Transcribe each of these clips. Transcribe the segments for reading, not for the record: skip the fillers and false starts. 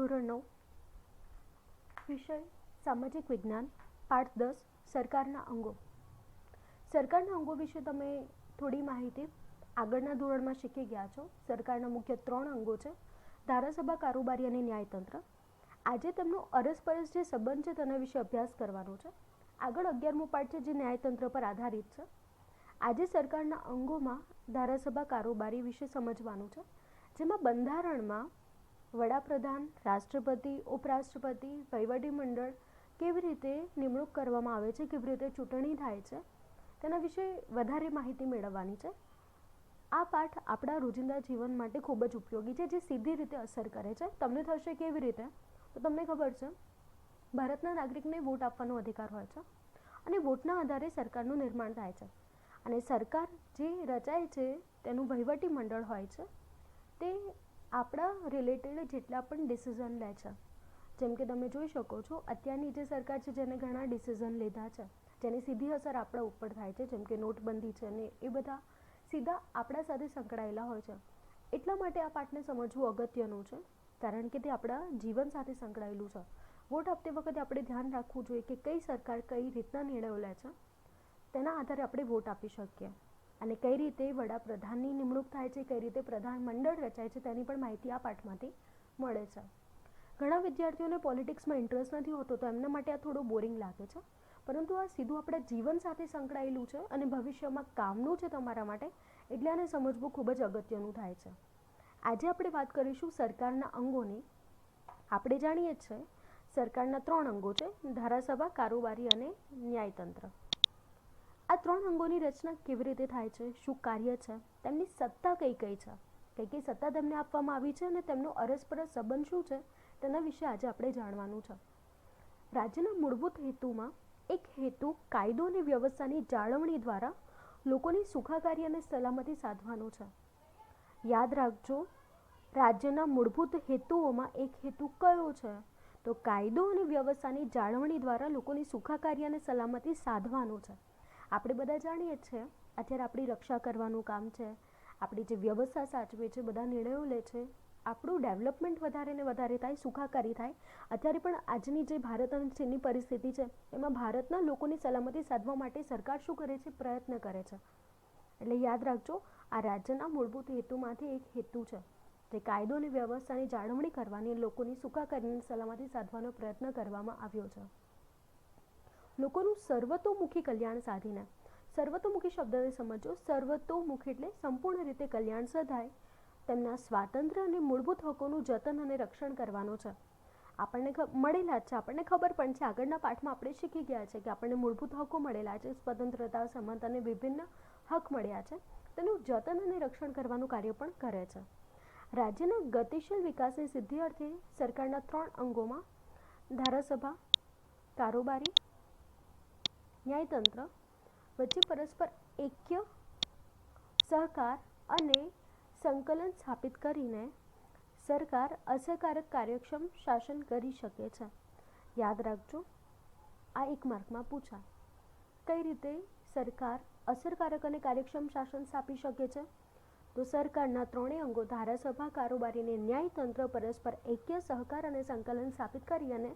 ધોરણ 9 વિષય સામાજિક વિજ્ઞાન પાઠ 10 સરકારના અંગો. સરકારના અંગો વિશે તમે થોડી માહિતી આગળના ધોરણમાં શીખી ગયા છો. સરકારના મુખ્ય 3 અંગો છે: ધારાસભા, કારોબારી અને ન્યાયતંત્ર. આજે તેમનો અરસપરસ જે સંબંધ છે તેના વિશે અભ્યાસ કરવાનો છે. આગળ 11મો પાઠ છે જે ન્યાયતંત્ર પર આધારિત છે. આજે સરકારના અંગોમાં ધારાસભા, કારોબારી વિશે સમજવાનું છે, જેમાં બંધારણમાં વડાપ્રધાન, રાષ્ટ્રપતિ, ઉપરાષ્ટ્રપતિ, વહીવટીમંડળ કેવી રીતે નિમણૂક કરવામાં આવે છે, કેવી રીતે ચૂંટણી થાય છે, તેના વિશે વધારે માહિતી મેળવવાની છે. આ પાઠ આપણા રોજિંદા જીવન માટે ખૂબ જ ઉપયોગી છે, જે સીધી રીતે અસર કરે છે. તમને થશે કેવી રીતે? તો તમને ખબર છે, ભારતના નાગરિકને વોટ આપવાનો અધિકાર હોય છે અને વોટના આધારે સરકારનું નિર્માણ થાય છે. અને સરકાર જે રચાય છે તેનું વહીવટી મંડળ હોય છે, તે આપણા રિલેટેડ જેટલા પણ ડિસિઝન લે છે. જેમ કે તમે જોઈ શકો છો, અત્યારની જે સરકાર છે જેને ઘણા ડિસિઝન લીધા છે, જેની સીધી અસર આપણા ઉપર થાય છે, જેમ કે નોટબંધી છે ને એ બધા સીધા આપણા સાથે સંકળાયેલા હોય છે. એટલા માટે આ પાઠને સમજવું અગત્યનું છે, કારણ કે તે આપણા જીવન સાથે સંકળાયેલું છે. વોટ આપતી વખતે આપણે ધ્યાન રાખવું જોઈએ કે કઈ સરકાર કઈ રીતના નિર્ણયો લે છે, તેના આધારે આપણે વોટ આપી શકીએ. અને કઈ રીતે વડાપ્રધાનની નિમણૂક થાય છે, કઈ રીતે પ્રધાનમંડળ રચાય છે, તેની પણ માહિતી આ પાઠમાંથી મળે છે. ઘણા વિદ્યાર્થીઓને પોલિટિક્સમાં ઇન્ટરેસ્ટ નથી હોતો, તો એમના માટે આ થોડું બોરિંગ લાગે છે, પરંતુ આ સીધું આપણા જીવન સાથે સંકળાયેલું છે અને ભવિષ્યમાં કામનું છે તમારા માટે, એટલે આને સમજવું ખૂબ જ અગત્યનું થાય છે. આજે આપણે વાત કરીશું સરકારના અંગોની. આપણે જાણીએ છીએ સરકારના 3 અંગો છે: ધારાસભા, કારોબારી અને ન્યાયતંત્ર. આ 3 અંગોની રચના કેવી રીતે થાય છે, શું કાર્ય છે, તેમની સત્તા કઈ કઈ છે, કઈ કઈ સત્તા તેમને આપવામાં આવી છે અને તેમનો અરસપરસ સંબંધ શું છે, તેના વિશે આજે આપણે જાણવાનું છે. રાજ્યના મૂળભૂત હેતુમાં એક હેતુ કાયદો અને વ્યવસ્થાની જાળવણી દ્વારા લોકોની સુખાકારી અને સલામતી સાધવાનો છે. યાદ રાખજો, રાજ્યના મૂળભૂત હેતુઓમાં એક હેતુ કયો છે? તો કાયદો અને વ્યવસ્થાની જાળવણી દ્વારા લોકોની સુખાકારી અને સલામતી સાધવાનો છે. આપણે બધા જાણીએ છીએ, અત્યારે આપણી રક્ષા કરવાનું કામ છે, આપણી જે વ્યવસ્થા સાચવે છે, બધા નિર્ણયો લે છે, આપણું ડેવલપમેન્ટ વધારે ને વધારે થાય, સુખાકારી થાય. અત્યારે પણ આજની જે ભારત અને ચીનની પરિસ્થિતિ છે, એમાં ભારતના લોકોની સલામતી સાધવા માટે સરકાર શું કરે છે? પ્રયત્ન કરે છે. એટલે યાદ રાખજો, આ રાજ્યના મૂળભૂત હેતુમાંથી એક હેતુ છે, જે કાયદો અને વ્યવસ્થાની જાળવણી કરવાની, લોકોની સુખાકારી અને સલામતી સાધવાનો પ્રયત્ન કરવામાં આવ્યો છે. લોકોનું સર્વતોમુખી કલ્યાણ સાધીને. સર્વતોમુખી શબ્દને સમજો. સર્વતોમુખી એટલે સંપૂર્ણ રીતે કલ્યાણ સધાય, તેમના સ્વાતંત્ર્ય અને મૂળભૂત હકોનું જતન અને રક્ષણ કરવાનો છે. આપણને મળેલા જ છે, આપણને ખબર પણ છે, આગળના પાઠમાં આપણે શીખી ગયા છે કે આપણને મૂળભૂત હકો મળેલા છે, સ્વતંત્રતા, સમાનતા અને વિભિન્ન હક મળ્યા છે. તેનું જતન અને રક્ષણ કરવાનું કાર્ય પણ કરે છે. રાજ્યના ગતિશીલ વિકાસની સિદ્ધિ અર્થે સરકારના 3 અંગોમાં ધારાસભા, કારોબારી, ન્યાયતંત્ર વચ્ચે પરસ્પર ઐક્ય, સહકાર અને સંકલન સ્થાપિત કરીને સરકાર અસરકારક કાર્યક્ષમ શાસન કરી શકે છે. યાદ રાખજો, આ 1 માર્કમાં પૂછાય. કઈ રીતે સરકાર અસરકારક અને કાર્યક્ષમ શાસન સ્થાપી શકે છે? તો સરકારના 3 અંગો ધારાસભા, કારોબારી અને ન્યાયતંત્ર પરસ્પર ઐક્ય, સહકાર અને સંકલન સ્થાપિત કરી અને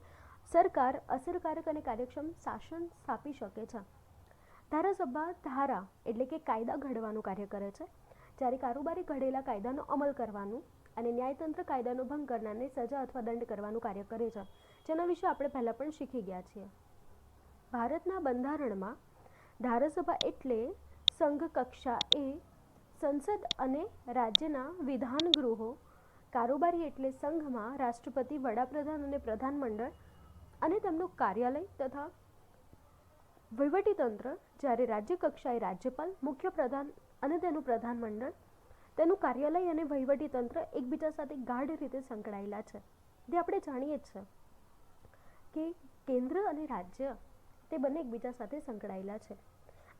સરકાર અસરકારક અને કાર્યક્ષમ શાસન સ્થાપી શકે છે. ધારાસભા ધારા એટલે કે કાયદા ઘડવાનું કાર્ય કરે છે, જ્યારે કારોબારી ઘડેલા કાયદાનો અમલ કરવાનું અને ન્યાયતંત્ર કાયદાનો ભંગ કરનારને સજા અથવા દંડ કરવાનું કાર્ય કરે છે, જેના વિશે આપણે પહેલાં પણ શીખી ગયા છીએ. ભારતના બંધારણમાં ધારાસભા એટલે સંઘ કક્ષાએ સંસદ અને રાજ્યના વિધાન ગૃહો, કારોબારી એટલે સંઘમાં રાષ્ટ્રપતિ, વડાપ્રધાન અને પ્રધાનમંડળ અને તેમનું કાર્યાલય તથા વહીવટીતંત્ર, જ્યારે રાજ્ય કક્ષાએ રાજ્યપાલ, મુખ્ય પ્રધાન અને તેનું પ્રધાનમંડળ, તેનું કાર્યાલય અને વહીવટીતંત્ર એકબીજા સાથે ગાઢ રીતે સંકળાયેલા છે. જે આપણે જાણીએ જ છે કે કેન્દ્ર અને રાજ્ય તે બંને એકબીજા સાથે સંકળાયેલા છે.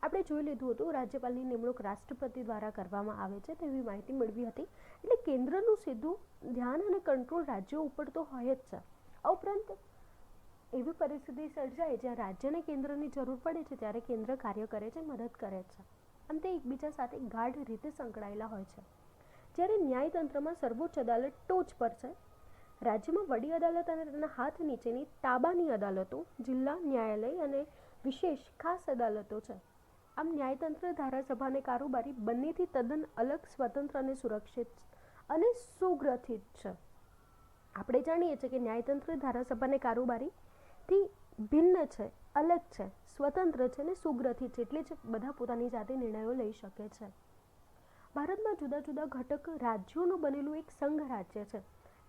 આપણે જોઈ લીધું હતું, રાજ્યપાલની નિમણૂક રાષ્ટ્રપતિ દ્વારા કરવામાં આવે છે, તેવી માહિતી મેળવી હતી. એટલે કેન્દ્રનું સીધું ધ્યાન અને કંટ્રોલ રાજ્યો ઉપર તો હોય જ છે. આ ઉપરાંત એવી પરિસ્થિતિ સર્જાય જ્યાં રાજ્યને કેન્દ્રની જરૂર પડે છે, ત્યારે કેન્દ્ર કાર્ય કરે છે, મદદ કરે છે. આમ તે એકબીજા સાથે ગાઢ રીતે સંકળાયેલા હોય છે. જ્યારે ન્યાયતંત્રમાં સર્વોચ્ચ અદાલત ટોચ પર છે, રાજ્યમાં વડી અદાલત અને તેના હાથ નીચેની તાબાની અદાલતો, જિલ્લા ન્યાયાલય અને વિશેષ ખાસ અદાલતો છે. આમ ન્યાયતંત્ર, ધારાસભા અને કારોબારી બંનેથી તદ્દન અલગ, સ્વતંત્ર અને સુરક્ષિત અને સુગ્રથિત છે. આપણે જાણીએ છીએ કે ન્યાયતંત્ર, ધારાસભા અને કારોબારીથી ભિન્ન છે, અલગ છે, સ્વતંત્ર છે અને સુગ્રથિત છે, એટલે જ બધા પોતાની જાતે નિર્ણયો લઈ શકે છે. ભારતમાં જુદા જુદા ઘટક રાજ્યોનું બનેલું એક સંઘ રાજ્ય છે.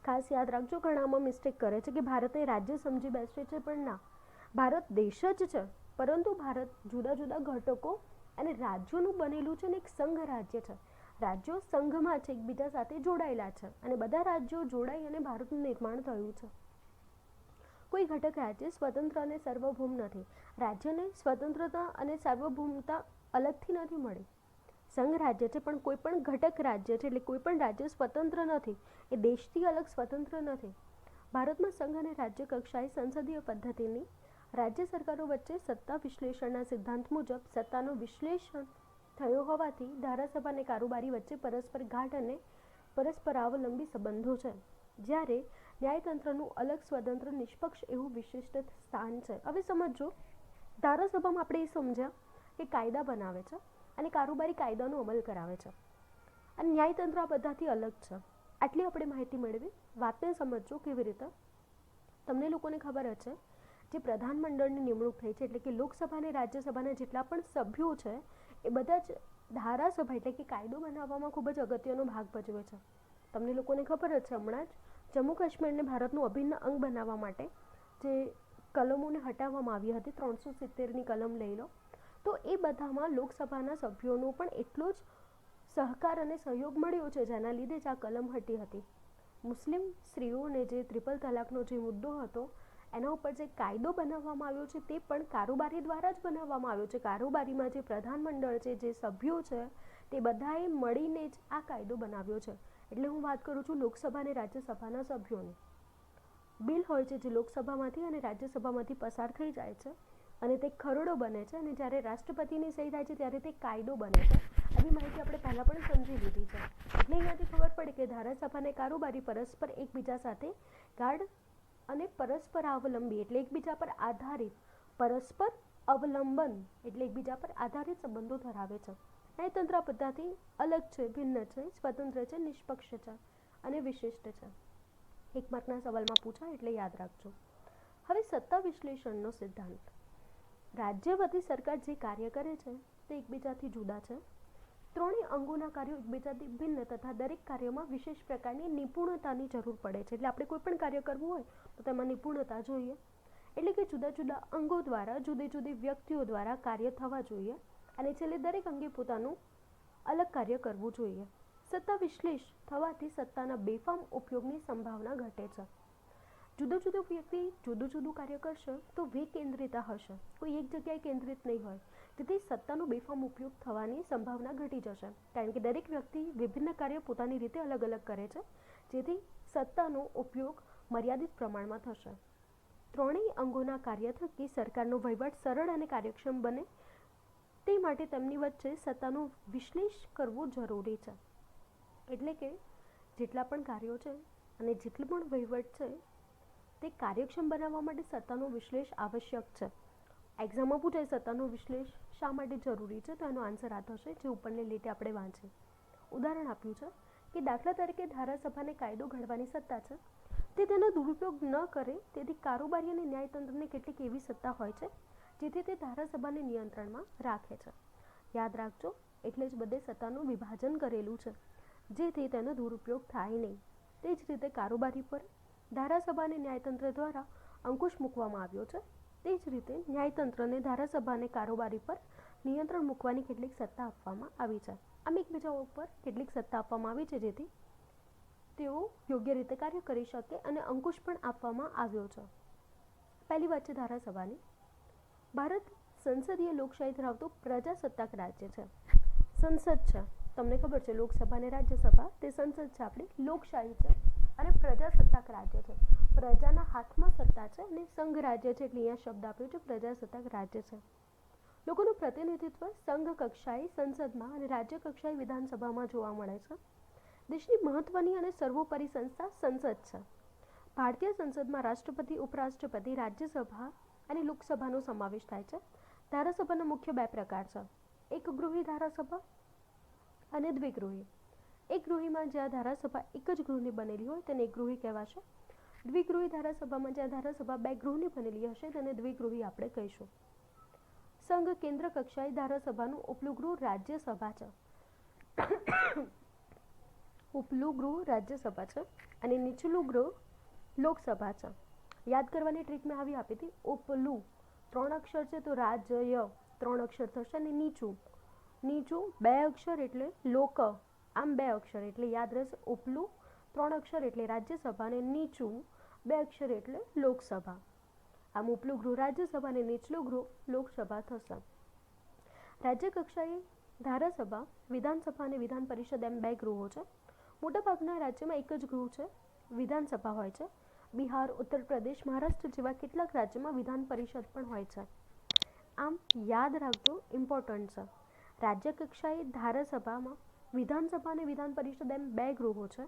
ખાસ યાદ રાખજો, ઘણામાં મિસ્ટેક કરે છે કે ભારતને રાજ્ય સમજી બેસે છે, પણ ના, ભારત દેશ જ છે, પરંતુ ભારત જુદા જુદા ઘટકો અને રાજ્યોનું બનેલું છે અને એક સંઘ રાજ્ય છે. રાજ્યો સંઘમાં છે, એકબીજા સાથે જોડાયેલા છે અને બધા રાજ્યો જોડાઈ અને ભારતનું નિર્માણ થયું છે. કોઈ ઘટક રાજ્ય સ્વતંત્ર અને સાર્વભૌમ નથી. રાજ્યને સ્વતંત્રતા અને સાર્વભૌમતા અલગથી નથી મળી. સંઘ રાજ્ય છે, પણ કોઈ પણ ઘટક રાજ્ય છે, એટલે કોઈ પણ રાજ્ય સ્વતંત્ર નથી, એ દેશથી અલગ સ્વતંત્ર નથી. ભારતમાં સંઘ અને રાજ્ય કક્ષાએ સંસદીય પદ્ધતિની રાજ્ય સરકારો વચ્ચે સત્તા વિશ્લેષણના સિદ્ધાંત મુજબ સત્તાનું વિશ્લેષણ થયો હોવાથી ધારાસભા અને કારોબારી વચ્ચે પરસ્પર ગાઢ અને પરસ્પરાવલંબી સંબંધો છે. જ્યારે ન્યાયતંત્રનું અલગ, સ્વતંત્ર, નિષ્પક્ષ એવું વિશિષ્ટ સ્થાન છે. હવે સમજો, ધારાસભામાં આપણે એ સમજ્યા કે કાયદા બનાવે છે અને કારોબારી કાયદાનો અમલ કરાવે છે, અને ન્યાયતંત્ર આ બધાથી અલગ છે. આટલી આપણે માહિતી મેળવી. વાતને સમજો કેવી રીતે. તમને લોકોને ખબર છે, જે પ્રધાનમંડળની નિમણૂક થઈ છે, એટલે કે લોકસભા અને રાજ્યસભાના જેટલા પણ સભ્યો છે, એ બધા જ ધારાસભા એટલે કે કાયદો બનાવવામાં ખૂબ જ અગત્યનો ભાગ ભજવે છે. તમને લોકોને ખબર જ છે, હમણાં જ જમ્મુ કાશ્મીરને ભારતનું અભિન્ન અંગ બનાવવા માટે જે કલમોને હટાવવામાં આવી હતી, 370ની કલમ લઈ લો, તો એ બધામાં લોકસભાના સભ્યોનો પણ એટલો જ સહકાર અને સહયોગ મળ્યો છે, જેના લીધે જ આ કલમ હટી હતી. મુસ્લિમ સ્ત્રીઓને જે ટ્રિપલ તલાકનો જે મુદ્દો હતો, એના ઉપર જે કાયદો બનાવવામાં આવ્યો છે, તે પણ કારોબારી દ્વારા જ બનાવવામાં આવ્યો છે. કારોબારીમાં જે પ્રધાનમંડળ છે, જે સભ્યો છે, તે બધાએ મળીને જ આ કાયદો બનાવ્યો છે. એટલે હું વાત કરું છું લોકસભા અને રાજ્યસભાના સભ્યોની. બિલ હોય છે જે લોકસભામાંથી અને રાજ્યસભામાંથી પસાર થઈ જાય છે અને તે ખરડો બને છે, અને જ્યારે રાષ્ટ્રપતિની સહી થાય છે ત્યારે તે કાયદો બને છે. આવી માહિતી આપણે પહેલાં પણ સમજી લીધી છે. એટલે અહીંયાથી ખબર પડે કે ધારાસભા અને કારોબારી પરસ્પર એકબીજા સાથે ગાઢ અને પરસ્પરાવલંબી એટલે એકબીજા પર આધારિત, પરસ્પર અવલંબન એટલે એકબીજા પર આધારિત સંબંધો ધરાવે છે. ન્યાયતંત્ર પદ્ધતિ અલગ છે, ભિન્ન છે, સ્વતંત્ર છે, નિષ્પક્ષ છે અને વિશિષ્ટ છે. 1 માર્કના સવાલમાં પૂછાય એટલે યાદ રાખજો. હવે સત્તા વિશ્લેષણનો સિદ્ધાંત. રાજ્ય વતી સરકાર જે કાર્ય કરે છે તે એકબીજાથી જુદા છે. ત્રણેય અંગોના કાર્યો એકબીજાથી ભિન્ન તથા દરેક કાર્યમાં વિશેષ પ્રકારની નિપુણતાની જરૂર પડે છે. એટલે આપણે કોઈ પણ કાર્ય કરવું હોય તો તેમાં નિપુણતા જોઈએ. એટલે કે જુદા જુદા અંગો દ્વારા, જુદી જુદી વ્યક્તિઓ દ્વારા કાર્ય થવા જોઈએ અને છેલ્લે દરેક અંગે પોતાનું અલગ કાર્ય કરવું જોઈએ. સત્તા વિશ્લેષ થવાથી સત્તાના બેફામ ઉપયોગની સંભાવના ઘટે છે. જુદો જુદો વ્યક્તિ જુદું જુદું કાર્ય કરશે તો વિકેન્દ્રિતા હશે, કોઈ એક જગ્યાએ કેન્દ્રિત નહીં હોય, તેથી સત્તાનો બેફામ ઉપયોગ થવાની સંભાવના ઘટી જશે. કારણ કે દરેક વ્યક્તિ વિભિન્ન કાર્ય પોતાની રીતે અલગ અલગ કરે છે, જેથી સત્તાનો ઉપયોગ મર્યાદિત પ્રમાણમાં થશે. ત્રણેય અંગોના કાર્ય થકી સરકારનો વહીવટ સરળ અને કાર્યક્ષમ બને તે માટે તેમની વચ્ચે સત્તાનો વિશ્લેષ કરવો જરૂરી છે. એટલે કે જેટલા પણ કાર્યો છે અને જેટલું પણ વહીવટ છે તે કાર્યક્ષમ બનાવવા માટે સત્તાનો વિશ્લેષ આવશ્યક છે. એક્ઝામમાં પૂછાય સત્તાનો વિશ્લેષ શા માટે જરૂરી છે, તો એનો આન્સર આ થશે જે ઉપરની લીટે આપણે વાંચી. ઉદાહરણ આપ્યું છે કે દાખલા તરીકે ધારાસભાને કાયદો ઘડવાની સત્તા છે, તે તેનો દુરુપયોગ ન કરે તેથી કારોબારી અને ન્યાયતંત્રને કેટલીક એવી સત્તા હોય છે જેથી તે ધારાસભાને નિયંત્રણમાં રાખે છે. યાદ રાખજો, એટલે જ બધે સત્તાનું વિભાજન કરેલું છે જેથી તેનો દુરુપયોગ થાય નહીં. તે જ રીતે કારોબારી પર ધારાસભા અને ન્યાયતંત્ર દ્વારા અંકુશ મૂકવામાં આવ્યો છે. તે જ રીતે ન્યાયતંત્રને ધારાસભા અને કારોબારી પર નિયંત્રણ મૂકવાની કેટલીક સત્તા આપવામાં આવી છે. આમ એકબીજા ઉપર કેટલીક સત્તા આપવામાં આવી છે જેથી તેઓ યોગ્ય રીતે કાર્ય કરી શકે અને અંકુશ પણ આપવામાં આવ્યો છે. પહેલી વાત છે ધારાસભાની. ભારત સંસદીય લોકશાહી ધરાવતું પ્રજાસત્તાક રાજ્ય છે. સંસદ છે, તમને ખબર છે, લોકસભા અને રાજ્યસભા તે સંસદ છે આપણી, લોકશાહી છે અને પ્રજાસત્તાક રાજ્ય છે. પ્રજાના હાથમાં સત્તા છે અને સંઘ રાજ્ય છે, એટલે અહીંયા શબ્દ આપ્યો છે પ્રજાસત્તાક રાજ્ય છે. લોકોનું પ્રતિનિધિત્વ સંઘ કક્ષાએ સંસદમાં અને રાજ્ય કક્ષાએ વિધાનસભામાં જોવા મળે છે. દેશની મહત્વની અને સર્વોપરી સંસ્થા સંસદ છે. ભારતીય સંસદમાં રાષ્ટ્રપતિ, ઉપરાષ્ટ્રપતિ, રાજ્યસભા અને લોકસભાનો સમાવેશ થાય છે. ધારાસભાના મુખ્ય બે પ્રકાર છે: એકગૃહી ધારાસભા અને દ્વિગૃહી. એકગૃહીમાં જ્યાં ધારાસભા એક જ ગૃહની બનેલી હોય તેને એકગૃહી કહેવાશે. દ્વિગૃહી ધારાસભામાં જ્યાં ધારાસભા બે ગૃહની બનેલી હશે તેને દ્વિગૃહી આપણે કહીશું. સંઘ કેન્દ્ર કક્ષાએ ધારાસભાનું ઉપલું ગૃહ રાજ્યસભા છે. ઉપલું ગૃહ રાજ્યસભા છે અને નીચલું ગૃહ લોકસભા છે. યાદ કરવાની ટ્રીક મેં આવી આપી હતી. ઉપલું 3 અક્ષર છે તો રાજ્ય 3 અક્ષર થશે અને નીચું 2 અક્ષર એટલે લોક, આમ 2 અક્ષર એટલે યાદ રહેશે. ઉપલું 3 અક્ષર એટલે રાજ્યસભા અને નીચું 2 અક્ષર એટલે લોકસભા. આમ ઉપલું ગૃહ રાજ્યસભા અને નીચલું ગૃહ લોકસભા થશે. રાજ્ય કક્ષાએ ધારાસભા, વિધાનસભા અને વિધાન પરિષદ એમ 2 ગૃહો છે. મોટાભાગના રાજ્યમાં એક જ ગૃહ છે, વિધાનસભા હોય છે. બિહાર, ઉત્તર પ્રદેશ, મહારાષ્ટ્ર જેવા કેટલાક રાજ્યોમાં વિધાન પરિષદ પણ હોય છે. આમ યાદ રાખજો, ઇમ્પોર્ટન્ટ છે. રાજ્ય કક્ષાએ ધારાસભામાં, વિધાનસભા અને વિધાન પરિષદ એમ 2 ગૃહો છે.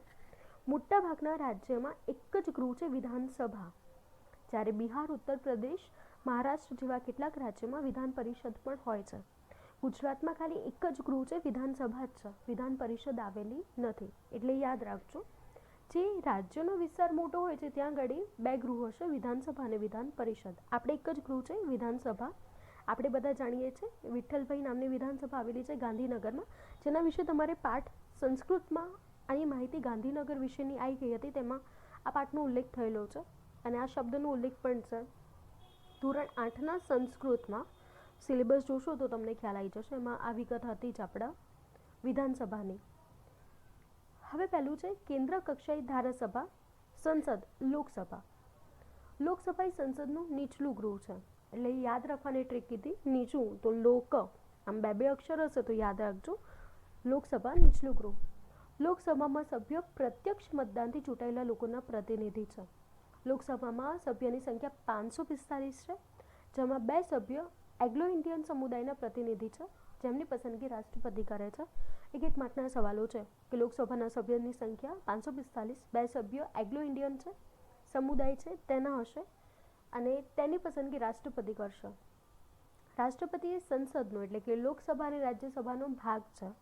મોટાભાગના રાજ્યમાં એક જ ગૃહ છે, વિધાનસભા. જ્યારે બિહાર, ઉત્તર પ્રદેશ, મહારાષ્ટ્ર જેવા કેટલાક રાજ્યોમાં વિધાન પરિષદ પણ હોય છે. ગુજરાતમાં ખાલી એક જ ગૃહ છે, વિધાનસભા જ છે, વિધાન પરિષદ આવેલી નથી. એટલે યાદ રાખજો, જે રાજ્યનો વિસ્તાર મોટો હોય છે ત્યાં આગળ 2 ગૃહ હશે, વિધાનસભા અને વિધાન પરિષદ. આપણે એક જ ગૃહ છે, વિધાનસભા. આપણે બધા જાણીએ છીએ વિઠ્ઠલભાઈ નામની વિધાનસભા આવેલી છે ગાંધીનગરમાં, જેના વિશે તમારે પાઠ સંસ્કૃતમાં અહીં માહિતી ગાંધીનગર વિશેની આવી ગઈ હતી. તેમાં આ પાઠનો ઉલ્લેખ થયેલો છે અને આ શબ્દનો ઉલ્લેખ પણ છે. ધોરણ 8ના સંસ્કૃતમાં સિલેબસ જોશો તો તમને ખ્યાલ આવી જશે. એમાં આ વિગત હતી જ આપણા વિધાનસભાની. હવે પહેલું છે કેન્દ્ર કક્ષાએ ધારાસભા, સંસદ, લોકસભા. લોકસભા એ સંસદનું નીચલું ગૃહ છે. એટલે યાદ રાખવાની ટ્રીક કીધી, નીચું તો લોક, આમ 2 અક્ષર હશે તો યાદ રાખજો. લોકસભા નીચલું ગૃહ. લોકસભામાં સભ્ય પ્રત્યક્ષ મતદાનથી ચૂંટાયેલા લોકોના પ્રતિનિધિ છે. લોકસભામાં સભ્યની સંખ્યા 545 છે, જેમાં 2 સભ્ય એગ્લો ઇન્ડિયન સમુદાયના પ્રતિનિધિ છે, જેમની પસંદગી રાષ્ટ્રપતિ કરે છે. એક માર્કના સવાલો છે કે લોકસભાના સભ્યોની સંખ્યા 545, 2 સભ્યો એગ્લો ઇન્ડિયન છે, સમુદાય છે તેના હશે અને તેની પસંદગી રાષ્ટ્રપતિ કરશે. રાષ્ટ્રપતિ એ સંસદનો એટલે કે લોકસભા અને રાજ્યસભાનો ભાગ છે.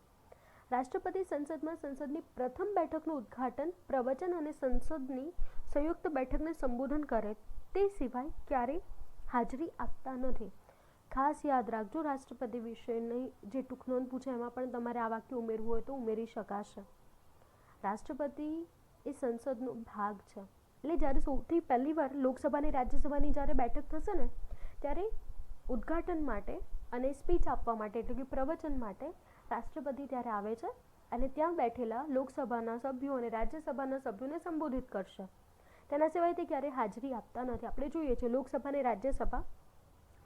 રાષ્ટ્રપતિ સંસદમાં સંસદની પ્રથમ બેઠકનું ઉદ્ઘાટન, પ્રવચન અને સંસદની સંયુક્ત બેઠકને સંબોધન કરે તે સિવાય ક્યારેય હાજરી આપતા નથી. ખાસ યાદ રાખજો, રાષ્ટ્રપતિ વિશેની જે ટૂંક નોંધ પૂછે એમાં પણ તમારે આ વાક્ય ઉમેરવું હોય તો ઉમેરી શકાશે. રાષ્ટ્રપતિ એ સંસદનો ભાગ છે. એટલે જ્યારે સૌથી પહેલી વાર લોકસભા અને રાજ્યસભાની જ્યારે બેઠક થશે ને ત્યારે ઉદ્ઘાટન માટે અને સ્પીચ આપવા માટે એટલે કે પ્રવચન માટે રાષ્ટ્રપતિ ત્યારે આવે છે અને ત્યાં બેઠેલા લોકસભાના સભ્યો અને રાજ્યસભાના સભ્યોને સંબોધિત કરશે. તેના સિવાય તે ક્યારેય હાજરી આપતા નથી. આપણે જોઈએ છીએ લોકસભા અને રાજ્યસભા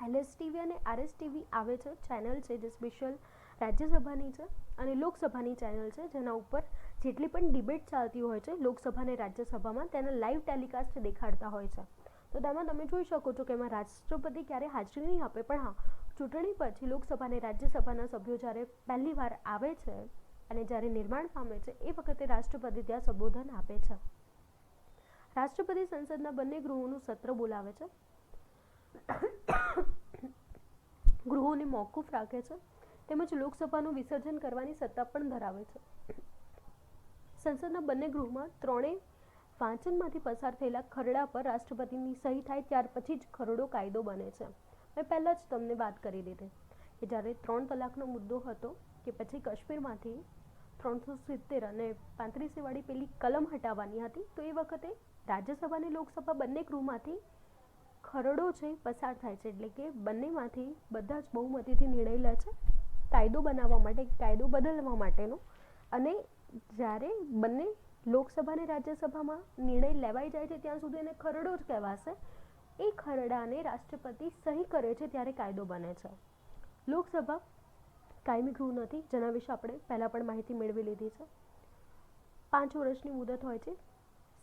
LSTV અને RSTV આવે છે, ચેનલ છે જે સ્પેશિયલ રાજ્યસભાની છે અને લોકસભાની ચેનલ છે જેના ઉપર જેટલી પણ ડિબેટ ચાલતી હોય છે લોકસભા અને રાજ્યસભામાં તેના લાઈવ ટેલિકાસ્ટ દેખાડતા હોય છે. તો તેમાં તમે જોઈ શકો છો કે એમાં રાષ્ટ્રપતિ ક્યારે હાજરી નહીં આપે, પણ હા, ચૂંટણી પછી લોકસભા અને રાજ્યસભાના સભ્યો જ્યારે પહેલી વાર આવે છે અને જ્યારે નિર્માણ પામે છે એ વખતે રાષ્ટ્રપતિ ત્યાં સંબોધન આપે છે. રાષ્ટ્રપતિ સંસદના બંને ગૃહોનું સત્ર બોલાવે છે, ગૃહોને મોકૂફ રાખે છે તેમજ લોકસભાનું વિસર્જન કરવાની સત્તા પણ ધરાવે છે. સંસદના બંને ગૃહમાં ત્રણેય વાંચનમાંથી પસાર થયેલા ખરડા પર રાષ્ટ્રપતિની સહી થાય ત્યાર પછી જ ખરડો કાયદો બને છે. મેં પહેલાં જ તમને વાત કરી દીધી કે જ્યારે 3 તલાકનો મુદ્દો હતો કે પછી કાશ્મીરમાંથી 370 અને 35 વાળી પેલી કલમ હટાવવાની હતી, તો એ વખતે રાજ્યસભા અને લોકસભા બંને ગૃહમાંથી ખરડો છે પસાર થાય છે. એટલે કે બંનેમાંથી બધા જ બહુમતીથી નિર્ણય લે છે કાયદો બનાવવા માટે, કાયદો બદલવા માટેનો. અને જ્યારે બંને લોકસભા અને રાજ્યસભામાં નિર્ણય લેવાઈ જાય છે ત્યાં સુધી એને ખરડો જ કહેવાશે. એ ખરડાને રાષ્ટ્રપતિ સહી કરે છે ત્યારે કાયદો બને છે. લોકસભા કાયમી ગૃહ નથી, જેના વિશે આપણે પહેલાં પણ માહિતી મેળવી લીધી છે. 5 વર્ષની મુદત હોય છે,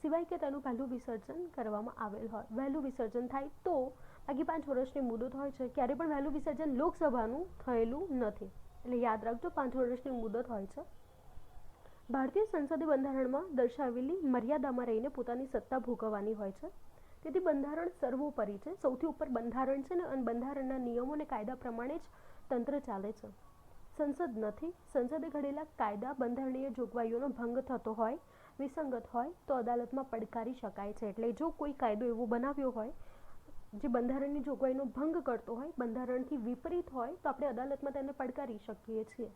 સિવાય કે તેનું પહેલું વિસર્જન કરવામાં આવેલ હોય. વહેલું વિસર્જન થાય તો બાકી 5 વર્ષની મુદત હોય છે. ક્યારે પણ વહેલું વિસર્જન લોકસભાનું થયેલું નથી, એટલે યાદ રાખજો 5 વર્ષની મુદત હોય છે. ભારતીય સંસદીય બંધારણમાં દર્શાવેલી મર્યાદામાં રહીને પોતાની સત્તા ભોગવવાની હોય છે. તેથી બંધારણ સર્વોપરી છે. સૌથી ઉપર બંધારણ છે ને, અને બંધારણના નિયમો અને કાયદા પ્રમાણે જ તંત્ર ચાલે છે. સંસદ નથી. સંસદે ઘડેલા કાયદા બંધારણીય જોગવાઈઓનો ભંગ થતો હોય, વિસંગત હોય તો અદાલતમાં પડકારી શકાય છે. એટલે જો કોઈ કાયદો એવો બનાવ્યો હોય જે બંધારણની જોગવાઈનો ભંગ કરતો હોય, બંધારણથી વિપરીત હોય, તો આપણે અદાલતમાં તેને પડકારી શકીએ છીએ.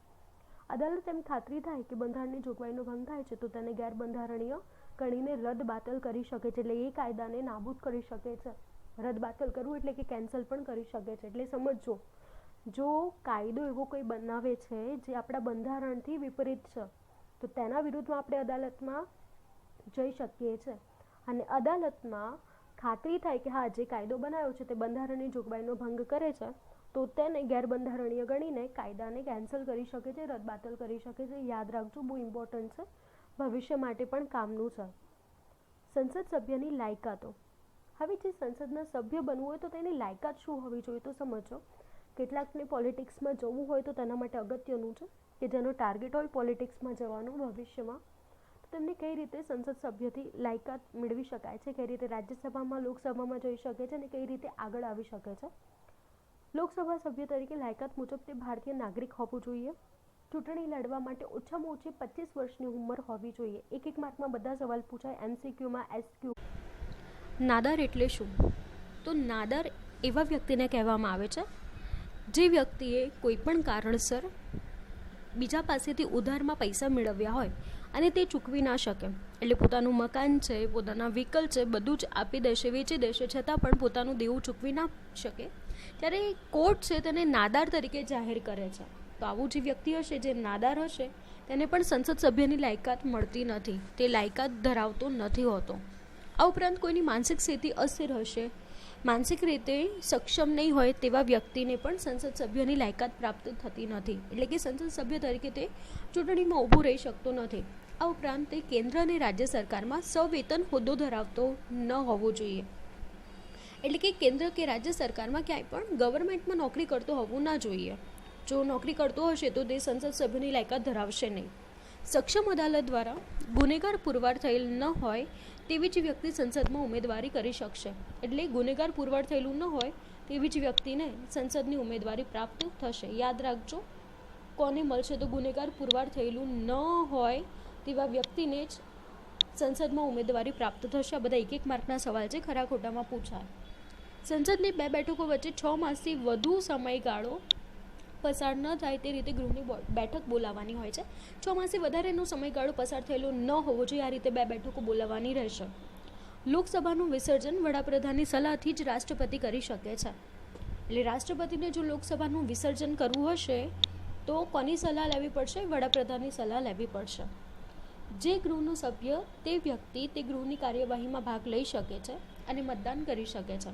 અદાલત એમ ખાતરી થાય કે બંધારણની જોગવાઈનો ભંગ થાય છે તો તેને ગેરબંધારણીય ગણીને રદ બાતલ કરી શકે છે. એટલે એ કાયદાને નાબૂદ કરી શકે છે. રદ બાતલ કરવું એટલે કે કેન્સલ પણ કરી શકે છે. એટલે સમજો, જો કાયદો એવો કોઈ બનાવે છે જે આપણા બંધારણથી વિપરીત છે તો તેના વિરુદ્ધમાં આપણે અદાલતમાં જઈ શકીએ છીએ. અને અદાલતમાં ખાતરી થાય કે હા, જે કાયદો બનાવ્યો છે તે બંધારણની જોગવાઈનો ભંગ કરે છે તો તેને ગેરબંધારણીય ગણીને કાયદાને કેન્સલ કરી શકે છે, રદ બાતલ કરી શકે છે. યાદ રાખજો, બહુ ઇમ્પોર્ટન્ટ છે, ભવિષ્ય માટે પણ કામનું છે. સંસદ સભ્યની લાયકાતો. હવે જે સંસદના સભ્ય બનવું હોય તો તેની લાયકાત શું હોવી જોઈએ તો સમજો. કેટલાકને પોલિટિક્સમાં જવું હોય તો તેના માટે અગત્યનું છે કે જેનો ટાર્ગેટ હોય પોલિટિક્સમાં જવાનું ભવિષ્યમાં, તો તેમને કઈ રીતે સંસદ સભ્યથી લાયકાત મેળવી શકાય છે, કઈ રીતે રાજ્યસભામાં, લોકસભામાં જઈ શકે છે અને કઈ રીતે આગળ આવી શકે છે. લોકસભા સભ્ય તરીકે લાયકાત મુજબ તે ભારતીય નાગરિક હોવું જોઈએ. ચૂંટણી લડવા માટે ઓછામાં ઓછી 25 વર્ષની ઉંમર હોવી જોઈએ. એક માર્કમાં બધા સવાલ પૂછાય, એમસીક્યુમાં, એસક્યુ. નાદાર એટલે શું? તો નાદાર એવા વ્યક્તિને કહેવામાં આવે છે જે વ્યક્તિએ કોઈ પણ કારણસર બીજા પાસેથી ઉધારમાં પૈસા મેળવ્યા હોય અને તે ચૂકવી ના શકે. એટલે પોતાનું મકાન છે, પોતાના વ્હીકલ છે, બધું જ આપી દેશે, વેચી દેશે, છતાં પણ પોતાનું દેવું ચૂકવી ના શકે, ત્યારે કોર્ટ છે તેને નાદાર તરીકે જાહેર કરે છે. તો આવું જે વ્યક્તિ હશે, જે નાદાર હશે, તેને પણ સંસદ સભ્યની લાયકાત મળતી નથી, તે લાયકાત ધરાવતો નથી હોતો. આ ઉપરાંત કોઈની માનસિક સ્થિતિ અસ્થિર હશે, માનસિક રીતે સક્ષમ નહીં હોય તેવા વ્યક્તિને પણ સંસદ સભ્યની લાયકાત પ્રાપ્ત થતી નથી. એટલે કે સંસદ સભ્ય તરીકે તે ચૂંટણીમાં ઊભું રહી શકતો નથી. આ ઉપરાંત તે કેન્દ્ર અને રાજ્ય સરકારમાં સવેતન હોદ્દો ધરાવતો ન હોવો જોઈએ. એટલે કે કેન્દ્ર કે રાજ્ય સરકારમાં ક્યાંય પણ ગવર્મેન્ટમાં નોકરી કરતો હોવું ના જોઈએ. જો નોકરી કરતો હશે તો તે સંસદ સભ્યની લાયકાત ધરાવશે નહીં. સક્ષમ અદાલત દ્વારા ગુનેગાર પુરવાર થયેલ ન હોય તેવી જ વ્યક્તિ સંસદમાં ઉમેદવારી કરી શકશે. એટલે ગુનેગાર પુરવાર થયેલું ન હોય તેવી જ વ્યક્તિને સંસદની ઉમેદવારી પ્રાપ્ત થશે. યાદ રાખજો, કોને મળશે? તો ગુનેગાર પુરવાર થયેલું ન હોય તેવા વ્યક્તિને જ સંસદમાં ઉમેદવારી પ્રાપ્ત થશે. આ બધા એક માર્કના સવાલ છે, ખરા ખોટામાં પૂછાય. સંસદની 2 બેઠકો વચ્ચે 6 માસથી વધુ સમયગાળો પસાર ન થાય તે રીતે ગૃહની બેઠક બોલાવવાની હોય છે. 6 માસથી વધારેનો સમયગાળો પસાર થયેલો ન હોવો જોઈએ. આ રીતે 2 બેઠકો બોલાવવાની રહેશે. લોકસભાનું વિસર્જન વડાપ્રધાનની સલાહથી જ રાષ્ટ્રપતિ કરી શકે છે. એટલે રાષ્ટ્રપતિને જો લોકસભાનું વિસર્જન કરવું હશે તો કોની સલાહ લેવી પડશે? વડાપ્રધાનની સલાહ લેવી પડશે. જે ગૃહનો સભ્ય તે વ્યક્તિ તે ગૃહની કાર્યવાહીમાં ભાગ લઈ શકે છે અને મતદાન કરી શકે છે.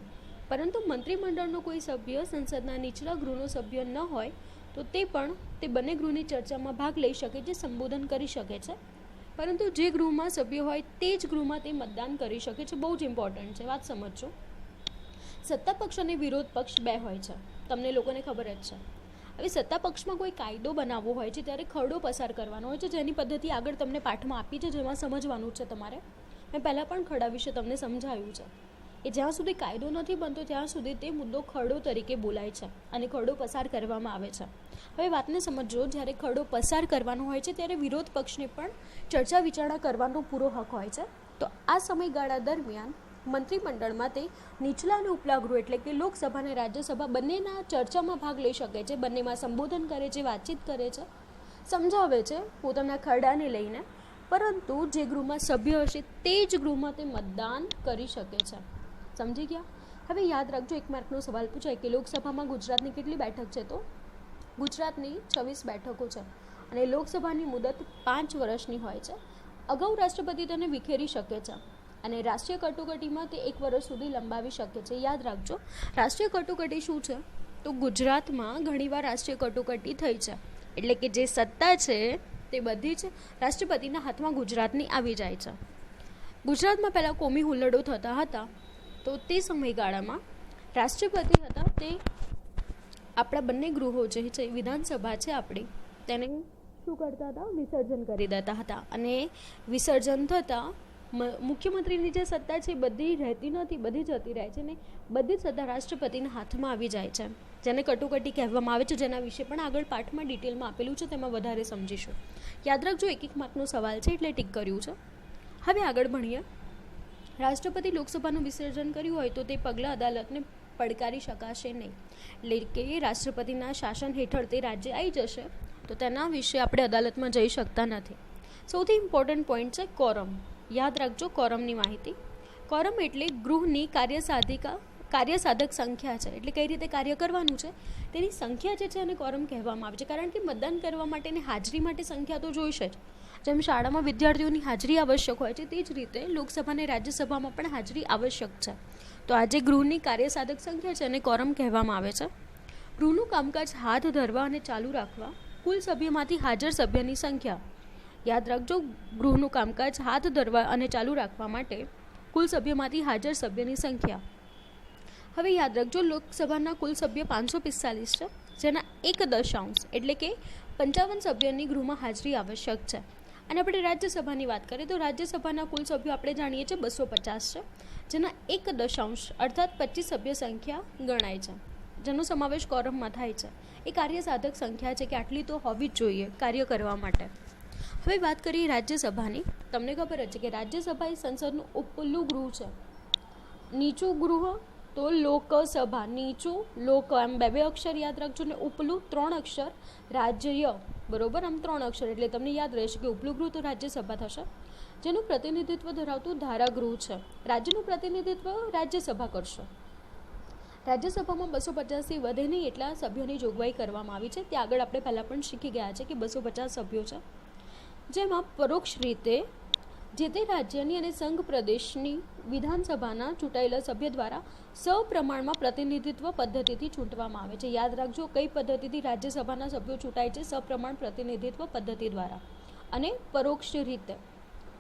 પરંતુ મંત્રીમંડળનો કોઈ સભ્ય સંસદના નીચલા ગૃહનો સભ્ય ન હોય તો તે પણ તે બંને ગૃહની ચર્ચામાં ભાગ લઈ શકે છે, સંબોધન કરી શકે છે. પરંતુ જે ગૃહમાં સભ્ય હોય તે જ ગૃહમાં તે મતદાન કરી શકે છે. બહુ જ ઇમ્પોર્ટન્ટ છે, વાત સમજજો. સત્તા પક્ષ અને વિરોધ પક્ષ 2 હોય છે, તમને લોકોને ખબર જ છે. હવે સત્તા પક્ષમાં કોઈ કાયદો બનાવવો હોય છે ત્યારે ખરડો પસાર કરવાનો હોય છે, જેની પદ્ધતિ આગળ તમને પાઠમાં આપી છે, જેમાં સમજવાનું છે તમારે. મેં પહેલાં પણ ખરડા વિશે તમને સમજાવ્યું છે કે જ્યાં સુધી કાયદો નથી બનતો ત્યાં સુધી તે મુદ્દો ખરડો તરીકે બોલાય છે અને ખરડો પસાર કરવામાં આવે છે. હવે વાતને સમજો, જ્યારે ખરડો પસાર કરવાનો હોય છે ત્યારે વિરોધ પક્ષને પણ ચર્ચા વિચારણા કરવાનો પૂરો હક હોય છે. તો આ સમયગાળા દરમિયાન મંત્રીમંડળમાં તે નીચલા અને ઉપલા ગૃહ એટલે કે લોકસભા અને રાજ્યસભા બંનેના ચર્ચામાં ભાગ લઈ શકે છે, બંનેમાં સંબોધન કરે છે, વાતચીત કરે છે, સમજાવે છે પોતાના ખરડાને લઈને. પરંતુ જે ગૃહમાં સભ્ય હશે તે જ ગૃહમાં તે મતદાન કરી શકે છે. સમજી ગયા? હવે યાદ રાખજો, 1 માર્કનો સવાલ પૂછાય કે લોકસભામાં ગુજરાતની કેટલી બેઠક છે? તો ગુજરાતની 26 બેઠકો છે અને લોકસભાની મુદત 5 વર્ષની હોય છે. અગાઉ રાષ્ટ્રપતિ તેને વિખેરી શકે છે અને રાષ્ટ્રીય કટોકટીમાં તે 1 વર્ષ સુધી લંબાવી શકે છે. યાદ રાખજો, રાષ્ટ્રીય કટોકટી શું છે? તો ગુજરાતમાં ઘણીવાર રાષ્ટ્રીય કટોકટી થઈ છે. એટલે કે જે સત્તા છે તે બધી જ રાષ્ટ્રપતિના હાથમાં ગુજરાતની આવી જાય છે. ગુજરાતમાં પહેલાં કોમી હુલ્લડો થતા હતા, તો તે સમયગાળામાં રાષ્ટ્રપતિ હતા તે આપણા બંને ગૃહો જે છે, વિધાનસભા છે આપણી, તેને શું કરતા હતા? વિસર્જન કરી દેતા હતા. અને વિસર્જન થતાં મુખ્યમંત્રીની જે સત્તા છે બધી રહેતી નથી, બધી જતી રહે છે ને બધી જ સત્તા રાષ્ટ્રપતિના હાથમાં આવી જાય છે, જેને કટોકટી કહેવામાં આવે છે, જેના વિશે પણ આગળ પાઠમાં ડિટેલમાં આપેલું છે, તેમાં વધારે સમજીશું. યાદ રાખજો, એક માર્કનો સવાલ છે એટલે ટીક કર્યું છે. હવે આગળ ભણીએ. રાષ્ટ્રપતિ લોકસભાનું વિસર્જન કર્યું હોય તો તે પગલાં અદાલતને પડકારી શકાશે નહીં, એટલે કે રાષ્ટ્રપતિના શાસન હેઠળ તે રાજ્ય આવી જશે તો તેના વિશે આપણે અદાલતમાં જઈ શકતા નથી. સૌથી ઇમ્પોર્ટન્ટ પોઈન્ટ છે કોરમ. યાદ રાખજો કોરમની માહિતી. કોરમ એટલે ગૃહની કાર્યસાધક સંખ્યા છે, એટલે કઈ રીતે કાર્ય કરવાનું છે તેની સંખ્યા જે છે એને કોરમ કહેવામાં આવે છે. કારણ કે મતદાન કરવા માટેની હાજરી માટે સંખ્યા તો જોઈશે જ. જેમ શાળામાં વિદ્યાર્થીઓની હાજરી આવશ્યક હોય છે તે જ રીતે લોકસભા અને રાજ્યસભામાં પણ હાજરી આવશ્યક છે. તો આ જે ગૃહની કાર્યસાધક સંખ્યા છે એને કોરમ કહેવામાં આવે છે. ગૃહનું કામકાજ હાથ ધરવા અને ચાલુ રાખવા કુલ સભ્યમાંથી હાજર સભ્યની સંખ્યા. યાદ રાખજો, ગૃહનું કામકાજ હાથ ધરવા અને ચાલુ રાખવા માટે કુલ સભ્યમાંથી હાજર સભ્યની સંખ્યા. હવે યાદ રાખજો, લોકસભાના કુલ સભ્ય 545 છે, જેના 1 એટલે કે 55 સભ્યોની ગૃહમાં હાજરી આવશ્યક છે. અને આપણે રાજ્યસભાની વાત કરીએ તો રાજ્યસભાના કુલ સભ્યો આપણે જાણીએ છીએ 250 છે, જેના 1 અર્થાત 25 સભ્ય સંખ્યા ગણાય છે, જેનો સમાવેશ કોરમમાં થાય છે. એ કાર્યસાધક સંખ્યા છે કે આટલી તો હોવી જ જોઈએ કાર્ય કરવા માટે. હવે વાત કરીએ રાજ્યસભાની. તમને ખબર જ છે કે રાજ્યસભા એ સંસદનું ઉપલું ગૃહ છે. નીચું ગૃહ તો લોકસભા, નીચું લોક, એમ બે અક્ષર યાદ રાખજો, ને ઉપલું 3 અક્ષર રાજ્ય, બરોબર, આમ 3 અક્ષર એટલે તમને યાદ રહેશે કે ઉપલું ગૃહ તો રાજ્યસભા થશે. જેનું પ્રતિનિધિત્વ ધરાવતું ધારાગૃહ છે. રાજ્યનું પ્રતિનિધિત્વ રાજ્યસભા કરશે. રાજ્યસભામાં 250થી વધે નહીં એટલા સભ્યોની જોગવાઈ કરવામાં આવી છે. ત્યાં આગળ આપણે પહેલાં પણ શીખી ગયા છે કે 250 સભ્યો છે, જેમાં પરોક્ષ રીતે જે તે રાજ્યની અને સંઘ પ્રદેશની વિધાનસભાના ચૂંટાયેલા સભ્ય દ્વારા સપ્રમાણમાં પ્રતિનિધિત્વ પદ્ધતિથી ચૂંટવામાં આવે છે. યાદ રાખજો, કઈ પદ્ધતિથી રાજ્યસભાના સભ્યો ચૂંટાય છે? સપ્રમાણ પ્રતિનિધિત્વ પદ્ધતિ દ્વારા. અને પરોક્ષ રીતે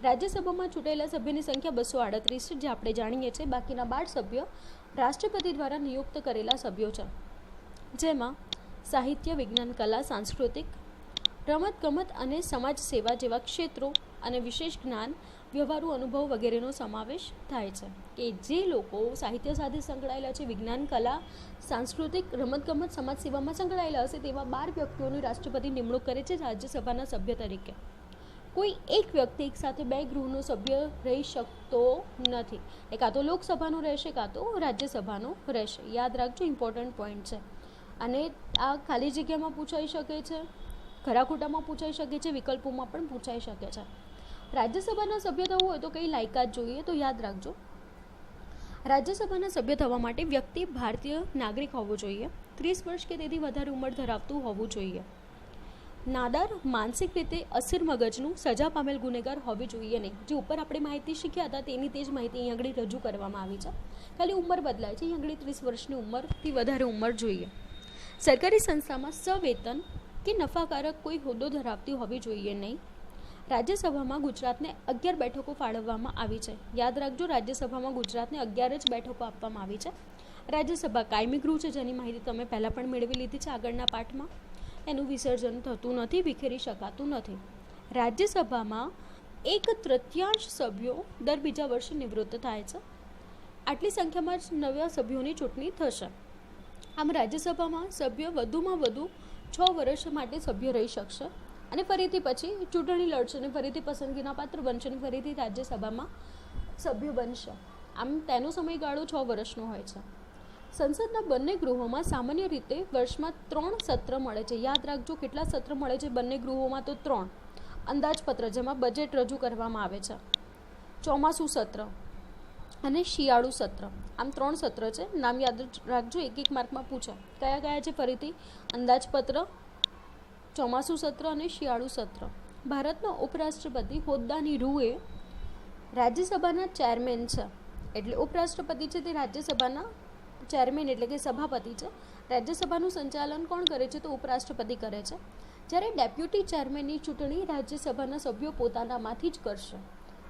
રાજ્યસભામાં ચૂંટાયેલા સભ્યની સંખ્યા 238 છે, જે આપણે જાણીએ છીએ. બાકીના 12 સભ્યો રાષ્ટ્રપતિ દ્વારા નિયુક્ત કરેલા સભ્યો છે, જેમાં સાહિત્ય, વિજ્ઞાન, કલા, સાંસ્કૃતિક, રમતગમત અને સમાજ સેવા જેવા ક્ષેત્રો અને વિશેષ જ્ઞાન, વ્યવહારુ અનુભવ વગેરેનો સમાવેશ થાય છે. કે જે લોકો સાહિત્ય સાથે સંકળાયેલા છે, વિજ્ઞાન, કલા, સાંસ્કૃતિક, રમતગમત, સમાજ સેવામાં સંકળાયેલા હશે તેવા 12 વ્યક્તિઓની રાષ્ટ્રપતિ નિમણૂક કરે છે રાજ્યસભાના સભ્ય તરીકે. કોઈ એક વ્યક્તિ એક સાથે 2 ગૃહનો સભ્ય રહી શકતો નથી. એ કાં તો લોકસભાનો રહેશે કાં તો રાજ્યસભાનો રહેશે. યાદ રાખજો, ઇમ્પોર્ટન્ટ પોઈન્ટ છે. અને આ ખાલી જગ્યામાં પૂછાઈ શકે છે, ખરા ખોટામાં પૂછાઈ શકે છે, વિકલ્પોમાં પણ પૂછાઈ શકે છે. રાજ્યસભાના સભ્ય થવું હોય તો કઈ લાયકાત જોઈએ? તો યાદ રાખજો, રાજ્યસભાના સભ્ય થવા માટે વ્યક્તિ ભારતીય નાગરિક હોવો જોઈએ, 30 વર્ષ કે તેથી વધારે ઉંમર ધરાવતું હોવું જોઈએ, નાદાર, માનસિક રીતે અસ્થિર મગજનું, સજા પામેલ ગુનેગાર હોવી જોઈએ નહીં. જે ઉપર આપણે માહિતી શીખ્યા હતા તેની તે જ માહિતી અહીં આગળ રજૂ કરવામાં આવી છે. ખાલી ઉંમર બદલાય છે, અહીં આગળ 30 વર્ષની ઉંમરથી વધારે ઉંમર જોઈએ. સરકારી સંસ્થામાં સવેતન કે નફાકારક કોઈ હોદ્દો ધરાવતી હોવી જોઈએ નહીં. રાજ્યસભામાં ગુજરાતને 11 બેઠકો ફાળવવામાં આવી છે. યાદ રાખજો, રાજ્યસભામાં ગુજરાતને 11 જ બેઠકો આપવામાં આવી છે. રાજ્યસભા કાયમી ગૃહ છે, જેની માહિતી તમે પહેલાં પણ મેળવી લીધી છે આગળના પાઠમાં. એનું વિસર્જન થતું નથી, વિખેરી શકાતું નથી. રાજ્યસભામાં 1/3 સભ્યો દર બીજા વર્ષે નિવૃત્ત થાય છે. આટલી સંખ્યામાં જ નવા સભ્યોની ચૂંટણી થશે. આમ રાજ્યસભામાં સભ્ય વધુમાં વધુ 6 વર્ષ માટે સભ્ય રહી શકશે અને ફરીથી પછી ચૂંટણી લડશે અને ફરીથી પસંદગીના પાત્ર બનશે અને ફરીથી રાજ્યસભામાં સભ્ય બનશે. આમ તેનો સમયગાળો 6 વર્ષનો હોય છે. સંસદના બંને ગૃહોમાં સામાન્ય રીતે વર્ષમાં 3 સત્ર મળે છે. યાદ રાખજો, કેટલા સત્ર મળે છે બંને ગૃહોમાં? તો 3. અંદાજપત્ર, જેમાં બજેટ રજૂ કરવામાં આવે છે, ચોમાસું સત્ર અને શિયાળુ સત્ર. આમ 3 સત્ર છે. નામ યાદ રાખજો, 1 માર્કમાં પૂછે. કયા કયા છે? ફરીથી અંદાજપત્ર, ચોમાસું સત્ર અને શિયાળુ સત્ર. ભારતના ઉપરાષ્ટ્રપતિ હોદ્દાની રૂએ રાજ્યસભાના ચેરમેન છે. એટલે ઉપરાષ્ટ્રપતિ છે તે રાજ્યસભાના ચેરમેન એટલે કે સભાપતિ છે. રાજ્યસભાનું સંચાલન કોણ કરે છે? તો ઉપરાષ્ટ્રપતિ કરે છે. જ્યારે ડેપ્યુટી ચેરમેનની ચૂંટણી રાજ્યસભાના સભ્યો પોતાનામાંથી જ કરશે.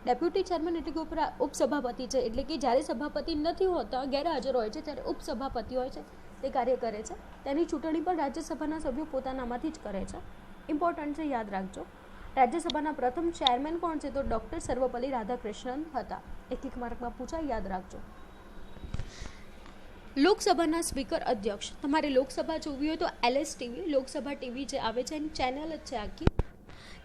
ડેપ્યુટી ચેરમેન એટલે કે ઉપસભાપતિ છે, એટલે કે જ્યારે સભાપતિ નથી હોતા, ગેરહાજર હોય છે, ત્યારે ઉપસભાપતિ હોય છે તે કાર્ય કરે છે. તેની ચૂંટણી પણ રાજ્યસભાના સભ્યો પોતાનામાંથી જ કરે છે. ઇમ્પોર્ટન્ટ છે, યાદ રાખજો. રાજ્યસભાના પ્રથમ ચેરમેન કોણ છે? તો ડૉક્ટર સર્વપલ્લી રાધાકૃષ્ણન હતા. એક માર્કમાં પૂછાય, યાદ રાખજો. લોકસભાના સ્પીકર અધ્યક્ષ. તમારે લોકસભા જોવી હોય તો LS TV, લોકસભા ટીવી જે આવે છે એની ચેનલ જ છે આખી,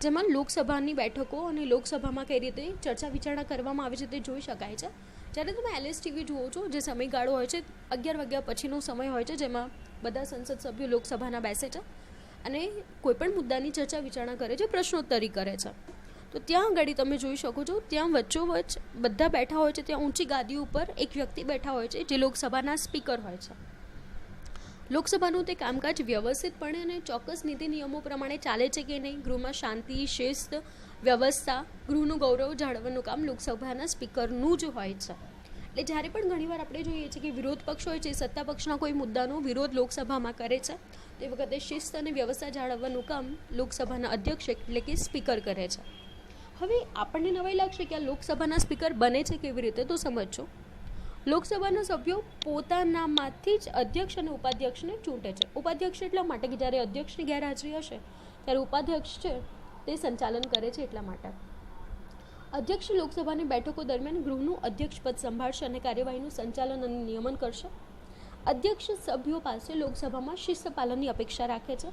જેમાં લોકસભાની બેઠકો અને લોકસભામાં કઈ રીતે ચર્ચા વિચારણા કરવામાં આવે છે તે જોઈ શકાય છે. જ્યારે તમે LS TV જુઓ છો, જે સમયગાળો હોય છે 11 વાગ્યા પછીનો સમય હોય છે, જેમાં બધા સંસદ સભ્યો લોકસભાના બેસે છે અને કોઈપણ મુદ્દાની ચર્ચા વિચારણા કરે છે, પ્રશ્નોત્તરી કરે છે. તો ત્યાં આગળ તમે જોઈ શકો છો, ત્યાં વચ્ચોવચ્ચ બધા બેઠા હોય છે. ત્યાં ઊંચી ગાદી ઉપર એક વ્યક્તિ બેઠા હોય છે, જે લોકસભાના સ્પીકર હોય છે. લોકસભાનું તે કામકાજ વ્યવસ્થિતપણે અને ચોક્કસ નીતિ નિયમો પ્રમાણે ચાલે છે કે નહીં, ગૃહમાં શાંતિ, શિસ્ત, વ્યવસ્થા, ગૃહનું ગૌરવ જાળવવાનું કામ લોકસભાના સ્પીકરનું જ હોય છે. એટલે જ્યારે પણ ઘણીવાર આપણે જોઈએ છીએ કે વિરોધ પક્ષ હોય છે, સત્તા પક્ષના કોઈ મુદ્દાનો વિરોધ લોકસભામાં કરે છે, તે વખતે શિસ્ત અને વ્યવસ્થા જાળવવાનું કામ લોકસભાના અધ્યક્ષ એટલે કે સ્પીકર કરે છે. હવે આપણને નવાઈ લાગશે કે આ લોકસભાના સ્પીકર બને છે કેવી રીતે, તો સમજો. લોકસભાના સભ્યો પોતાનામાંથી જ અધ્યક્ષ અને ઉપાધ્યક્ષને ચૂંટે છે. ઉપાધ્યક્ષ એટલા માટે કે જ્યારે અધ્યક્ષની ગેરહાજરી હશે ત્યારે ઉપાધ્યક્ષ છે તે સંચાલન કરે છે, એટલા માટે. અધ્યક્ષ લોકસભાની બેઠકો દરમિયાન ગૃહનું અધ્યક્ષ પદ સંભાળશે અને કાર્યવાહીનું સંચાલન અને નિયમન કરશે. અધ્યક્ષ સભ્યો પાસે લોકસભામાં શિસ્ત પાલનની અપેક્ષા રાખે છે.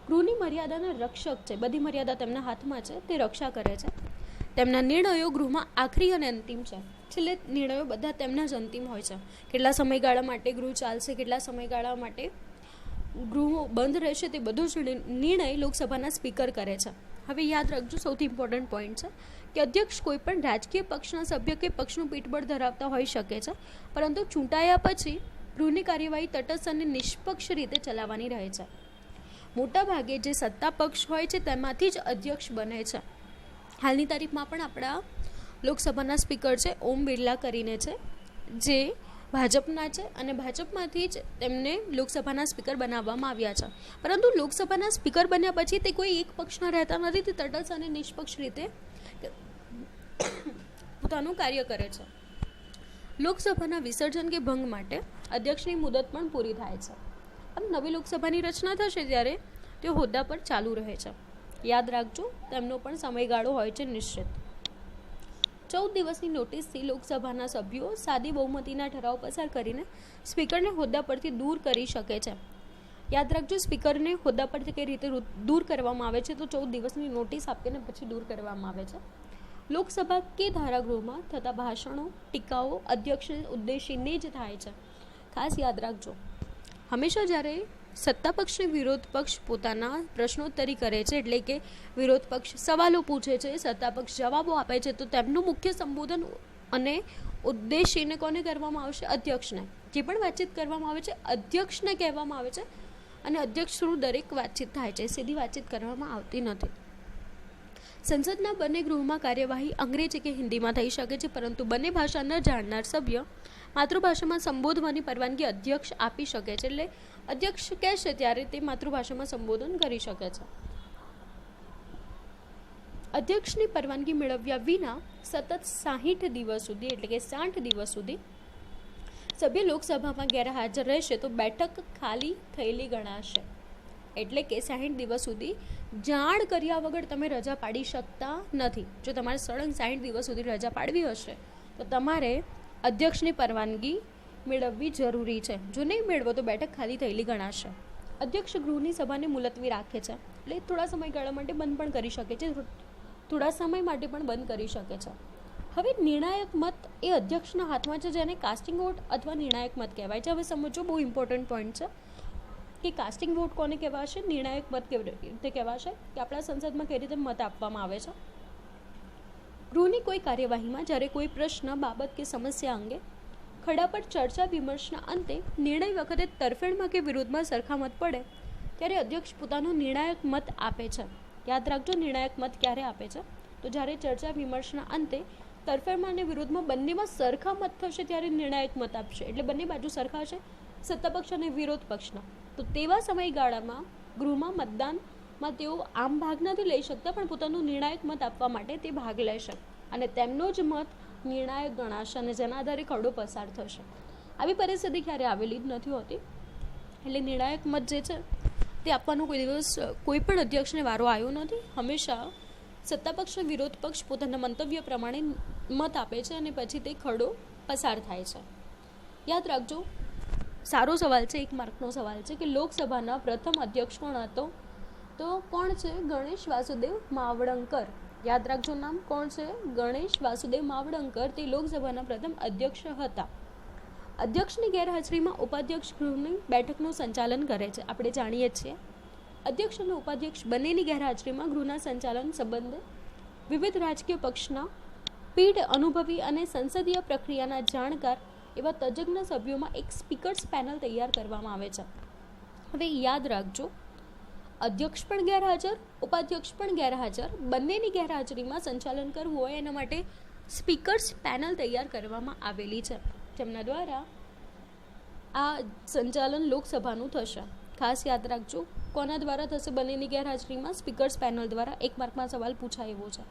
ગૃહની મર્યાદાના રક્ષક છે, બધી મર્યાદા તેમના હાથમાં છે, તે રક્ષા કરે છે. તેમના નિર્ણયો ગૃહમાં આખરી અને અંતિમ છે. છેલ્લે નિર્ણયો બધા તેમના જ અંતિમ હોય છે. કેટલા સમયગાળા માટે ગૃહ ચાલશે, કેટલા સમયગાળા માટે ગૃહ બંધ રહેશે, તે બધો જ નિર્ણય લોકસભાના સ્પીકર કરે છે. હવે યાદ રાખજો, સૌથી ઇમ્પોર્ટન્ટ પોઈન્ટ છે કે અધ્યક્ષ કોઈ પણ રાજકીય પક્ષના સભ્ય કે પક્ષનું પીઠબળ ધરાવતા હોઈ શકે છે, પરંતુ ચૂંટાયા પછી ગૃહની કાર્યવાહી તટસ્થ અને નિષ્પક્ષ રીતે ચલાવવાની રહે છે. મોટાભાગે જે સત્તા પક્ષ હોય છે તેમાંથી જ અધ્યક્ષ બને છે. હાલની તારીખમાં પણ આપણા લોકસભાના સ્પીકર છે ઓમ બિરલા કરીને છે, જે ભાજપના છે અને ભાજપમાંથી જ તેમને લોકસભાના સ્પીકર બનાવવામાં આવ્યા છે. પરંતુ લોકસભાના સ્પીકર બન્યા પછી તે કોઈ એક પક્ષના રહેતા નથી, તે તટસ્થ અને નિષ્પક્ષ રીતે પોતાનું કાર્ય કરે છે. લોકસભાના વિસર્જન કે ભંગ માટે અધ્યક્ષની મુદત પણ પૂરી થાય છે. આમ નવી લોકસભાની રચના થશે ત્યારે તેઓ હોદ્દા પર ચાલુ રહે છે. યાદ રાખજો, તેમનો પણ સમયગાળો હોય છે નિશ્ચિત. 14 દિવસની નોટિસથી લોકસભાના સભ્યો સાદી બહુમતીના ઠરાવ પસાર કરીને સ્પીકરને હોદ્દા પરથી દૂર કરી શકે છે. યાદ રાખજો, સ્પીકરને હોદ્દા પરથી કઈ રીતે દૂર કરવામાં આવે છે, તો 14 દિવસની નોટિસ આપીને પછી દૂર કરવામાં આવે છે. લોકસભા કે ધારાગૃહમાં થતા ભાષણો, ટીકાઓ અધ્યક્ષને ઉદ્દેશીને જ થાય છે. ખાસ યાદ રાખજો, હંમેશા જ્યારે સત્તા પક્ષને વિરોધ પક્ષ પોતાના પ્રશ્નોત્તરી કરે છે, એટલે કે વિરોધ પક્ષ સવાલો પૂછે છે, સત્તા પક્ષ જવાબો આપે છે, તો તેમનું મુખ્ય સંબોધન અને ઉદ્દેશીને કોને કરવામાં આવશે? અધ્યક્ષને. જે પણ વાતચીત કરવામાં આવે છે અધ્યક્ષને કહેવામાં આવે છે અને અધ્યક્ષ થ્રુ દરેક વાતચીત થાય છે, સીધી વાતચીત કરવામાં આવતી નથી. સંસદના બંને ગૃહમાં કાર્યવાહી અંગ્રેજી કે હિન્દીમાં થઈ શકે છે, પરંતુ બંને ભાષા ન જાણનાર સભ્ય માતૃભાષામાં સંબોધવાની પરવાનગી અધ્યક્ષ આપી શકે છે. એટલે અધ્યક્ષ કહેશે ત્યારે તે માતૃભાષામાં સંબોધન કરી શકે છે. અધ્યક્ષની પરવાનગી મેળવ્યા વિના સતત 60 દિવસ સુધી એટલે કે 60 દિવસ સુધી સભ્ય લોકસભામાં ગેરહાજર રહેશે તો બેઠક ખાલી થયેલી ગણાશે. એટલે કે 60 દિવસ સુધી જાણ કર્યા વગર તમે રજા પાડી શકતા નથી. જો તમારે સળંગ 60 દિવસ સુધી રજા પાડવી હશે તો તમારે અધ્યક્ષની પરવાનગી મેળવવી જરૂરી છે. જો નહીં મેળવો તો બેઠક ખાલી થયેલી ગણાશે. અધ્યક્ષ ગૃહની સભાને મુલતવી રાખે છે, એટલે થોડા સમયગાળા માટે બંધ પણ કરી શકે છે, થોડા સમય માટે પણ બંધ કરી શકે છે. હવે નિર્ણાયક મત એ અધ્યક્ષના હાથમાં છે, જેને કાસ્ટિંગ વોટ અથવા નિર્ણાયક મત કહેવાય છે. હવે સમજો, બહુ ઇમ્પોર્ટન્ટ પોઈન્ટ છે કે કાસ્ટિંગ વોટ કોને કહેવાશે, નિર્ણાયક મત કેવી રીતે કહેવાશે, કે આપણા સંસદમાં કઈ રીતે મત આપવામાં આવે છે. ગૃહની કોઈ કાર્યવાહીમાં જ્યારે કોઈ પ્રશ્ન, બાબત કે સમસ્યા અંગે ખડા પર ચર્ચા વિમર્શના અંતે નિર્ણય વખતે તરફેણમાં કે વિરોધમાં સરખા મત પડે ત્યારે અધ્યક્ષ પોતાનો નિર્ણાયક મત આપે છે. યાદ રાખજો, નિર્ણાયક મત ક્યારે આપે છે? તો જ્યારે ચર્ચા વિમર્શના અંતે તરફેણમાં અને વિરોધમાં બંનેમાં સરખા મત થશે ત્યારે નિર્ણાયક મત આપશે. એટલે બંને બાજુ સરખા છે, સત્તા પક્ષ અને વિરોધ પક્ષના. તો તેવા સમયગાળામાં ગૃહમાં મતદાનમાં તેઓ આમ ભાગ નથી લઈ શકતા, પણ પોતાનો નિર્ણાયક મત આપવા માટે તે ભાગ લેશે અને તેમનો જ મત નિર્ણાયક ગણાશે અને જેના આધારે ખરડો પસાર થશે. આવી પરિસ્થિતિ ક્યારે આવેલી જ નથી હોતી. એટલે નિર્ણાયક મત જે છે તે આપવાનો કોઈ દિવસ કોઈ પણ અધ્યક્ષને વારો આવ્યો નથી. હંમેશા સત્તાપક્ષ અને વિરોધ પક્ષ પોતાના મંતવ્ય પ્રમાણે મત આપે છે અને પછી તે ખરડો પસાર થાય છે. યાદ રાખજો, સારો સવાલ છે, 1 માર્કનો સવાલ છે કે લોકસભાના પ્રથમ અધ્યક્ષ કોણ હતો? તો કોણ છે? ગણેશ વાસુદેવ માવડંકર. યાદ રાખજો નામ, કોણ છે? ગણેશ વાસુદેવ માવડંકર. તે લોકસભાના પ્રથમ અધ્યક્ષ હતા. અધ્યક્ષની ગેરહાજરીમાં ઉપાધ્યક્ષ ગૃહની બેઠકનું સંચાલન કરે છે. આપણે જાણીએ છીએ અધ્યક્ષ અને ઉપાધ્યક્ષ બંનેની ગેરહાજરીમાં ગૃહના સંચાલન સંબંધે વિવિધ રાજકીય પક્ષના પીઢ અનુભવી અને સંસદીય પ્રક્રિયાના જાણકાર એવા તજજ્ઞ સભ્યોમાં એક સ્પીકર્સ પેનલ તૈયાર કરવામાં આવે છે. હવે યાદ રાખજો, અધ્યક્ષ પણ ગેરહાજર, ઉપાધ્યક્ષ પણ ગેરહાજર, બંનેની ગેરહાજરીમાં સંચાલન કરવું હોય એના માટે સ્પીકર્સ પેનલ તૈયાર કરવામાં આવેલી છે, જેમના દ્વારા આ સંચાલન લોકસભાનું થશે. ખાસ યાદ રાખજો, કોના દ્વારા થશે? બંનેની ગેરહાજરીમાં સ્પીકર્સ પેનલ દ્વારા. 1 માર્કમાં સવાલ પૂછાય એવો છે.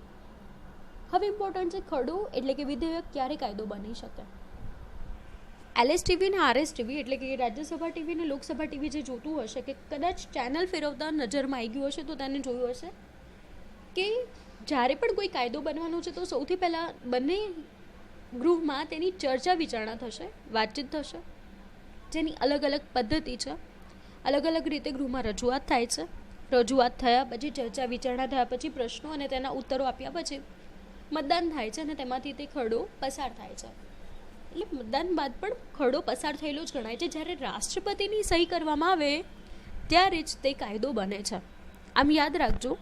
હવે ઇમ્પોર્ટન્ટ છે, ખરડો એટલે કે વિધેયક ક્યારે કાયદો બની શકે? LSTV અને RSTV એટલે કે રાજ્યસભા ટીવી અને લોકસભા ટીવી જે જોતું હશે કે કદાચ ચેનલ ફેરવતા નજરમાં આવી ગયું હશે તો તેને જોયું હશે કે જ્યારે પણ કોઈ કાયદો બનવાનો છે તો સૌથી પહેલાં બંને ગૃહમાં તેની ચર્ચા વિચારણા થશે, વાતચીત થશે, જેની અલગ અલગ પદ્ધતિ છે. અલગ અલગ રીતે ગૃહમાં રજૂઆત થાય છે. રજૂઆત થયા પછી, ચર્ચા વિચારણા થયા પછી, પ્રશ્નો અને તેના ઉત્તરો આપ્યા પછી મતદાન થાય છે અને તેમાંથી તે ખરડો પસાર થાય છે. એટલે મતદાન બાદ પણ ખરડો પસાર થયેલો જ ગણાય છે. જ્યારે રાષ્ટ્રપતિની સહી કરવામાં આવે ત્યારે જ તે કાયદો બને છે. આમ યાદ રાખજો,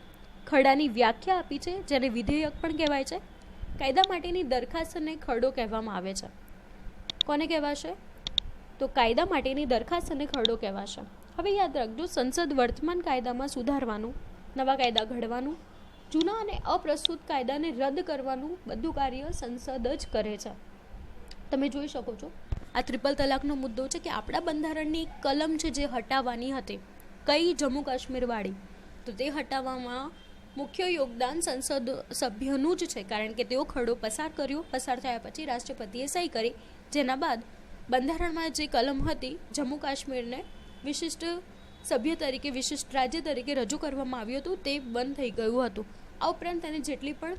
ખરડાની વ્યાખ્યા આપી છે, જેને વિધેયક પણ કહેવાય છે. કાયદા માટેની દરખાસ્તને ખરડો કહેવામાં આવે છે. કોને કહેવાશે? તો કાયદા માટેની દરખાસ્તને ખરડો કહેવાશે. હવે યાદ રાખજો, સંસદ વર્તમાન કાયદામાં સુધારવાનું, નવા કાયદા ઘડવાનું, જૂના અને અપ્રસ્તુત કાયદાને રદ કરવાનું બધું કાર્ય સંસદ જ કરે છે. તમે જોઈ શકો છો, આ ટ્રિપલ તલાકનો મુદ્દો છે કે આપણા બંધારણની એક કલમ છે જે હટાવવાની હતી. કઈ? જમ્મુ કાશ્મીરવાળી. તો તે હટાવવામાં મુખ્ય યોગદાન સંસદ સભ્યનું જ છે, કારણ કે તેઓ ખરડો પસાર કર્યો. પસાર થયા પછી રાષ્ટ્રપતિએ સહી કરી, જેના બાદ બંધારણમાં જે કલમ હતી જમ્મુ કાશ્મીરને વિશિષ્ટ સભ્ય તરીકે, વિશિષ્ટ રાજ્ય તરીકે રજૂ કરવામાં આવ્યું હતું, તે બંધ થઈ ગયું હતું. આ ઉપરાંત તેને જેટલી પણ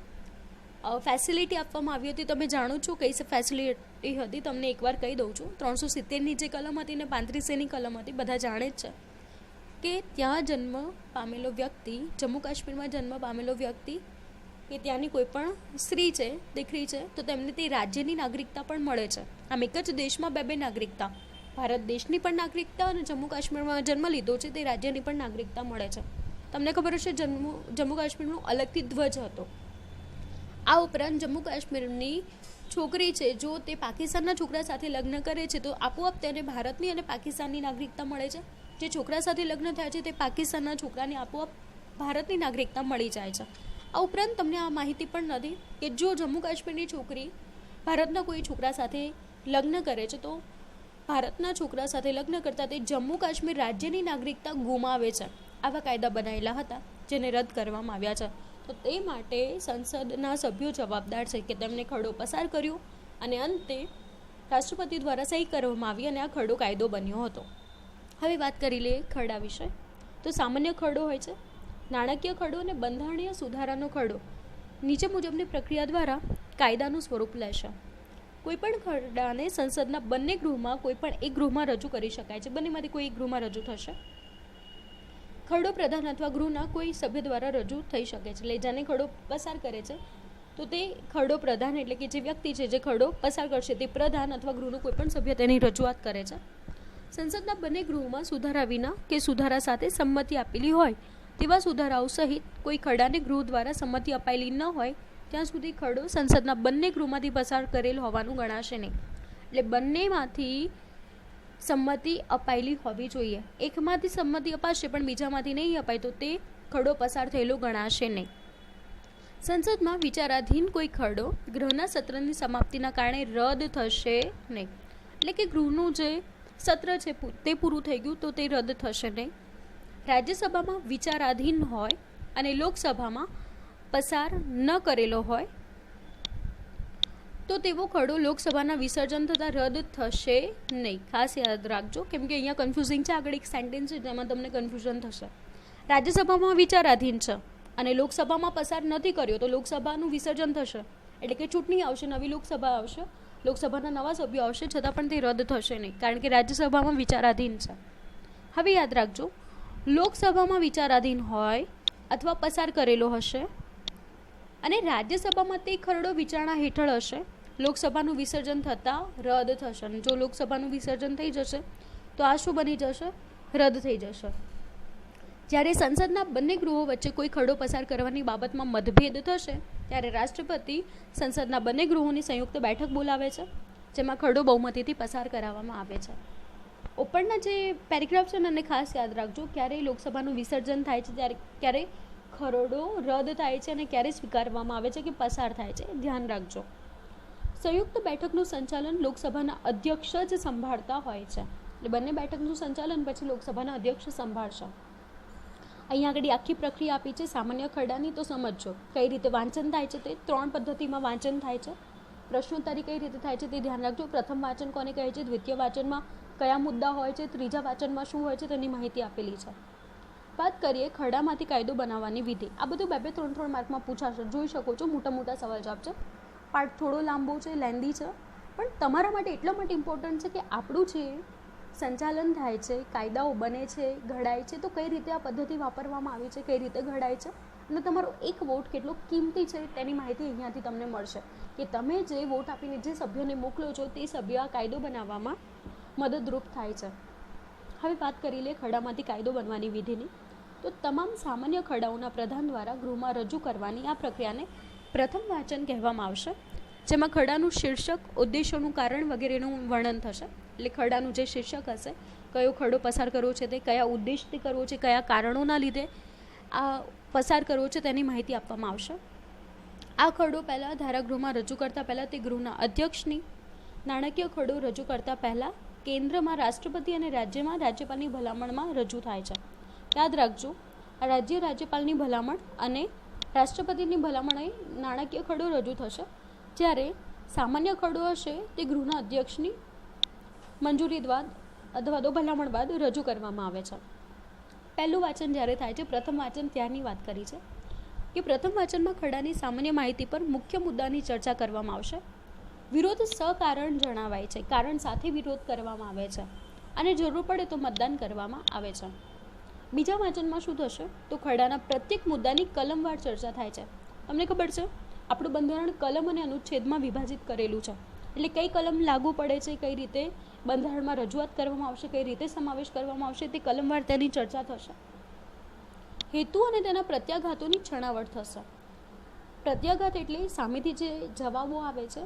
ફેસિલિટી આપવામાં આવી હતી, તમે જાણો છો કઈ ફેસિલિટી હતી, તમને એકવાર કહી દઉં છું. 370ની જે કલમ હતી ને 35Aની કલમ હતી, બધા જાણે જ છે કે ત્યાં જન્મ પામેલો વ્યક્તિ, જમ્મુ કાશ્મીરમાં જન્મ પામેલો વ્યક્તિ કે ત્યાંની કોઈ પણ સ્ત્રી છે, દીકરી છે, તો તેમને તે રાજ્યની નાગરિકતા પણ મળે છે. આમ એક જ દેશમાં બે નાગરિકતા, ભારત દેશની પણ નાગરિકતા અને જમ્મુ કાશ્મીરમાં જન્મ લીધો છે તે રાજ્યની પણ નાગરિકતા મળે છે. તમને ખબર હશે, જમ્મુ કાશ્મીરનો અલગથી ધ્વજ હતો. આ ઉપરાંત જમ્મુ કાશ્મીરની છોકરી છે, જો તે પાકિસ્તાનના છોકરા સાથે લગ્ન કરે છે તો આપોઆપ તેને ભારતની અને પાકિસ્તાનની નાગરિકતા મળે છે. જે છોકરા સાથે લગ્ન થયા છે તે પાકિસ્તાનના છોકરાને આપોઆપ ભારતની નાગરિકતા મળી જાય છે. આ ઉપરાંત તમને આ માહિતી પણ નથી કે જો જમ્મુ કાશ્મીરની છોકરી ભારતના કોઈ છોકરા સાથે લગ્ન કરે છે તો ભારતના છોકરા સાથે લગ્ન કરતાં તે જમ્મુ કાશ્મીર રાજ્યની નાગરિકતા ગુમાવે છે. આવા કાયદા બનાવેલા હતા જેને રદ કરવામાં આવ્યા છે. તો તે માટે સંસદના સભ્યો જવાબદાર છે કે તેમણે ખરડો પસાર કર્યો અને અંતે રાષ્ટ્રપતિ દ્વારા સહી કરવામાં આવી અને આ ખરડો કાયદો બન્યો હતો. હવે વાત કરી લઈએ ખરડા વિશે. તો સામાન્ય ખરડો હોય છે, નાણાકીય ખરડો અને બંધારણીય સુધારાનો ખરડો નીચે મુજબની પ્રક્રિયા દ્વારા કાયદાનું સ્વરૂપ લેશે. કોઈપણ ખરડાને સંસદના બંને ગૃહમાં કોઈપણ એક ગૃહમાં રજૂ કરી શકાય છે. બંનેમાંથી કોઈ એક ગૃહમાં રજૂ થશે. ખરડો પ્રધાન અથવા ગૃહના કોઈ સભ્ય દ્વારા રજૂ થઈ શકે છે. એટલે જેને ખરડો પસાર કરે છે તો તે ખરડો પ્રધાન, એટલે કે જે વ્યક્તિ છે જે ખરડો પસાર કરશે તે પ્રધાન અથવા ગૃહનું કોઈ પણ સભ્ય તેની રજૂઆત કરે છે. સંસદના બંને ગૃહોમાં સુધારા વિના કે સુધારા સાથે સંમતિ આપેલી હોય તેવા સુધારાઓ સહિત કોઈ ખરડાને ગૃહ દ્વારા સંમતિ અપાયેલી ન હોય ત્યાં સુધી ખરડો સંસદના બંને ગૃહમાંથી પસાર કરેલ હોવાનું ગણાશે નહીં. એટલે બંનેમાંથી સંમતિ અપાયેલી હોવી જોઈએ. એકમાંથી સંમતિ અપાશે પણ બીજામાંથી નહીં અપાય તો તે ખરડો પસાર થયેલો ગણાશે નહીં. સંસદમાં વિચારાધીન કોઈ ખરડો ગૃહના સત્રની સમાપ્તિના કારણે રદ થશે નહીં. એટલે કે ગૃહનું જે સત્ર છે તે પૂરું થઈ ગયું તો તે રદ થશે નહીં. રાજ્યસભામાં વિચારાધીન હોય અને લોકસભામાં પસાર ન કરેલો હોય તો તેવો ખરડો લોકસભાના વિસર્જન થતાં રદ થશે નહીં. ખાસ યાદ રાખજો, કેમ કે અહીંયા કન્ફ્યુઝિંગ છે. આગળ એક સેન્ટેન્સ છે જેમાં તમને કન્ફ્યુઝન થશે. રાજ્યસભામાં વિચારાધીન છે અને લોકસભામાં પસાર નથી કર્યો તો લોકસભાનું વિસર્જન થશે, એટલે કે ચૂંટણી આવશે, નવી લોકસભા આવશે, લોકસભાના નવા સભ્યો આવશે, છતાં પણ તે રદ થશે નહીં, કારણ કે રાજ્યસભામાં વિચારાધીન છે. હવે યાદ રાખજો, લોકસભામાં વિચારાધીન હોય અથવા પસાર કરેલો હશે અને રાજ્યસભામાં તે ખરડો વિચારણા હેઠળ હશે, લોકસભાનું વિસર્જન થતાં રદ થશે. અને જો લોકસભાનું વિસર્જન થઈ જશે તો આ શું બની જશે? રદ થઈ જશે. જ્યારે સંસદના બંને ગૃહો વચ્ચે કોઈ ખરડો પસાર કરવાની બાબતમાં મતભેદ થશે ત્યારે રાષ્ટ્રપતિ સંસદના બંને ગૃહોની સંયુક્ત બેઠક બોલાવે છે, જેમાં ખરડો બહુમતીથી પસાર કરાવવામાં આવે છે. ઉપરના જે પેરેગ્રાફ છે ને એને ખાસ યાદ રાખજો. ક્યારે લોકસભાનું વિસર્જન થાય છે, ત્યારે ક્યારે ખરડો રદ થાય છે અને ક્યારે સ્વીકારવામાં આવે છે કે પસાર થાય છે, ધ્યાન રાખજો. સંયુક્ત બેઠકનું સંચાલન લોકસભાના અધ્યક્ષ જ સંભાળતા હોય છે. એટલે બંને બેઠકનું સંચાલન પછી લોકસભાના અધ્યક્ષ સંભાળશે. અહીંયા આગળ આખી પ્રક્રિયા આપી છે સામાન્ય ખરડાની, તો સમજજો કઈ રીતે વાંચન થાય છે. તે 3 પદ્ધતિમાં વાંચન થાય છે. પ્રશ્નોત્તરી કઈ રીતે થાય છે તે ધ્યાન રાખજો. પ્રથમ વાંચન કોને કહે છે, દ્વિતીય વાંચનમાં કયા મુદ્દા હોય છે, ત્રીજા વાંચનમાં શું હોય છે તેની માહિતી આપેલી છે. વાત કરીએ ખરડામાંથી કાયદો બનાવવાની વિધિ. આ બધું 2-3 માર્કમાં પૂછાશે, જોઈ શકો છો. મોટા મોટા સવાલ જવાબ છે. પાર્ટ થોડો લાંબો છે, લેન્ધી છે, પણ તમારા માટે એટલા માટે ઇમ્પોર્ટન્ટ છે કે આપણું છે સંચાલન થાય છે, કાયદાઓ બને છે, ઘડાય છે, તો કઈ રીતે આ પદ્ધતિ વાપરવામાં આવી છે, કઈ રીતે ઘડાય છે, અને તમારો એક વોટ કેટલો કિંમતી છે તેની માહિતી અહીંયાથી તમને મળશે. કે તમે જે વોટ આપીને જે સભ્યોને મોકલો છો તે સભ્ય આ કાયદો બનાવવામાં મદદરૂપ થાય છે. હવે વાત કરી લે ખરડામાંથી કાયદો બનવાની વિધિની. તો તમામ સામાન્ય ખરડાઓના પ્રધાન દ્વારા ગૃહમાં રજૂ કરવાની આ પ્રક્રિયાને પ્રથમ વાંચન કહેવામાં આવશે, જેમાં ખરડાનું શીર્ષક, ઉદ્દેશોનું કારણ વગેરેનું વર્ણન થશે. એટલે ખરડાનું જે શીર્ષક હશે, કયો ખરડો પસાર કરવો છે, તે કયા ઉદ્દેશથી કરવો છે, કયા કારણોના લીધે આ પસાર કરવો છે તેની માહિતી આપવામાં આવશે. આ ખરડો પહેલાં ધારાગૃહમાં રજૂ કરતાં પહેલાં તે ગૃહના અધ્યક્ષની, નાણાકીય ખરડો રજૂ કરતાં પહેલાં કેન્દ્રમાં રાષ્ટ્રપતિ અને રાજ્યમાં રાજ્યપાલની ભલામણમાં રજૂ થાય છે. યાદ રાખજો, રાજ્યપાલની ભલામણ અને રાષ્ટ્રપતિની ભલામણે નાણાકીય ખરડો રજૂ થશે, જ્યારે સામાન્ય ખરડો હશે તે ગૃહના અધ્યક્ષની મંજૂરી અથવા તો ભલામણ બાદ રજૂ કરવામાં આવે છે. પહેલું વાંચન જ્યારે થાય છે, પ્રથમ વાંચન ત્યારની વાત કરી છે કે પ્રથમ વાંચનમાં ખરડાની સામાન્ય માહિતી પર મુખ્ય મુદ્દાની ચર્ચા કરવામાં આવશે. વિરોધ સકારણ જણાવાય છે, કારણ સાથે વિરોધ કરવામાં આવે છે અને જરૂર પડે તો મતદાન કરવામાં આવે છે. બીજા વાંચનમાં શું થશે, તો ખરડાના પ્રત્યેક મુદ્દાની કલમવાર ચર્ચા થાય છે. તમને ખબર છે આપણું બંધારણ કલમ અને અનુચ્છેદમાં વિભાજિત કરેલું છે. એટલે કઈ કલમ લાગુ પડે છે, કઈ રીતે બંધારણમાં રજૂઆત કરવામાં આવશે, કઈ રીતે સમાવેશ કરવામાં આવશે, તે કલમવાર તેની ચર્ચા થશે. હેતુ અને તેના પ્રત્યાઘાતોની છણાવટ થશે. પ્રત્યાઘાત એટલે સામેથી જે જવાબો આવે છે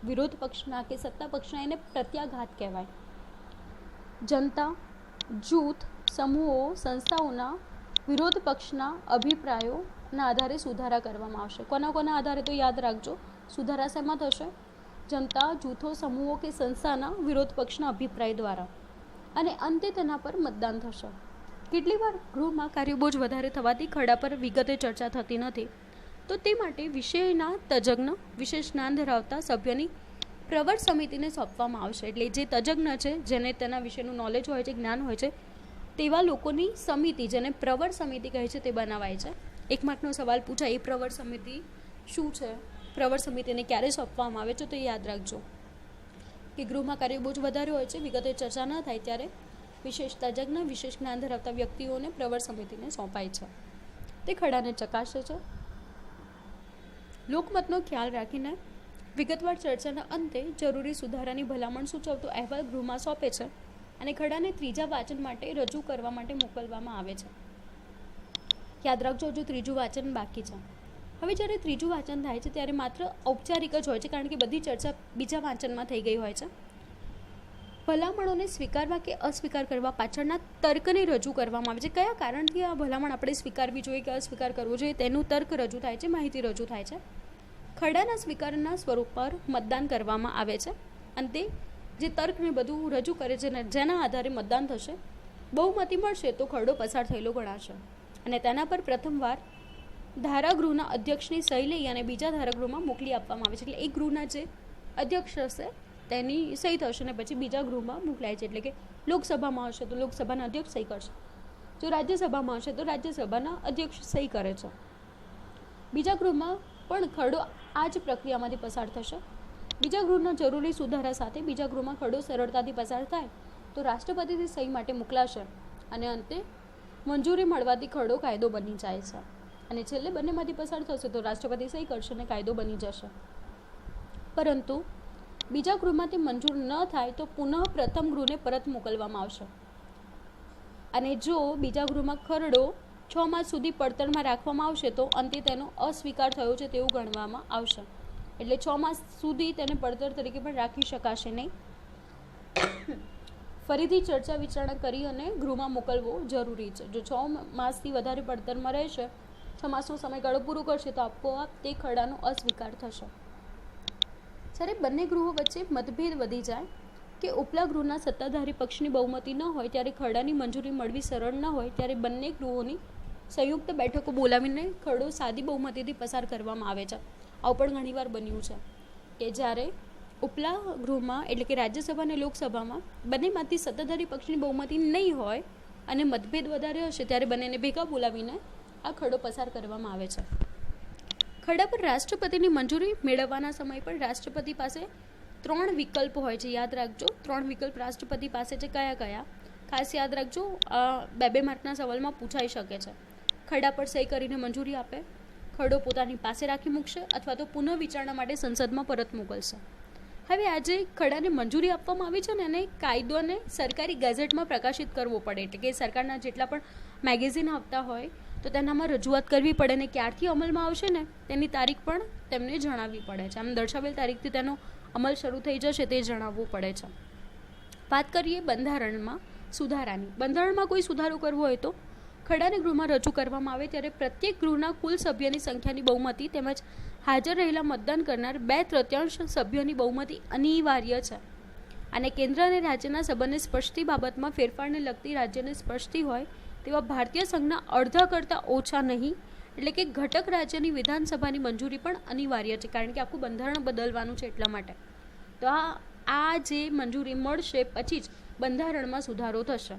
વિરોધ પક્ષના કે સત્તા પક્ષના, એને પ્રત્યાઘાત કહેવાય. જનતા, જૂથ, સમૂહો, સંસ્થાઓના વિરોધ પક્ષના અભિપ્રાયોના આધારે સુધારા કરવામાં આવશે. કોના આધારે તો યાદ રાખજો, સુધારા શેમાં થશે? જનતા, જૂથો, સમૂહો કે સંસ્થાના વિરોધ પક્ષના અભિપ્રાય દ્વારા, અને અંતે તેના પર મતદાન થશે. કેટલી વાર ગૃહમાં કાર્યબોજ વધારે થવાથી ખરડા પર વિગતે ચર્ચા થતી નથી, તો તે માટે વિષયના તજજ્ઞ, વિશેષ જ્ઞાન ધરાવતા સભ્યની પ્રવર સમિતિને સોંપવામાં આવશે. એટલે જે તજજ્ઞ છે, જેને તેના વિશેનું નોલેજ હોય છે, જ્ઞાન હોય છે, તેવા લોકોની સમિતિ, જેને પ્રવર સમિતિ કહે છે, તે બનાવાય છે. 1 માર્કનો સવાલ પૂછાય, એ પ્રવર સમિતિ શું છે, પ્રવર સમિતિને ક્યારે સોંપવામાં આવે છે, તો એ યાદ રાખજો કે ગૃહમાં કાર્યબોજ વધારે હોય છે, વિગતે ચર્ચા ન થાય ત્યારે વિશેષ તજજ્ઞ, વિશેષ જ્ઞાન ધરાવતા વ્યક્તિઓને પ્રવર સમિતિને સોંપાય છે. તે ખરડાને ચકાસે છે. લોકમતનો ખ્યાલ રાખીને વિગતવાર ચર્ચાના અંતે જરૂરી સુધારાની ભલામણ સૂચવતો અહેવાલ ગૃહમાં સોંપે છે અને ખરડાને ત્રીજા વાંચન માટે રજૂ કરવા માટે મોકલવામાં આવે છે. યાદ રાખજો, હજુ ત્રીજું વાંચન બાકી છે. હવે જ્યારે ત્રીજું વાંચન થાય છે ત્યારે માત્ર ઔપચારિક જ હોય છે, કારણ કે બધી ચર્ચા બીજા વાંચનમાં થઈ ગઈ હોય છે. ભલામણોને સ્વીકારવા કે અસ્વીકાર કરવા પાછળના તર્કને રજૂ કરવામાં આવે છે. કયા કારણથી આ ભલામણ આપણે સ્વીકારવી જોઈએ કે અસ્વીકાર કરવો જોઈએ તેનું તર્ક રજૂ થાય છે, માહિતી રજૂ થાય છે. ખરડાના સ્વીકારના સ્વરૂપ પર મતદાન કરવામાં આવે છે અને તે જે તર્કને બધું રજૂ કરે છે, જેના આધારે મતદાન થશે. બહુમતી મળશે તો ખરડો પસાર થયેલો ગણાશે અને તેના પર પ્રથમવાર ધારાગૃહના અધ્યક્ષની સહી લઈ અને બીજા ધારાગૃહમાં મોકલી આપવામાં આવે છે. એટલે એક ગૃહના જે અધ્યક્ષ હશે તેની સહી થશે અને પછી બીજા ગૃહમાં મોકલાય છે. એટલે કે લોકસભામાં હશે તો લોકસભાના અધ્યક્ષ સહી કરશે, જો રાજ્યસભામાં હશે તો રાજ્યસભાના અધ્યક્ષ સહી કરે છે. બીજા ગૃહમાં પણ ખરડો આ જ પ્રક્રિયામાંથી પસાર થશે. બીજા ગૃહના જરૂરી સુધારા સાથે બીજા ગૃહમાં ખરડો સરળતાથી પસાર થાય તો રાષ્ટ્રપતિથી સહી માટે મોકલાશે અને અંતે મંજૂરી મળવાથી ખરડો કાયદો બની જાય છે. અને છેલ્લે બંનેમાંથી પસાર થશે તો રાષ્ટ્રપતિ સહી કરશે અને કાયદો બની જશે. પરંતુ બીજા ગૃહમાંથી મંજૂર ન થાય તો પુનઃ પ્રથમ ગૃહને પરત મોકલવામાં આવશે. અને જો બીજા ગૃહમાં ખરડો 6 માસ સુધી પડતરમાં રાખવામાં આવશે તો અંતે તેનો અસ્વીકાર થયો છે તેવું ગણવામાં આવશે. એટલે 6 માસ સુધી તેને પડતર તરીકે પણ રાખી શકાશે નહીં. ફરીથી ચર્ચા વિચારણા કરી અને ગૃહમાં મોકલવો જરૂરી છે. જો 6 માસથી વધારે પડતરમાં રહેશે, 6 માસનો સમયગાળો પૂરો કરશે તો આપોઆપ તે ખરડાનો અસ્વીકાર થશે. જ્યારે બંને ગૃહો વચ્ચે મતભેદ વધી જાય કે ઉપલા ગૃહના સત્તાધારી પક્ષની બહુમતી ન હોય ત્યારે ખરડાની મંજૂરી મળવી સરળ ન હોય ત્યારે બંને ગૃહોની સંયુક્ત બેઠકો બોલાવીને ખરડો સાદી બહુમતીથી પસાર કરવામાં આવે છે. આવું પણ ઘણીવાર બન્યું છે કે જ્યારે ઉપલા ગૃહમાં એટલે કે રાજ્યસભા અને લોકસભામાં બંનેમાંથી સત્તાધારી પક્ષની બહુમતી નહીં હોય અને મતભેદ વધારે હશે ત્યારે બંનેને ભેગા બોલાવીને આ ખરડો પસાર કરવામાં આવે છે. ખરડા પર રાષ્ટ્રપતિની મંજૂરી મેળવવાના સમય પર રાષ્ટ્રપતિ પાસે 3 વિકલ્પ હોય છે. યાદ રાખજો, 3 વિકલ્પ રાષ્ટ્રપતિ પાસે છે. કયા કયા? ખાસ યાદ રાખજો, 2 માર્કના સવાલમાં પૂછાઈ શકે છે. ખરડા પર સહી કરીને મંજૂરી આપે, ખરડો પોતાની પાસે રાખી મૂકશે અથવા તો પુનઃ વિચારણા માટે સંસદમાં પરત મોકલશે. હવે આજે ખરડાને મંજૂરી આપવામાં આવી છે ને એને કાયદોને સરકારી ગેઝેટમાં પ્રકાશિત કરવો પડે. એટલે કે સરકારના જેટલા પણ મેગેઝિન આવતા હોય તો તેનામાં રજૂઆત કરવી પડે ને ક્યારથી અમલમાં આવશે ને તેની તારીખ પણ તેમને જણાવવી પડે છે. આમ દર્શાવેલ તારીખથી તેનો અમલ શરૂ થઈ જશે તે જણાવવું પડે છે. વાત કરીએ બંધારણમાં સુધારાની. બંધારણમાં કોઈ સુધારો કરવો હોય તો ખરડાને ગૃહમાં રજૂ કરવામાં આવે ત્યારે પ્રત્યેક ગૃહના કુલ સભ્યની સંખ્યાની બહુમતી તેમજ હાજર રહેલા મતદાન કરનાર 2/3 સભ્યોની બહુમતી અનિવાર્ય છે. અને કેન્દ્ર અને રાજ્યના સંબંધને સ્પષ્ટી બાબતમાં ફેરફારને લગતી રાજ્યને સ્પષ્ટી હોય તેવા ભારતીય સંઘના અડધા કરતાં ઓછા નહીં એટલે કે ઘટક રાજ્યની વિધાનસભાની મંજૂરી પણ અનિવાર્ય છે. કારણ કે આખું બંધારણ બદલવાનું છે એટલા માટે. તો આ જે મંજૂરી મળશે પછી જ બંધારણમાં સુધારો થશે.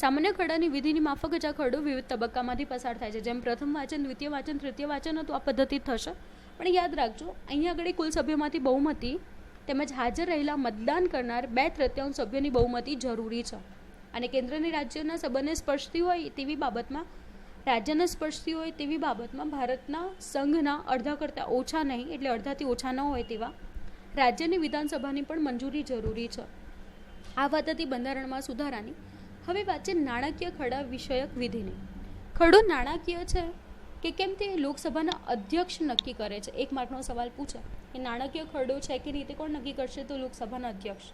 સામાન્ય ખરડાની વિધિની માફક જ આ ખરડો વિવિધ તબક્કામાંથી પસાર થાય છે. જેમ પ્રથમ વાંચન, દ્વિતીય વાંચન, તૃતીય વાંચન હતું આ પદ્ધતિ થશે. પણ યાદ રાખજો, અહીંયા આગળ કુલ સભ્યોમાંથી બહુમતી તેમજ હાજર રહેલા મતદાન કરનાર 2/3 સભ્યોની બહુમતી જરૂરી છે. અને કેન્દ્રની રાજ્યના સંબંધને સ્પર્શતી હોય તેવી બાબતમાં ભારતના સંઘના અડધા કરતાં ઓછા નહીં એટલે અડધાથી ઓછા ન હોય તેવા રાજ્યની વિધાનસભાની પણ મંજૂરી જરૂરી છે. આ વાત હતી બંધારણમાં સુધારાની. હવે વાત છે નાણાકીય ખરડા વિષયક વિધિની. ખરડો નાણાકીય છે કે કેમ તે લોકસભાના અધ્યક્ષ નક્કી કરે છે. 1 માર્કનો સવાલ પૂછે કે નાણાકીય ખરડો છે કે નહીં તે કોણ નક્કી કરશે? તો લોકસભાના અધ્યક્ષ.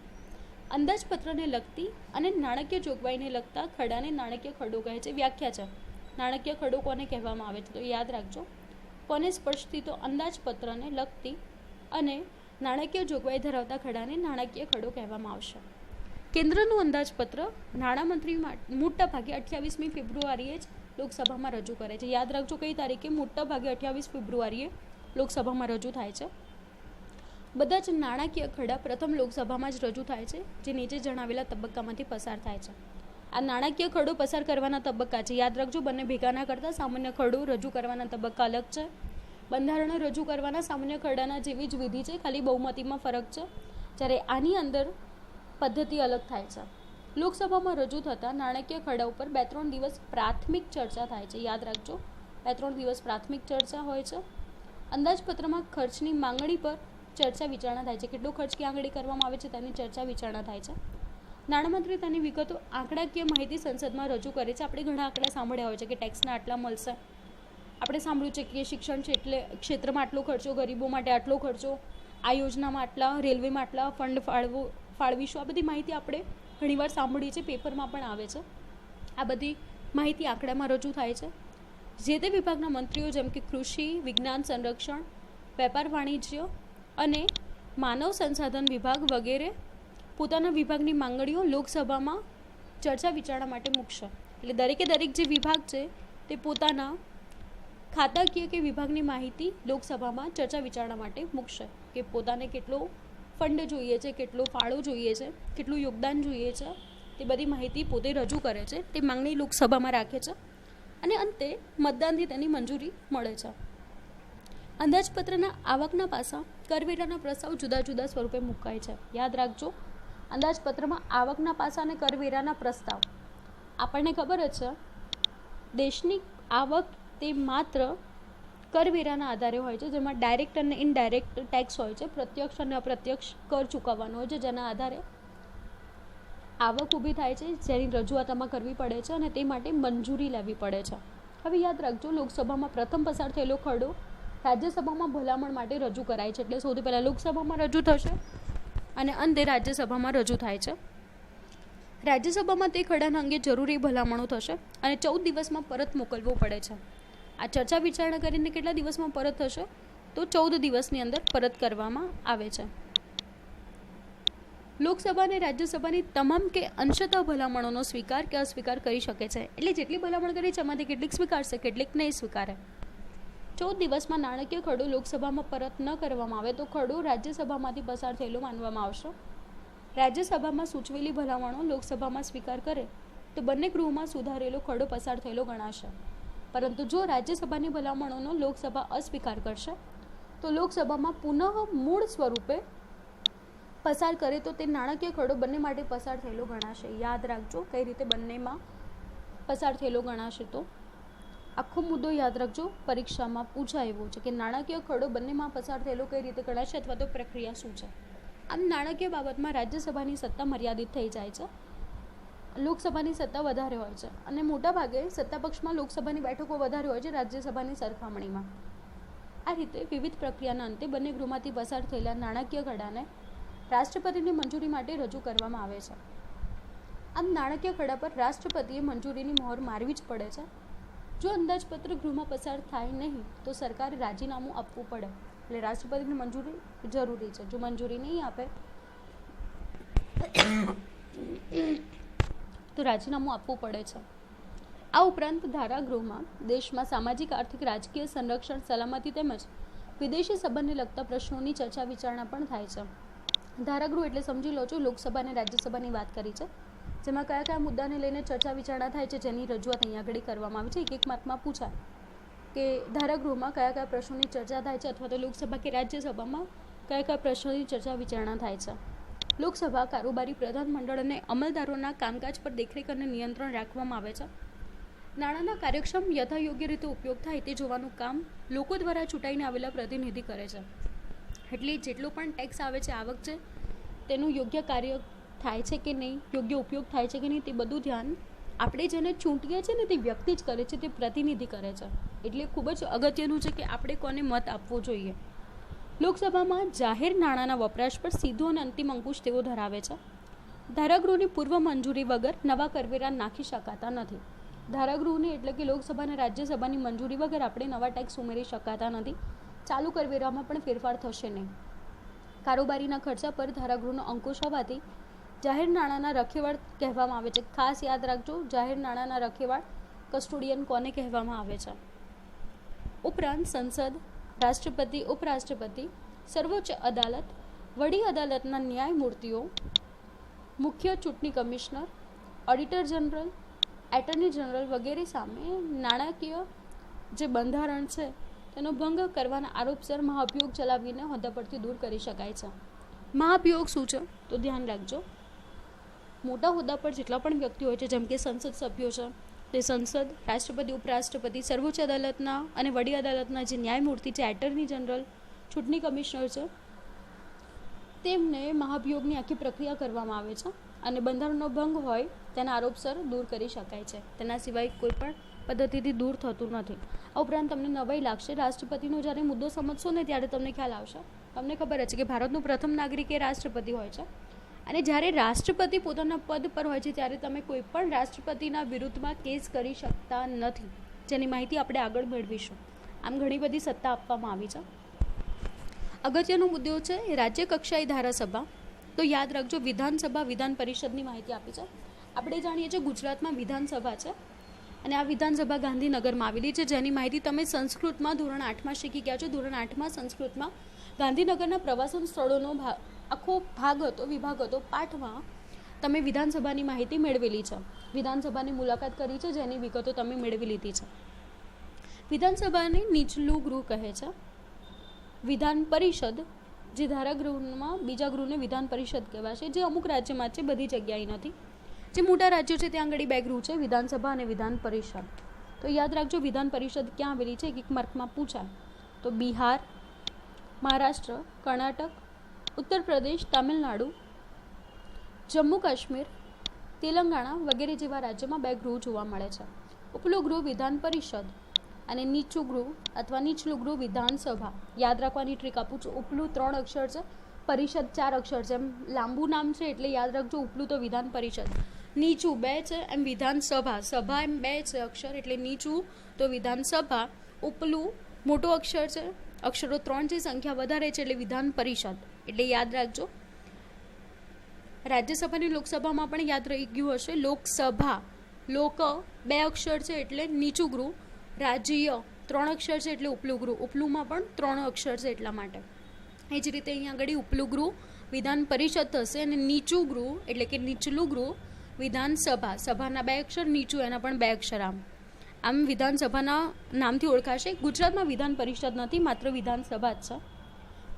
અંદાજપત્રને લગતી અને નાણાકીય જોગવાઈને લગતા ખરડાને નાણાકીય ખરડો કહે છે. વ્યાખ્યા છે નાણાકીય ખરડો કોને કહેવામાં આવે છે? તો યાદ રાખજો, કોને સ્પર્શતી? તો અંદાજપત્રને લગતી અને નાણાકીય જોગવાઈ ધરાવતા ખરડાને નાણાકીય ખરડો કહેવામાં આવશે. કેન્દ્રનું અંદાજપત્ર નાણામંત્રી મોટા ભાગે 28મી ફેબ્રુઆરીએ જ લોકસભામાં રજૂ કરે છે. યાદ રાખજો કઈ તારીખે? મોટા ભાગે 28 ફેબ્રુઆરીએ લોકસભામાં રજૂ થાય છે. બધા જ નાણાકીય ખરડા પ્રથમ લોકસભામાં જ રજૂ થાય છે જે નીચે જણાવેલા તબક્કામાંથી પસાર થાય છે. આ નાણાકીય ખરડો પસાર કરવાના તબક્કા છે. યાદ રાખજો, બંને ભેગા ના કરતા. સામાન્ય ખરડો રજૂ કરવાના તબક્કા અલગ છે. બંધારણ રજૂ કરવાના સામાન્ય ખરડાના જેવી જ વિધિ છે, ખાલી બહુમતીમાં ફરક છે. જ્યારે આની અંદર પદ્ધતિ અલગ થાય છે. લોકસભામાં રજૂ થતા નાણાકીય ખરડા ઉપર 2-3 દિવસ પ્રાથમિક ચર્ચા થાય છે. યાદ રાખજો, 2-3 દિવસ પ્રાથમિક ચર્ચા હોય છે. અંદાજપત્રમાં ખર્ચની માંગણી પર ચર્ચા વિચારણા થાય છે. કેટલો ખર્ચ ક્યાં આગળ કરવામાં આવે છે તેની ચર્ચા વિચારણા થાય છે. નાણામંત્રી તેની વિગતો આંકડાકીય માહિતી સંસદમાં રજૂ કરે છે. આપણે ઘણા આંકડા સાંભળ્યા હોય છે કે ટેક્સના આટલા મળશે. આપણે સાંભળ્યું છે કે શિક્ષણ ક્ષેત્રમાં આટલો ખર્ચો, ગરીબો માટે આટલો ખર્ચો, આ યોજનામાં આટલા, રેલવેમાં આટલા ફંડ ફાળવીશું. આ બધી માહિતી આપણે ઘણીવાર સાંભળીએ છીએ, પેપરમાં પણ આવે છે. આ બધી માહિતી આંકડામાં રજૂ થાય છે. જે તે વિભાગના મંત્રીઓ જેમ કે કૃષિ, વિજ્ઞાન, સંરક્ષણ, વેપાર, વાણિજ્ય અને માનવ સંસાધન વિભાગ વગેરે પોતાના વિભાગની માંગણીઓ લોકસભામાં ચર્ચા વિચારણા માટે મૂકશે. એટલે દરેકે દરેક જે વિભાગ છે તે પોતાના ખાતાકીય કે વિભાગની માહિતી લોકસભામાં ચર્ચા વિચારણા માટે મૂકશે કે પોતાને કેટલો ફંડ જોઈએ છે, કેટલો ફાળો જોઈએ છે, કેટલું યોગદાન જોઈએ છે, તે બધી માહિતી પોતે રજૂ કરે છે. તે માંગણી લોકસભામાં રાખે છે અને અંતે મતદાનથી તેની મંજૂરી મળે છે. અંદાજપત્રના આવકના પાસા, કરવેરાના પ્રસ્તાવ જુદા જુદા સ્વરૂપે મુકાય છે. યાદ રાખજો, અંદાજપત્રમાં આવકના પાસા અને કરવેરાના પ્રસ્તાવ. આપણને ખબર જ છે દેશની આવક તે માત્ર કરવેરાના આધારે હોય છે, જેમાં ડાયરેક્ટ અને ઇનડાયરેક્ટ ટેક્સ હોય છે, પ્રત્યક્ષ અને અપ્રત્યક્ષ કર ચૂકવવાનો હોય છે, જેના આધારે આવક ઊભી થાય છે, જેની રજૂઆત આમાં કરવી પડે છે અને તે માટે મંજૂરી લેવી પડે છે. હવે યાદ રાખજો, લોકસભામાં પ્રથમ પસાર થયેલો ખરડો રાજ્યસભામાં ભલામણ માટે રજૂ કરાય છે. એટલે સૌથી પહેલાં લોકસભામાં રજૂ થશે અને અંતે રાજ્યસભામાં રજૂ થાય છે. રાજ્યસભામાં તે ખરડાના અંગે જરૂરી ભલામણો થશે અને 14 દિવસમાં પરત મોકલવો પડે છે. આ ચર્ચા વિચારણા કરીને કેટલા દિવસમાં પરત થશે? તો 14 દિવસની અંદર પરત કરવામાં આવે છે. લોકસભા અને રાજ્યસભાની તમામ કે અંશતઃ ભલામણોનો સ્વીકાર કે અસ્વીકાર કરી શકે છે. એટલે જેટલી ભલામણ કરી છે એમાંથી કેટલીક સ્વીકારશે, કેટલીક નહીં સ્વીકારે. 14 દિવસમાં નાણાકીય ખરડો લોકસભામાં પરત ન કરવામાં આવે તો ખરડો રાજ્યસભામાંથી પસાર થયેલો માનવામાં આવશે. રાજ્યસભામાં સૂચવેલી ભલામણો લોકસભામાં સ્વીકાર કરે તો બંને ગૃહમાં સુધારેલો ખરડો પસાર થયેલો ગણાશે. પરંતુ જો રાજ્યસભાની ભલામણોનો લોકસભા અસ્વીકાર કરશે તો લોકસભામાં પુનઃ મૂળ સ્વરૂપે પસાર કરે તો તે નાણાકીય ખરડો બંને માટે પસાર થયેલો ગણાશે. યાદ રાખજો કઈ રીતે બંનેમાં પસાર થયેલો ગણાશે. તો આખો મુદ્દો યાદ રાખજો, પરીક્ષામાં પૂછાય એવો છે કે નાણાકીય ખરડો બંનેમાં પસાર થયેલો કઈ રીતે ગણાશે અથવા તો પ્રક્રિયા શું છે. આમ નાણાકીય બાબતમાં રાજ્યસભાની સત્તા મર્યાદિત થઈ જાય છે, લોકસભાની સત્તા વધારે હોય છે અને મોટાભાગે સત્તાપક્ષમાં લોકસભાની બેઠકો વધારે હોય છે રાજ્યસભાની સરખામણીમાં. આ રીતે વિવિધ પ્રક્રિયાના અંતે બંને ગૃહમાંથી પસાર થયેલા નાણાકીય ખરડાને રાષ્ટ્રપતિની મંજૂરી માટે રજૂ કરવામાં આવે છે. આમ નાણાકીય ખરડા પર રાષ્ટ્રપતિએ મંજૂરીની મહોર મારવી જ પડે છે. જો અંદાજપત્ર ગૃહમાં પસાર થાય નહીં તો સરકારે રાજીનામું આપવું પડે. એટલે રાષ્ટ્રપતિની મંજૂરી જરૂરી છે. જો મંજૂરી નહીં આપે તો રાજીનામું આપવું પડે છે. આ ઉપરાંત ધારાગૃહમાં દેશમાં સામાજિક, આર્થિક, રાજકીય, સંરક્ષણ, સલામતી તેમજ વિદેશી સંબંધને લગતા પ્રશ્નોની ચર્ચા વિચારણા પણ થાય છે. ધારાગૃહ એટલે સમજી લો છો, લોકસભા અને રાજ્યસભાની વાત કરી છે, જેમાં કયા કયા મુદ્દાને લઈને ચર્ચા વિચારણા થાય છે, જેની રજૂઆત અહીંયા આગળ કરવામાં આવી છે. એક માર્કમાં પૂછાય કે ધારાગૃહમાં કયા કયા પ્રશ્નોની ચર્ચા થાય છે અથવા તો લોકસભા કે રાજ્યસભામાં કયા કયા પ્રશ્નોની ચર્ચા વિચારણા થાય છે. લોકસભા કારોબારી પ્રધાનમંડળ અને અમલદારોના કામકાજ પર દેખરેખ અને નિયંત્રણ રાખવામાં આવે છે. નાણાંના કાર્યક્ષમ યથાયોગ્ય રીતે ઉપયોગ થાય તે જોવાનું કામ લોકો દ્વારા ચૂંટાઈને આવેલા પ્રતિનિધિ કરે છે. એટલે જેટલો પણ ટેક્સ આવે છે, આવક છે, તેનું યોગ્ય કાર્ય થાય છે કે નહીં, યોગ્ય ઉપયોગ થાય છે કે નહીં, તે બધું ધ્યાન આપણે જેને ચૂંટીએ છીએ ને તે વ્યક્તિ જ કરે છે, તે પ્રતિનિધિ કરે છે. એટલે ખૂબ જ અગત્યનું છે કે આપણે કોને મત આપવો જોઈએ. લોકસભામાં જાહેર નાણાંના વપરાશ પર સીધો અને અંતિમ અંકુશ તેઓ ધરાવે છે. ધારાગૃહની પૂર્વ મંજૂરી વગર નવા કરવેરા નાખી શકાતા નથી. ધારાગૃહની એટલે કે લોકસભા અને રાજ્યસભાની મંજૂરી વગર આપણે નવા ટેક્સ ઉમેરી શકાતા નથી. ચાલુ કરવેરામાં પણ ફેરફાર થશે નહીં. કારોબારીના ખર્ચા પર ધારાગૃહનો અંકુશ હોવાથી જાહેર નાણાંના રખેવાળ કહેવામાં આવે છે. ખાસ યાદ રાખજો, જાહેર નાણાંના રખેવાળ કસ્ટોડિયન કોને કહેવામાં આવે છે. ઉપરાંત સંસદ, રાષ્ટ્રપતિ, ઉપરાષ્ટ્રપતિ, સર્વોચ્ચ અદાલત, વડી અદાલતના ન્યાયમૂર્તિઓ, મુખ્ય ચૂંટણી commissioner, auditor general, attorney general વગેરે સામે નાણાકીય જે બંધારણ છે તેનો ભંગ કરવાના આરોપસર મહાભિયોગ ચલાવીને હોદ્દા પરથી દૂર કરી શકાય છે. મહાભિયોગ શું છે તો ધ્યાન રાખજો, મોટા હોદ્દા પર જેટલા પણ વ્યક્તિઓ હોય છે, જેમ કે સંસદ સભ્યો છે, તે સંસદ, રાષ્ટ્રપતિ, ઉપરાષ્ટ્રપતિ, સર્વોચ્ચ અદાલતના અને વડી અદાલતના જે ન્યાયમૂર્તિ છે, એટર્ની જનરલ, ચૂંટણી કમિશનર છે, તેમને મહાભિયોગની આખી પ્રક્રિયા કરવામાં આવે છે અને બંધારણનો ભંગ હોય તેના આરોપસર દૂર કરી શકાય છે. તેના સિવાય કોઈ પણ પદ્ધતિથી દૂર થતું નથી. આ ઉપરાંત તમને નવાઈ લાગશે, રાષ્ટ્રપતિનો જ્યારે મુદ્દો સમજશો ને ત્યારે તમને ખ્યાલ આવશે. તમને ખબર છે કે ભારતનું પ્રથમ નાગરિક એ રાષ્ટ્રપતિ હોય છે અને જ્યારે રાષ્ટ્રપતિ પોતાના પદ પર હોય છે ત્યારે તમે કોઈ પણ રાષ્ટ્રપતિના વિરુદ્ધમાં કેસ કરી શકતા નથી, જેની માહિતી આપણે આગળ મેળવીશું. આમ ઘણી બધી સત્તા આપવામાં આવી છે. અગત્યનો મુદ્દો છે રાજ્ય કક્ષાએ ધારાસભા. તો યાદ રાખજો, વિધાનસભા, વિધાન પરિષદની માહિતી આપી છે. આપણે જાણીએ છીએ ગુજરાતમાં વિધાનસભા છે અને આ વિધાનસભા ગાંધીનગરમાં આવેલી છે, જેની માહિતી તમે સંસ્કૃતમાં ધોરણ 8માં શીખી ગયા છો. ધોરણ 8માં સંસ્કૃતમાં ગાંધીનગરના પ્રવાસન સ્થળોનો આખો ભાગ હતો, વિભાગ હતો, પાઠમાં તમે વિધાનસભાની માહિતી મેળવેલી છે, વિધાનસભાની મુલાકાત કરી છે, જેની વિગતો તમે મેળવી લીધી છે. વિધાનસભાને નીચલું ગૃહ કહે છે. વિધાન પરિષદ, જે ધારાગૃહમાં બીજા ગૃહને વિધાન પરિષદ કહેવાશે, જે અમુક રાજ્યમાં છે, બધી જગ્યાએ નથી. જે મોટા રાજ્યો છે ત્યાં આગળ 2 ગૃહ છે, વિધાનસભા અને વિધાન પરિષદ. તો યાદ રાખજો, વિધાન પરિષદ ક્યાં આવેલી છે, એક માર્કમાં પૂછાય તો બિહાર, મહારાષ્ટ્ર, કર્ણાટક, ઉત્તર પ્રદેશ, તામિલનાડુ, જમ્મુ કાશ્મીર, તેલંગાણા વગેરે જેવા રાજ્યોમાં 2 ગૃહ જોવા મળે છે. ઉપલું ગૃહ વિધાન પરિષદ અને નીચું ગૃહ અથવા નીચલું ગૃહ વિધાનસભા. યાદ રાખવાની ટ્રીક આપું છું, ઉપલું 3 અક્ષર છે, પરિષદ 4 અક્ષર છે, એમ લાંબુ નામ છે એટલે યાદ રાખજો, ઉપલું તો વિધાન પરિષદ, નીચું 2 છે, એમ વિધાનસભા, સભા એમ 2 છે અક્ષર એટલે નીચું તો વિધાનસભા, ઉપલું મોટો અક્ષર છે, અક્ષરો 3 છે, સંખ્યા વધારે છે એટલે વિધાન પરિષદ. એટલે યાદ રાખજો. રાજ્યસભાની લોકસભામાં પણ યાદ રહી ગયું હશે, લોકસભા, લોક 2 અક્ષર છે એટલે નીચું ગૃહ, રાજ્ય 3 અક્ષર છે એટલે ઉપલું ગૃહ, ઉપલુંમાં પણ 3 અક્ષર છે એટલા માટે. એ જ રીતે અહીંયા આગળ ઉપલું ગૃહ વિધાન પરિષદ થશે અને નીચું ગૃહ એટલે કે નીચલું ગૃહ વિધાનસભા, સભાના 2 અક્ષર, નીચું એના પણ 2 અક્ષર. આમ વિધાનસભાના નામથી ઓળખાશે. ગુજરાતમાં વિધાન પરિષદ નથી, માત્ર વિધાનસભા જ છે.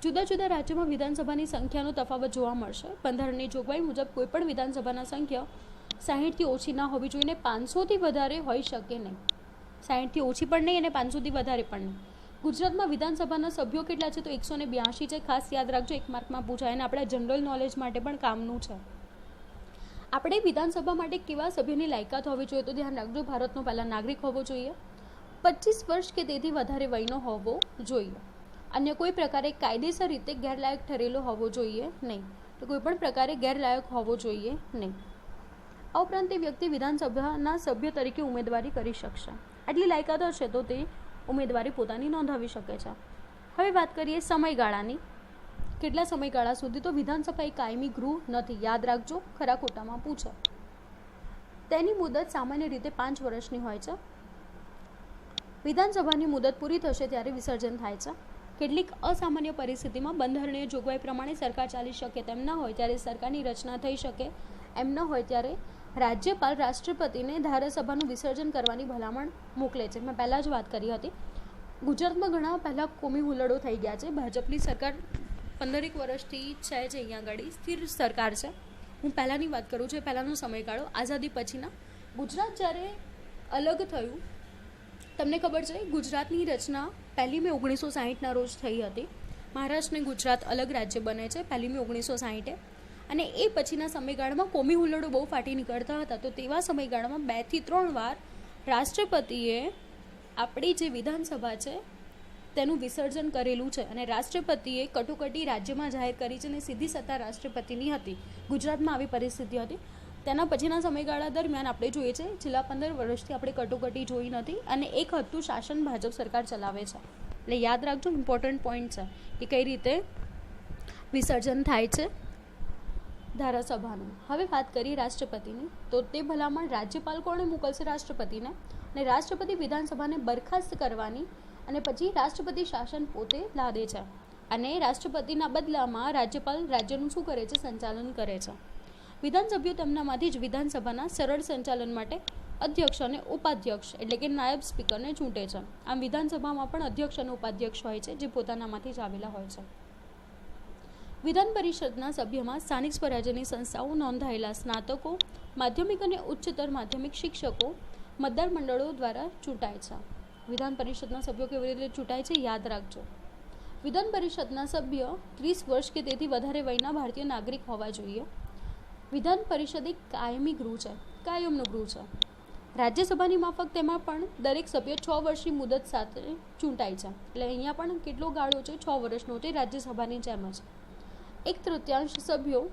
જુદા જુદા રાજ્યોમાં વિધાનસભાની સંખ્યાનો તફાવત જોવા મળશે. બંધારણની જોગવાઈ મુજબ કોઈપણ વિધાનસભાના સંખ્યા 60થી ઓછી ના હોવી જોઈએ અને 500થી વધારે હોઈ શકે નહીં. 60થી ઓછી પણ નહીં અને 500થી વધારે પણ નહીં. ગુજરાતમાં વિધાનસભાના સભ્યો કેટલા છે તો 182 છે. ખાસ યાદ રાખજો, 1 માર્કમાં પૂછાય અને આપણા જનરલ નોલેજ માટે પણ કામનું છે. આપણે વિધાનસભા માટે કેવા સભ્યની લાયકાત હોવી જોઈએ તો ધ્યાન રાખજો, ભારતનો પહેલા નાગરિક હોવો જોઈએ, 25 વર્ષ કે તેથી વધારે વયનો હોવો જોઈએ, અન્ય કોઈ પ્રકારે કાયદેસર રીતે ગેરલાયક ઠરેલો હોવો જોઈએ નહીં. તો કોઈ પણ પ્રકારે ગેરલાયક હોવો જોઈએ નહીં. આ ઉપરાંત તે વ્યક્તિ વિધાનસભાના સભ્ય તરીકે ઉમેદવારી કરી શકશે. આટલી લાયકાત હશે તો તે ઉમેદવારી પોતાની નોંધાવી શકે છે. હવે વાત કરીએ સમયગાળાની. કેટલા સમયગાળા સુધી તો વિધાનસભા એક કાયમી ગૃહ નથી. યાદ રાખજો, ખરા ખોટામાં પૂછે. તેની મુદત સામાન્ય રીતે 5 વર્ષની હોય છે. વિધાનસભાની મુદત પૂરી થશે ત્યારે વિસર્જન થાય છે. કેટલીક અસામાન્ય પરિસ્થિતિમાં બંધારણીય જોગવાઈ પ્રમાણે સરકાર ચાલી શકે તેમ ન હોય ત્યારે સરકારની રચના થઈ શકે એમ ન હોય ત્યારે રાજ્યપાલ રાષ્ટ્રપતિને ધારાસભાનું વિસર્જન કરવાની ભલામણ મોકલે છે. મેં પહેલાં જ વાત કરી હતી. ગુજરાતમાં ઘણા પહેલાં કોમી હુલ્લડો થઈ ગયા છે. ભાજપની સરકાર 15 વર્ષથી છે જે અહીંયા આગળ સ્થિર સરકાર છે. હું પહેલાંની વાત કરું છું, પહેલાંનો સમયગાળો આઝાદી પછીના. ગુજરાત જ્યારે અલગ થયું, તમને ખબર છે ગુજરાતની રચના 1 મે 1960ના રોજ થઈ હતી. મહારાષ્ટ્ર અને ગુજરાત અલગ રાજ્ય બને છે 1 મે 1960. અને એ પછીના સમયગાળામાં કોમી હુલ્લડો બહુ ફાટી નીકળતા હતા. તો તેવા સમયગાળામાં 2 થી 3 વાર રાષ્ટ્રપતિએ આપણી જે વિધાનસભા છે તેનું વિસર્જન કરેલું છે અને રાષ્ટ્રપતિએ કટોકટી રાજ્યમાં જાહેર કરી છે અને સીધી સત્તા રાષ્ટ્રપતિની હતી. ગુજરાતમાં આવી પરિસ્થિતિ હતી. તેના પછીના સમયગાળા દરમિયાન આપણે જોઈએ છે છેલ્લા 15 વર્ષથી આપણે કટોકટી જોઈ નથી અને એક હતું શાસન ભાજપ સરકાર ચલાવે છે. એટલે યાદ રાખજો, ઇમ્પોર્ટન્ટ પોઈન્ટ છે કે કઈ રીતે વિસર્જન થાય છે ધારાસભાનું. હવે વાત કરીએ રાષ્ટ્રપતિની. તો તે ભલામણ રાજ્યપાલ કોણે મોકલશે? રાષ્ટ્રપતિને. અને રાષ્ટ્રપતિ વિધાનસભાને બરખાસ્ત કરવાની અને પછી રાષ્ટ્રપતિ શાસન પોતે લાદે છે અને રાષ્ટ્રપતિના બદલામાં રાજ્યપાલ રાજ્યનું શું કરે છે? સંચાલન કરે છે. વિધાનસભ્યો તેમનામાંથી જ વિધાનસભાના સરળ સંચાલન માટે અધ્યક્ષ અને ઉપાધ્યક્ષ એટલે કે નાયબ સ્પીકરને ચૂંટે છે. આમ વિધાનસભામાં પણ અધ્યક્ષ અને ઉપાધ્યક્ષ હોય છે જે પોતાનામાંથી જ આવેલા હોય છે. વિધાન પરિષદના સભ્યમાં સ્થાનિક સ્વરાજ્યની સંસ્થાઓ, નોંધાયેલા સ્નાતકો, માધ્યમિક અને ઉચ્ચતર માધ્યમિક શિક્ષકો મતદાર મંડળો દ્વારા ચૂંટાય છે. વિધાન પરિષદના સભ્યો કેવી રીતે ચૂંટાય છે યાદ રાખજો. વિધાન પરિષદના સભ્ય 30 વર્ષ કે તેથી વધારે વયના ભારતીય નાગરિક હોવા જોઈએ. વિધાન પરિષદ એક કાયમી ગૃહ છે, કાયમનું ગૃહ છે. રાજ્યસભાની માફક તેમાં પણ દરેક સભ્ય 6 વર્ષની મુદત સાથે ચૂંટાય છે. એટલે અહીંયા પણ કેટલો ગાળો છે? 6 વર્ષનો. તે રાજ્યસભાની જેમ જ 1/3 સભ્યો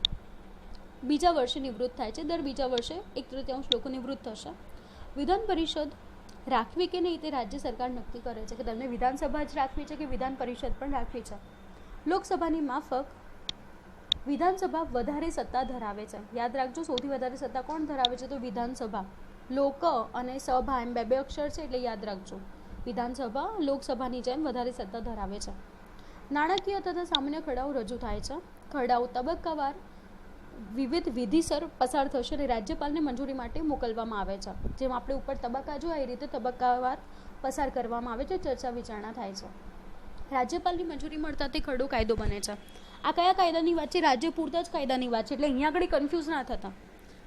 બીજા વર્ષે નિવૃત્ત થાય છે. દર બીજા વર્ષે 1/3 લોકો નિવૃત્ત થશે. વિધાન પરિષદ રાખવી કે નહીં તે રાજ્ય સરકાર નક્કી કરે છે કે તમને વિધાનસભા જ રાખવી છે કે વિધાન પરિષદ પણ રાખવી છે. લોકસભાની માફક વિધાનસભા વધારે સત્તા ધરાવે છે. યાદ રાખજો, સૌથી વધારે સત્તા કોણ ધરાવે છે? તો વિધાનસભા. લોક અને સભા એમ 2 અક્ષર છે એટલે યાદ રાખજો. વિધાનસભા લોકસભાની જેમ વધારે સત્તા ધરાવે છે. નાણાકીય તથા સામાન્ય ખરડાઓ રજૂ થાય છે. ખરડાઓ તબક્કાવાર વિવિધ વિધિસર પસાર થશે અને રાજ્યપાલને મંજૂરી માટે મોકલવામાં આવે છે. જેમ આપણે ઉપર તબક્કા જોયા એ રીતે તબક્કાવાર પસાર કરવામાં આવે છે, ચર્ચા વિચારણા થાય છે. રાજ્યપાલની મંજૂરી મળતા તે ખરડો કાયદો બને છે. આ કયા કાયદાની વાત છે? રાજ્ય પૂરતા જ કાયદાની વાત છે, એટલે અહીંયા આગળ કન્ફ્યુઝ ના થતા.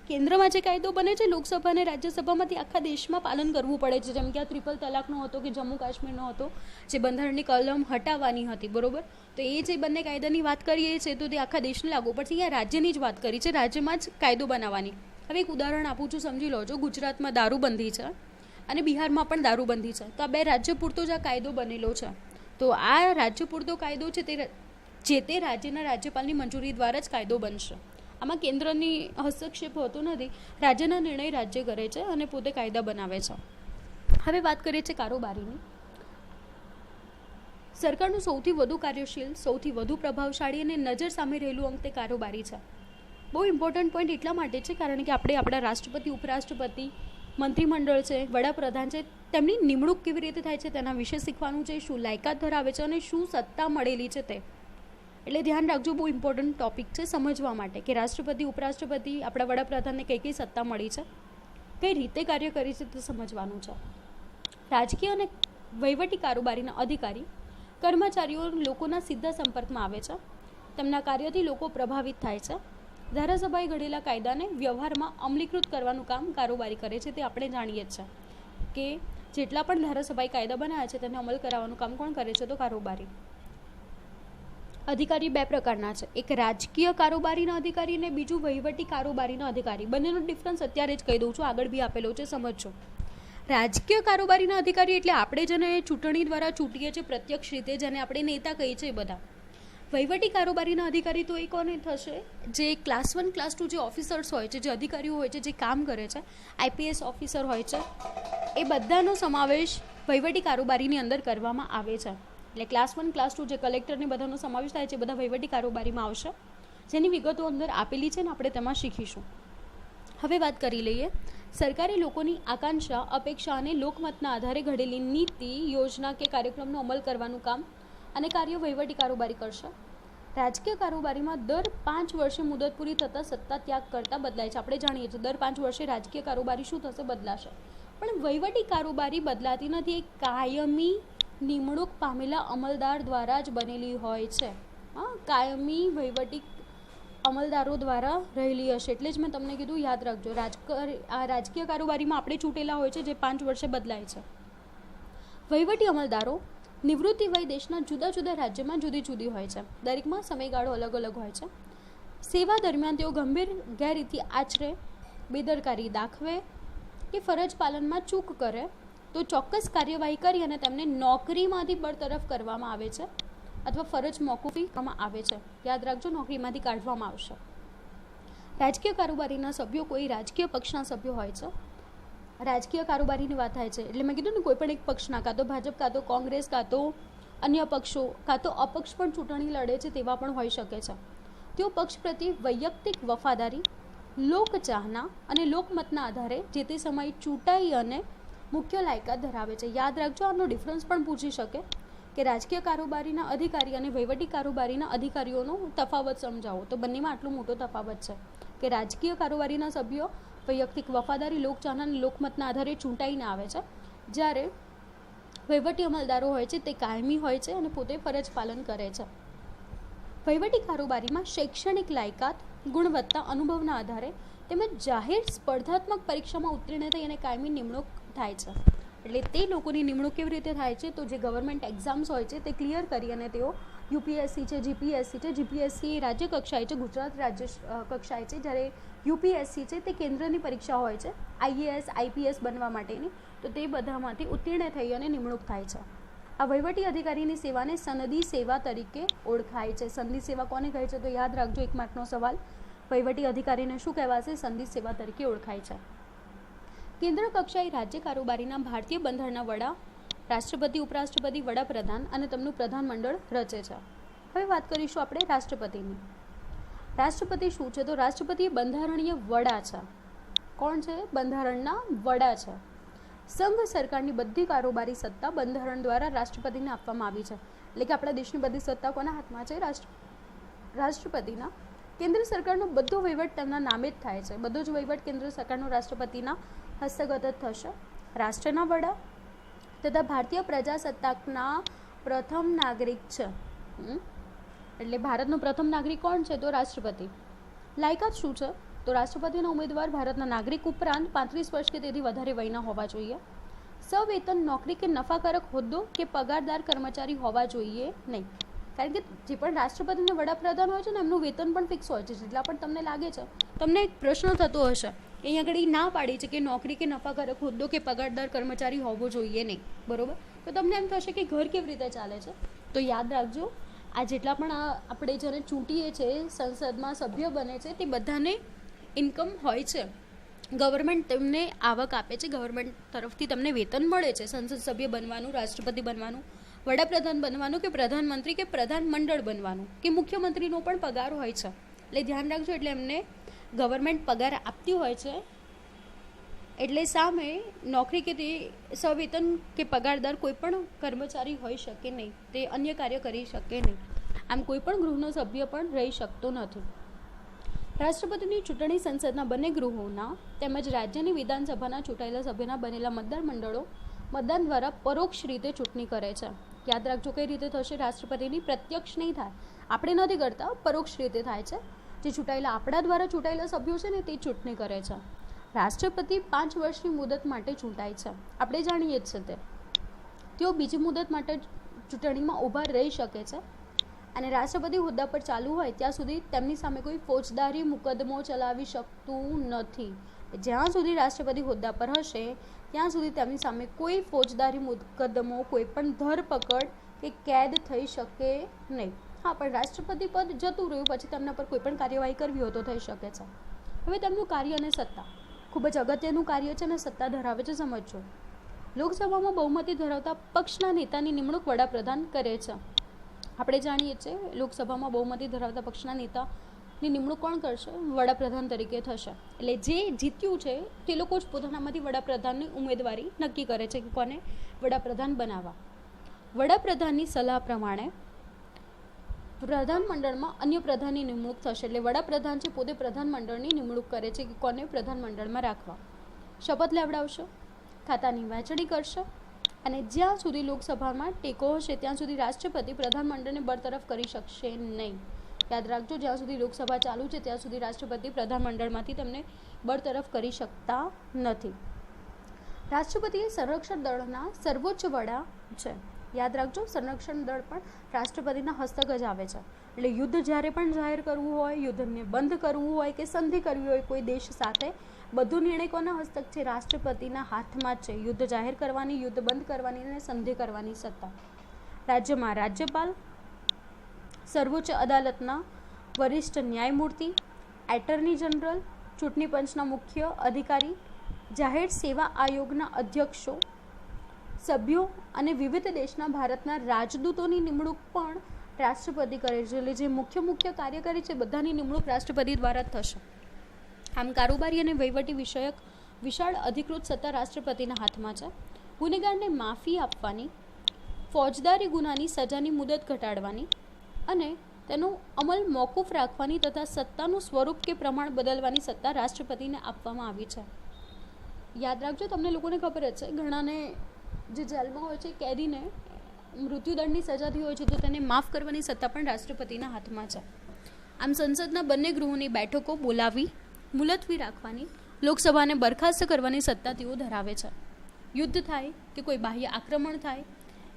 કેન્દ્રમાં જે કાયદો બને છે લોકસભા અને રાજ્યસભામાંથી આખા દેશમાં પાલન કરવું પડે છે. જેમ કે આ ટ્રિપલ તલાકનો હતો કે જમ્મુ કાશ્મીરનો હતો, જે બંધારણની કલમ હટાવવાની હતી, બરોબર? તો એ જે બંને કાયદાની વાત કરીએ છીએ તો તે આખા દેશને લાગુ પડશે. અહીંયા રાજ્યની જ વાત કરી છે, રાજ્યમાં જ કાયદો બનાવવાની. હવે એક ઉદાહરણ આપું છું, સમજી લો છો. ગુજરાતમાં દારૂબંધી છે અને બિહારમાં પણ દારૂબંધી છે. તો આ બે રાજ્ય પૂરતો જ આ કાયદો બનેલો છે. તો આ રાજ્ય પૂરતો કાયદો છે તે જે તે રાજ્યના રાજ્યપાલની મંજૂરી દ્વારા જ કાયદો બનશે. આમાં કેન્દ્રની હસ્તક્ષેપ હોતો નથી. રાજ્યના નિર્ણય રાજ્ય કરે છે અને પોતે કાયદા બનાવે છે. હવે વાત કરીએ છીએ કારોબારીની. સરકારનું સૌથી વધુ કાર્યશીલ, સૌથી વધુ પ્રભાવશાળી અને નજર સામે રહેલું અંગ તે કારોબારી છે. બહુ ઇમ્પોર્ટન્ટ પોઈન્ટ એટલા માટે છે કારણ કે આપણે આપણા રાષ્ટ્રપતિ, ઉપરાષ્ટ્રપતિ, મંત્રીમંડળ છે, વડાપ્રધાન છે, તેમની નિમણૂક કેવી રીતે થાય છે તેના વિશે શીખવાનું છે, શું લાયકાત ધરાવે છે અને શું સત્તા મળેલી છે તે. એટલે ધ્યાન રાખજો, બહુ ઇમ્પોર્ટન્ટ ટોપિક છે સમજવા માટે કે રાષ્ટ્રપતિ, ઉપરાષ્ટ્રપતિ, આપણા વડાપ્રધાનને કઈ કઈ સત્તા મળી છે, કઈ રીતે કાર્ય કરી છે તે સમજવાનું છે. રાજકીય અને વહીવટી કારોબારીના અધિકારી કર્મચારીઓ લોકોના સીધા સંપર્કમાં આવે છે. તેમના કાર્યથી લોકો પ્રભાવિત થાય છે. ધારાસભાએ ઘડેલા કાયદાને વ્યવહારમાં અમલીકૃત કરવાનું કામ કારોબારી કરે છે. તે આપણે જાણીએ જ છે કે જેટલા પણ ધારાસભાએ કાયદા બનાવ્યા છે તેને અમલ કરાવવાનું કામ કોણ કરે છે? તો કારોબારી. અધિકારી બે પ્રકારના છે, એક રાજકીય કારોબારીના અધિકારી અને બીજું વહીવટી કારોબારીના અધિકારી. બંનેનો ડિફરન્સ અત્યારે જ કહી દઉં છું, આગળ બી આપેલો છે, સમજજો. રાજકીય કારોબારીના અધિકારી એટલે આપણે જેને ચૂંટણી દ્વારા ચૂંટીએ છીએ પ્રત્યક્ષ રીતે, જેને આપણે નેતા કહીએ છીએ બધા. વહીવટી કારોબારીના અધિકારી તો એ કોને થશે? જે ક્લાસ 1, ક્લાસ 2 જે ઓફિસર્સ હોય છે, જે અધિકારીઓ હોય છે, જે કામ કરે છે, IPS ઓફિસર હોય છે, એ બધાનો સમાવેશ વહીવટી કારોબારીની અંદર કરવામાં આવે છે. એટલે ક્લાસ 1, ક્લાસ 2 જે કલેક્ટરને બધાનો સમાવેશ થાય છે, બધા વહીવટી કારોબારીમાં આવશે, જેની વિગતો અંદર આપેલી છે ને આપણે તેમાં શીખીશું. હવે વાત કરી લઈએ. સરકારે લોકોની આકાંક્ષા, અપેક્ષા અને લોકમતના આધારે ઘડેલી નીતિ, યોજના કે કાર્યક્રમનો અમલ કરવાનું કામ અને કાર્ય વહીવટી કારોબારી કરશે. રાજકીય કારોબારીમાં દર 5 વર્ષે મુદત પૂરી થતાં સત્તા ત્યાગ કરતા બદલાય છે. આપણે જાણીએ છીએ દર 5 વર્ષે રાજકીય કારોબારી શું થશે? બદલાશે. પણ વહીવટી કારોબારી બદલાતી નથી. એ કાયમી નિમણૂક પામેલા અમલદાર દ્વારા જ બનેલી હોય છે. કાયમી વહીવટી અમલદારો દ્વારા રહેલી હશે. એટલે જ મેં તમને કીધું, યાદ રાખજો. રાજકીય કારોબારીમાં આપણે ચૂંટેલા હોય છે, જે 5 વર્ષે બદલાય છે. વહીવટી અમલદારો નિવૃત્તિ વય દેશના જુદા જુદા રાજ્યમાં જુદી જુદી હોય છે. દરેકમાં સમયગાળો અલગ અલગ હોય છે. સેવા દરમિયાન તેઓ ગંભીર ગેરરીતિ આચરે, બેદરકારી દાખવે કે ફરજ પાલનમાં ચૂક કરે તો ચોક્કસ કાર્યવાહી કરી અને તેમને નોકરીમાંથી બરતરફ કરવામાં આવે છે અથવા ફરજ મોકૂફી કરવામાં આવે છે. યાદ રાખજો, નોકરીમાંથી કાઢવામાં આવશે. રાજકીય કારોબારીના સભ્યો કોઈ રાજકીય પક્ષના સભ્યો હોય છે. રાજકીય કારોબારીની વાત થાય છે એટલે મેં કીધું ને, કોઈ પણ એક પક્ષના, કાં તો ભાજપ, કાં તો કોંગ્રેસ, કાં તો અન્ય પક્ષો, કાં તો અપક્ષ પણ ચૂંટણી લડે છે તેવા પણ હોઈ શકે છે. તેઓ પક્ષ પ્રત્યે વૈયક્તિક વફાદારી, લોકચાહના અને લોકમતના આધારે જે તે સમયે ચૂંટાઈ અને મુખ્ય લાયકાત ધરાવે છે. યાદ રાખજો, આનો ડિફરન્સ પણ પૂછી શકે કે રાજકીય કારોબારીના અધિકારી અને વહીવટી કારોબારીના અધિકારીઓનો તફાવત સમજાવો. તો બંનેમાં આટલો મોટો તફાવત છે કે રાજકીય કારોબારીના સભ્યો વૈયક્તિક વફાદારી, લોકચાહના અને લોકમતના આધારે ચૂંટાઈને આવે છે, જ્યારે વહીવટી અમલદારો હોય છે તે કાયમી હોય છે અને પોતે ફરજ પાલન કરે છે. વહીવટી કારોબારીમાં શૈક્ષણિક લાયકાત, ગુણવત્તા, અનુભવના આધારે તેમજ જાહેર સ્પર્ધાત્મક પરીક્ષામાં ઉત્તીર્ણ થઈ અને કાયમી નિમણૂક થાય છે. એટલે તે લોકોની નિમણૂક કેવી રીતે થાય છે? તો જે ગવર્મેન્ટ એક્ઝામ્સ હોય છે તે ક્લિયર કરી અને તેઓ UPSC છે, GPSC છે. GPSC રાજ્ય કક્ષાએ છે, ગુજરાત રાજ્ય કક્ષાએ છે, જ્યારે UPSC છે તે કેન્દ્રની પરીક્ષા હોય છે IAS, IPS બનવા માટેની. તો તે બધામાંથી ઉત્તીર્ણ થઈ અને નિમણૂક થાય છે. આ વહીવટી અધિકારીની સેવાને સનદી સેવા તરીકે ઓળખાય છે. સંધિ સેવા કોને કહે છે? તો યાદ રાખજો, 1 માર્કનો સવાલ. વહીવટી અધિકારીને શું કહેવાશે? સંધિ સેવા તરીકે ઓળખાય છે. કેન્દ્ર કક્ષાએ રાજ્ય કારોબારીના ભારતીય બંધારણના વડા રાષ્ટ્રપતિ, ઉપરાષ્ટ્રપતિ, વડાપ્રધાન અને તેમનું પ્રધાનમંડળ રચે છે. હવે વાત કરીશું આપણે રાષ્ટ્રપતિની. રાષ્ટ્રપતિ શું છે? તો રાષ્ટ્રપતિ બંધારણીય વડા છે. કોણ છે? બંધારણના વડા છે. સંઘ સરકારની બધી કારોબારી સત્તા બંધારણ દ્વારા રાષ્ટ્રપતિને આપવામાં આવી છે. એટલે કે આપણા દેશની બધી સત્તા કોના હાથમાં છે? રાષ્ટ્રપતિના કેન્દ્ર સરકારનો બધો વહીવટ તેમના નામે જ થાય છે. બધો જ વહીવટ કેન્દ્ર સરકારનો રાષ્ટ્રપતિના હસ્તગત જ થશે. રાષ્ટ્રના વડા તથા ભારતીય પ્રજાસત્તાકના પ્રથમ નાગરિક છે. એટલે ભારતનો પ્રથમ નાગરિક કોણ છે? તો રાષ્ટ્રપતિ. લાયકાત શું છે? તો રાષ્ટ્રપતિના ઉમેદવાર ભારતના નાગરિક ઉપરાંત 35 વર્ષ કે તેથી વધારે વયના હોવા જોઈએ. સવેતન નોકરી કે નફાકારક હોદ્દો કે પગારદાર કર્મચારી હોવા જોઈએ નહીં. કારણ કે જે પણ રાષ્ટ્રપતિ અને વડાપ્રધાન હોય છે ને એમનું વેતન પણ ફિક્સ હોય છે. જેટલા પણ તમને લાગે છે, તમને એક પ્રશ્ન થતો હશે કે અહીંયા આગળ ના પાડી છે કે નોકરી કે નફાકારક હોદ્દો કે પગારદાર કર્મચારી હોવો જોઈએ નહીં, બરોબર? તો તમને એમ થશે કે ઘર કેવી રીતે ચાલે છે? તો યાદ રાખજો, આ જેટલા પણ આપણે જેને ચૂંટીએ છીએ, સંસદમાં સભ્ય બને છે, તે બધાને ઇન્કમ હોય છે. ગવર્મેન્ટ તેમને આવક આપે છે, ગવર્મેન્ટ તરફથી તમને વેતન મળે છે. સંસદ સભ્ય બનવાનું, રાષ્ટ્રપતિ બનવાનું, વડાપ્રધાન બનવાનું કે પ્રધાનમંત્રી કે પ્રધાનમંડળ બનવાનું કે મુખ્યમંત્રીનો પણ પગાર હોય છે. એટલે ધ્યાન રાખજો, એટલે એમને ગવર્મેન્ટ પગાર આપતી હોય છે. એટલે સામે નોકરી કે તે સવેતન કે પગારદાર કોઈ પણ કર્મચારી હોઈ શકે નહીં, તે અન્ય કાર્ય કરી શકે નહીં. આમ કોઈ પણ ગૃહનો સભ્ય પણ રહી શકતો નથી. રાષ્ટ્રપતિની ચૂંટણી સંસદના બંને ગૃહોના તેમજ રાજ્યની વિધાનસભાના ચૂંટાયેલા સભ્યોના બનેલા મતદાર મંડળો મતદાન દ્વારા પરોક્ષ રીતે ચૂંટણી કરે છે. યાદ રાખજો, કઈ રીતે થશે? રાષ્ટ્રપતિની પ્રત્યક્ષ નહીં થાય, આપણે નથી કરતા, પરોક્ષ રીતે થાય છે. જે ચૂંટાયેલા આપણા દ્વારા ચૂંટાયેલા સભ્યો છે ને તે ચૂંટણી કરે છે. રાષ્ટ્રપતિ 5 વર્ષની મુદત માટે ચૂંટાય છે, આપણે જાણીએ જ છે તે. તેઓ બીજી મુદત માટે ચૂંટણીમાં ઊભા રહી શકે છે અને રાષ્ટ્રપતિ હોદ્દા પર ચાલુ હોય ત્યાં સુધી તેમની સામે કોઈ ફોજદારી મુકદ્દમો ચલાવી શકતું નથી. જ્યાં સુધી રાષ્ટ્રપતિ હોદ્દા પર હશે ત્યાં સુધી તેમની સામે કોઈ ફોજદારી મુકદ્દમો, કોઈ પણ ધરપકડ કે કેદ થઈ શકે નહીં. હા, પણ રાષ્ટ્રપતિ પદ જતું રહ્યું પછી તેમના પર કોઈ પણ કાર્યવાહી કરવી હોય તો થઈ શકે છે. હવે તેમનું કાર્ય અને સત્તા ખૂબ જ અગત્યનું કાર્ય છે અને સત્તા ધરાવે છે, સમજો. લોકસભામાં બહુમતી ધરાવતા પક્ષના નેતાની નિમણૂક વડાપ્રધાન કરે છે. આપણે જાણીએ છીએ, લોકસભામાં બહુમતી ધરાવતા પક્ષના નેતાની નિમણૂક કોણ કરશે? વડાપ્રધાન તરીકે થશે. એટલે જે જીત્યું છે તે લોકો જ પોતાનામાંથી વડાપ્રધાનની ઉમેદવારી નક્કી કરે છે કે કોને વડાપ્રધાન બનાવવા. વડાપ્રધાનની સલાહ પ્રમાણે પ્રધાનમંડળમાં અન્ય પ્રધાનની નિમણૂક થશે. એટલે વડાપ્રધાન છે પોતે પ્રધાનમંડળની નિમણૂક કરે છે કે કોને પ્રધાનમંડળમાં રાખવા. શપથ લેવડાવશે, ખાતાની વહેંચણી કરશે અને જ્યાં સુધી લોકસભામાં ટેકો હશે ત્યાં સુધી રાષ્ટ્રપતિ પ્રધાનમંડળને બરતરફ કરી શકશે નહીં. યાદ રાખજો, જ્યાં સુધી લોકસભા ચાલુ છે ત્યાં સુધી રાષ્ટ્રપતિ પ્રધાનમંડળમાંથી તેમને બરતરફ કરી શકતા નથી. રાષ્ટ્રપતિ એ સંરક્ષણ દળના સર્વોચ્ચ વડા છે. યાદ રાખજો, સંરક્ષણ દળ પણ રાષ્ટ્રપતિના હસ્તક જ આવે છે. એટલે યુદ્ધ જ્યારે પણ જાહેર કરવું હોય, યુદ્ધને બંધ કરવું હોય કે સંધિ કરવી હોય કોઈ દેશ સાથે, બધું નિર્ણય કોના હસ્તક છે? રાષ્ટ્રપતિના હાથમાં જ છે. યુદ્ધ જાહેર કરવાની, યુદ્ધ બંધ કરવાની અને સંધિ કરવાની સત્તા. રાજ્યમાં રાજ્યપાલ, સર્વોચ્ચ અદાલતના વરિષ્ઠ ન્યાયમૂર્તિ, એટર્ની જનરલ, ચૂંટણી પંચના મુખ્ય અધિકારી, જાહેર સેવા આયોગના અધ્યક્ષો, સભ્યો અને વિવિધ દેશના ભારતના રાજદૂતોની નિમણૂક પણ રાષ્ટ્રપતિ કરે છે. એટલે જે મુખ્ય કાર્યકારી છે બધાની નિમણૂક રાષ્ટ્રપતિ દ્વારા જ થશે. આમ કારોબારી અને વહીવટી વિષયક વિશાળ અધિકૃત સત્તા રાષ્ટ્રપતિના હાથમાં છે. ગુનેગારને માફી આપવાની, ફોજદારી ગુનાની સજાની મુદત ઘટાડવાની અને તેનો અમલ મોકૂફ રાખવાની તથા સત્તાનું સ્વરૂપ કે પ્રમાણ બદલવાની સત્તા રાષ્ટ્રપતિને આપવામાં આવી છે. યાદ રાખજો, તમને લોકોને ખબર જ છે, ઘણાને જે જેલમાં હોય છે કેદીને મૃત્યુદંડની સજાથી હોય છે તો તેને માફ કરવાની સત્તા પણ રાષ્ટ્રપતિના હાથમાં છે. આમ સંસદના બંને ગૃહોની બેઠકો બોલાવી, મુલતવી રાખવાની, લોકસભાને બરખાસ્ત કરવાની સત્તા તેઓ ધરાવે છે. યુદ્ધ થાય કે કોઈ બાહ્ય આક્રમણ થાય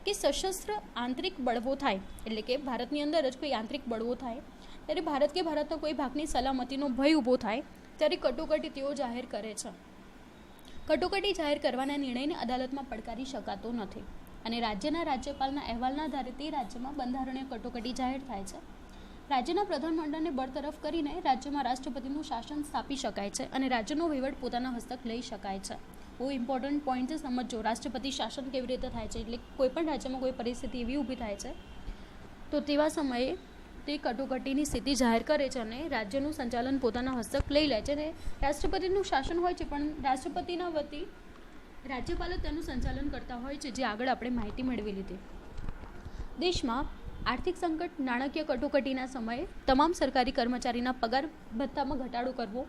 કે સશસ્ત્ર આંતરિક બળવો થાય, એટલે કે ભારતની અંદર જ કોઈ આંતરિક બળવો થાય ત્યારે ભારત કે ભારતના કોઈ ભાગની સલામતીનો ભય ઊભો થાય ત્યારે કટોકટી તેઓ જાહેર કરે છે. કટોકટી જાહેર કરવાના નિર્ણયને અદાલતમાં પડકારી શકાતો નથી અને રાજ્યના રાજ્યપાલના અહેવાલના આધારે તે રાજ્યમાં બંધારણીય કટોકટી જાહેર થાય છે. રાજ્યના પ્રધાનમંડળને બરતરફ કરીને રાજ્યમાં રાષ્ટ્રપતિનું શાસન સ્થાપી શકાય છે અને રાજ્યનો વહીવટ પોતાના હસ્તક લઈ શકાય છે. બહુ ઇમ્પોર્ટન્ટ પોઈન્ટ છે, સમજો રાષ્ટ્રપતિ શાસન કેવી રીતે થાય છે. એટલે કોઈ પણ રાજ્યમાં કોઈ પરિસ્થિતિ એવી ઊભી થાય છે તો તેવા સમયે તે કટોકટીની સ્થિતિ જાહેર કરે છે અને રાજ્યનું સંચાલન પોતાના હસ્તક લઈ લે છે અને રાષ્ટ્રપતિનું શાસન હોય છે પણ રાષ્ટ્રપતિના વતી રાજ્યપાલ તેનું સંચાલન કરતા હોય છે, જે આગળ આપણે માહિતી મેળવી લીધી. દેશમાં આર્થિક સંકટ, નાણાકીય કટોકટીના સમયે તમામ સરકારી કર્મચારીના પગાર ભથ્થામાં ઘટાડો કરવો,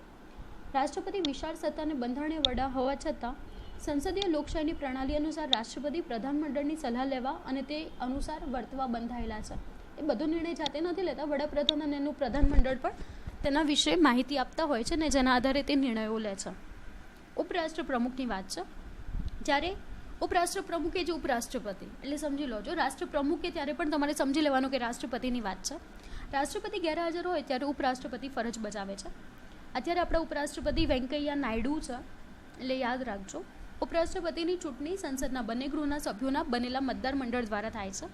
રાષ્ટ્રપતિ વિશાળ સત્તાને બંધારણીય વડા હોવા છતાં સંસદીય લોકશાહીની પ્રણાલી અનુસાર રાષ્ટ્રપતિ પ્રધાનમંડળની સલાહ લેવા અને તે અનુસાર વર્તવા બંધાયેલા છે. એ બધો નિર્ણય જાતે નથી લેતા, વડાપ્રધાન અને એનું પ્રધાનમંડળ પણ તેના વિશે માહિતી આપતા હોય છે ને જેના આધારે તે નિર્ણયો લે છે. ઉપરાષ્ટ્ર પ્રમુખની વાત છે. જ્યારે ઉપરાષ્ટ્ર પ્રમુખ એ જ ઉપરાષ્ટ્રપતિ, એટલે સમજી લો છો રાષ્ટ્ર પ્રમુખ એ ત્યારે પણ તમારે સમજી લેવાનું કે રાષ્ટ્રપતિની વાત છે. રાષ્ટ્રપતિ ગેરહાજર હોય ત્યારે ઉપરાષ્ટ્રપતિ ફરજ બજાવે છે. અત્યારે આપણા ઉપરાષ્ટ્રપતિ વેંકૈયા નાયડુ છે, એટલે યાદ રાખજો. ઉપરાષ્ટ્રપતિની ચૂંટણી સંસદના બંને ગૃહના સભ્યોના બનેલા મતદાર મંડળ દ્વારા થાય છે.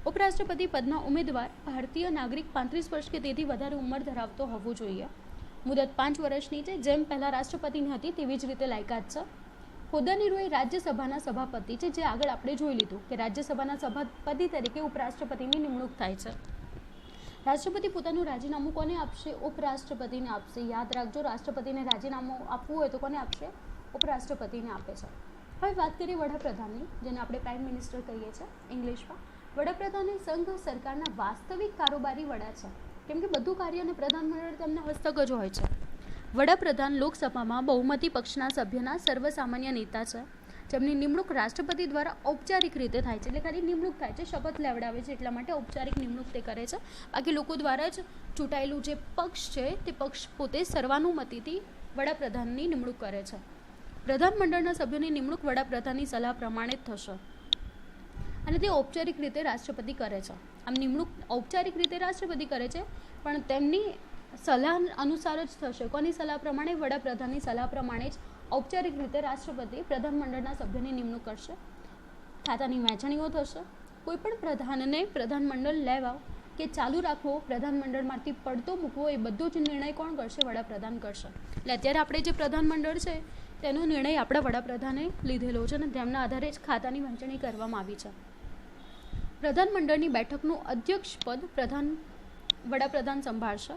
ઉપરાષ્ટ્રપતિ પદના ઉમેદવાર ભારતીય નાગરિક 35 વર્ષ કે તેથી વધારે ઉંમર ધરાવતો હોવો જોઈએ. મુદત 5 વર્ષની છે, જેમ પહેલાં રાષ્ટ્રપતિની હતી તેવી જ રીતે લાયકાત છે. હોદ્દાની રૂએ રાજ્યસભાના સભાપતિ છે, જે આગળ આપણે જોઈ લીધું કે રાજ્યસભાના સભાપતિ તરીકે ઉપરાષ્ટ્રપતિની નિમણૂક થાય છે. રાષ્ટ્રપતિ પોતાનું રાજીનામું કોને આપશે? ઉપરાષ્ટ્રપતિને આપશે. યાદ રાખજો, રાષ્ટ્રપતિને રાજીનામું આપવું હોય તો કોને આપશે? ઉપરાષ્ટ્રપતિને આપે છે. હવે વાત કરીએ વડાપ્રધાનની, જેને આપણે પ્રાઇમ મિનિસ્ટર કહીએ છીએ ઇંગ્લિશમાં. વડાપ્રધાન એ સંઘ સરકારના વાસ્તવિક કારોબારી વડા છે, કેમ કે બધું કાર્ય અને પ્રધાનમંડળ તેમના હસ્તક જ હોય છે. વડાપ્રધાન લોકસભામાં બહુમતી પક્ષના સભ્યના સર્વસામાન્ય નેતા છે, જેમની નિમણૂક રાષ્ટ્રપતિ દ્વારા ઔપચારિક રીતે થાય છે. એટલે ખાલી નિમણૂક થાય છે, શપથ લેવડાવે છે, એટલા માટે ઔપચારિક નિમણૂક તે કરે છે. બાકી લોકો દ્વારા જ ચૂંટાયેલું જે પક્ષ છે તે પક્ષ પોતે સર્વાનુમતિથી વડાપ્રધાનની નિમણૂક કરે છે. પ્રધાનમંડળના સભ્યોની નિમણૂક વડાપ્રધાનની સલાહ પ્રમાણે જ થશે અને તે ઔપચારિક રીતે રાષ્ટ્રપતિ કરે છે. આમ નિમણૂક ઔપચારિક રીતે રાષ્ટ્રપતિ કરે છે, પણ તેમની સલાહ અનુસાર જ થશે. કોની સલાહ પ્રમાણે? વડાપ્રધાનની સલાહ પ્રમાણે જ ઔપચારિક રીતે રાષ્ટ્રપતિ પ્રધાનમંડળના સભ્યોની નિમણૂક કરશે. ખાતાની વહેંચણીઓ થશે. કોઈપણ પ્રધાનને પ્રધાનમંડળ લેવા કે ચાલુ રાખવો, પ્રધાનમંડળમાંથી પડતો મૂકવો, એ બધો જ નિર્ણય કોણ કરશે? વડાપ્રધાન કરશે. એટલે અત્યારે આપણે જે પ્રધાનમંડળ છે તેનો નિર્ણય આપણા વડાપ્રધાને લીધેલો છે અને તેમના આધારે જ ખાતાની વહેંચણી કરવામાં આવી છે. પ્રધાનમંડળની બેઠકનું અધ્યક્ષ પદ વડાપ્રધાન સંભાળશે.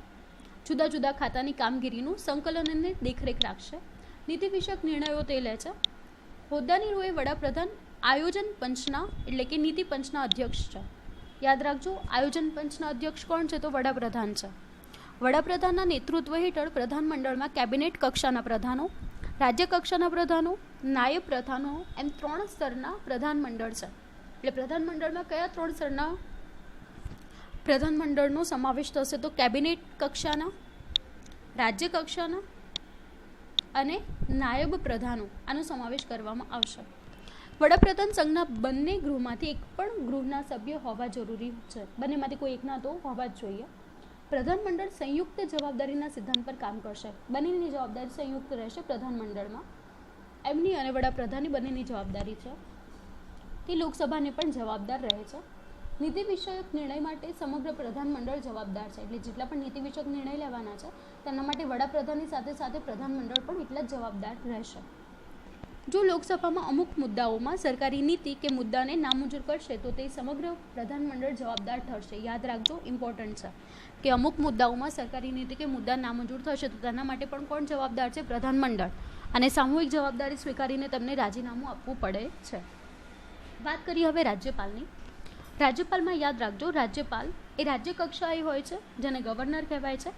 જુદા જુદા ખાતાની કામગીરીનું સંકલન અને દેખરેખ રાખશે. નીતિ વિષયક નિર્ણયો તે લે છે. હોદ્દાની રૂએ વડાપ્રધાન આયોજન પંચના એટલે કે નીતિ પંચના અધ્યક્ષ છે. યાદ રાખજો, આયોજન પંચના અધ્યક્ષ કોણ છે? તો વડાપ્રધાન છે. વડાપ્રધાનના નેતૃત્વ હેઠળ પ્રધાનમંડળમાં કેબિનેટ કક્ષાના પ્રધાનો, રાજ્ય કક્ષાના પ્રધાનો, નાયબ પ્રધાનો એમ 3 સ્તરના પ્રધાનમંડળ છે. એટલે પ્રધાનમંડળમાં કયા 3 સ્તરના પ્રધાનમંડળનો સમાવેશ થશે? તો કેબિનેટ કક્ષાના, રાજ્ય કક્ષાના અને નાયબ પ્રધાનો, આનો સમાવેશ કરવામાં આવશે. વડાપ્રધાન સંઘના બંને ગૃહમાંથી એક પણ ગૃહના સભ્ય હોવા જરૂરી છે. બંનેમાંથી કોઈ એકના તો હોવા જ જોઈએ. પ્રધાનમંડળ સંયુક્ત જવાબદારીના સિદ્ધાંત પર કામ કરશે. બંનેની જવાબદારી સંયુક્ત રહેશે. પ્રધાનમંડળમાં એમની અને વડાપ્રધાનની બંનેની જવાબદારી છે. તે લોકસભાને પણ જવાબદાર રહે છે. નીતિ વિષયક નિર્ણય માટે સમગ્ર પ્રધાનમંડળ જવાબદાર છે. એટલે જેટલા પણ નીતિ વિષયક નિર્ણય લેવાના છે તેના માટે વડાપ્રધાનની સાથે સાથે પ્રધાનમંડળ પણ એટલા જ જવાબદાર રહેશે. જો લોકસભામાં અમુક મુદ્દાઓમાં સરકારી નીતિ કે મુદ્દાને નામંજૂર કરશે તો તે સમગ્ર પ્રધાનમંડળ જવાબદાર ઠરશે. યાદ રાખજો, ઇમ્પોર્ટન્ટ છે કે અમુક મુદ્દાઓમાં સરકારી નીતિ કે મુદ્દા નામંજૂર થશે તો તેના માટે પણ કોણ જવાબદાર છે? પ્રધાનમંડળ. અને સામૂહિક જવાબદારી સ્વીકારીને તેમને રાજીનામું આપવું પડે છે. વાત કરીએ હવે રાજ્યપાલની. રાજ્યપાલમાં યાદ રાખજો, રાજ્યપાલ એ રાજ્ય કક્ષાએ હોય છે, જેને ગવર્નર કહેવાય છે.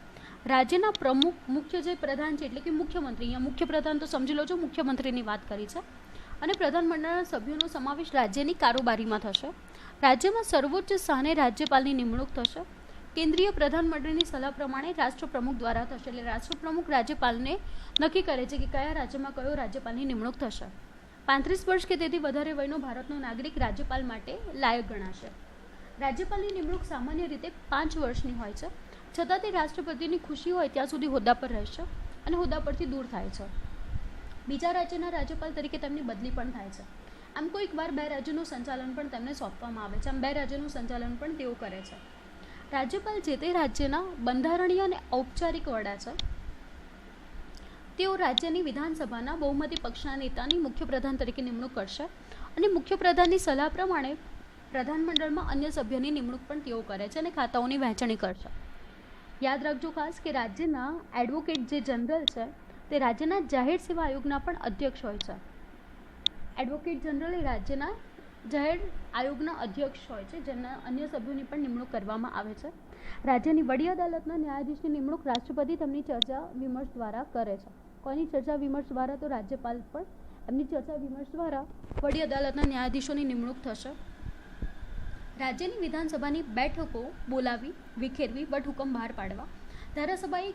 રાજ્યના પ્રમુખ, મુખ્ય જે પ્રધાન છે એટલે કે મુખ્યમંત્રી, અહીંયા મુખ્ય પ્રધાન તો સમજી લો છો, મુખ્યમંત્રીની વાત કરી છે. અને પ્રધાનમંડળના સભ્યોનો સમાવેશ રાજ્યની કારોબારીમાં થશે. રાજ્યમાં સર્વોચ્ચ સ્થાને રાજ્યપાલની નિમણૂક થશે. કેન્દ્રીય પ્રધાનમંત્રીની સલાહ પ્રમાણે રાષ્ટ્રપ્રમુખ દ્વારા થશે. એટલે રાષ્ટ્રપ્રમુખ રાજ્યપાલને નક્કી કરે છે કે કયા રાજ્યમાં કયો રાજ્યપાલની નિમણૂક થશે. 35 વર્ષ કે તેથી વધારે વયનો ભારતનો નાગરિક રાજ્યપાલ માટે લાયક ગણાશે. રાજ્યપાલની નિમણૂક સામાન્ય રીતે 5 વર્ષની હોય છે, છતાં તે રાષ્ટ્રપતિની ખુશી હોય ત્યાં સુધી હોદ્દા પર રહેશે અને હોદ્દા પરથી દૂર થાય છે. બીજા રાજ્યના રાજ્યપાલ તરીકે તેમની બદલી પણ થાય છે. આમ કોઈક વાર 2 રાજ્યોનું સંચાલન પણ તેમને સોંપવામાં આવે છે. આમ 2 રાજ્યોનું સંચાલન પણ તેઓ કરે છે. રાજ્યપાલ જે તે રાજ્યના બંધારણીય અને ઔપચારિક વડા છે. તેઓ રાજ્યની વિધાનસભાના બહુમતી પક્ષના નેતાની મુખ્યપ્રધાન તરીકે નિમણૂક કરશે અને મુખ્યપ્રધાનની સલાહ પ્રમાણે પ્રધાનમંડળમાં અન્ય સભ્યોની નિમણૂક પણ તેઓ કરે છે અને ખાતાઓની વહેંચણી કરશે. યાદ રાખજો ખાસ કે રાજ્યના એડવોકેટ જે જનરલ છે તે રાજ્યના જાહેર સેવા આયોગના પણ અધ્યક્ષ હોય છે. એડવોકેટ જનરલ એ રાજ્યના જાહેર આયોગના અધ્યક્ષ હોય છે, જેમના અન્ય સભ્યોની પણ નિમણૂક કરવામાં આવે છે. રાજ્યની વડી અદાલતના ન્યાયાધીશની નિમણૂક રાષ્ટ્રપતિ તેમની ચર્ચા વિમર્શ દ્વારા કરે છે. કોની ચર્ચા વિમર્શ દ્વારા? તો રાજ્યપાલ પણ એમની ચર્ચા વિમર્શ દ્વારા વડી અદાલતના ન્યાયાધીશોની નિમણૂક થશે. રાજ્યની વિધાનસભાની બેઠકો બોલાવી, વિખેરવી, વટહુકમ બહાર પાડવા, ધારાસભાએ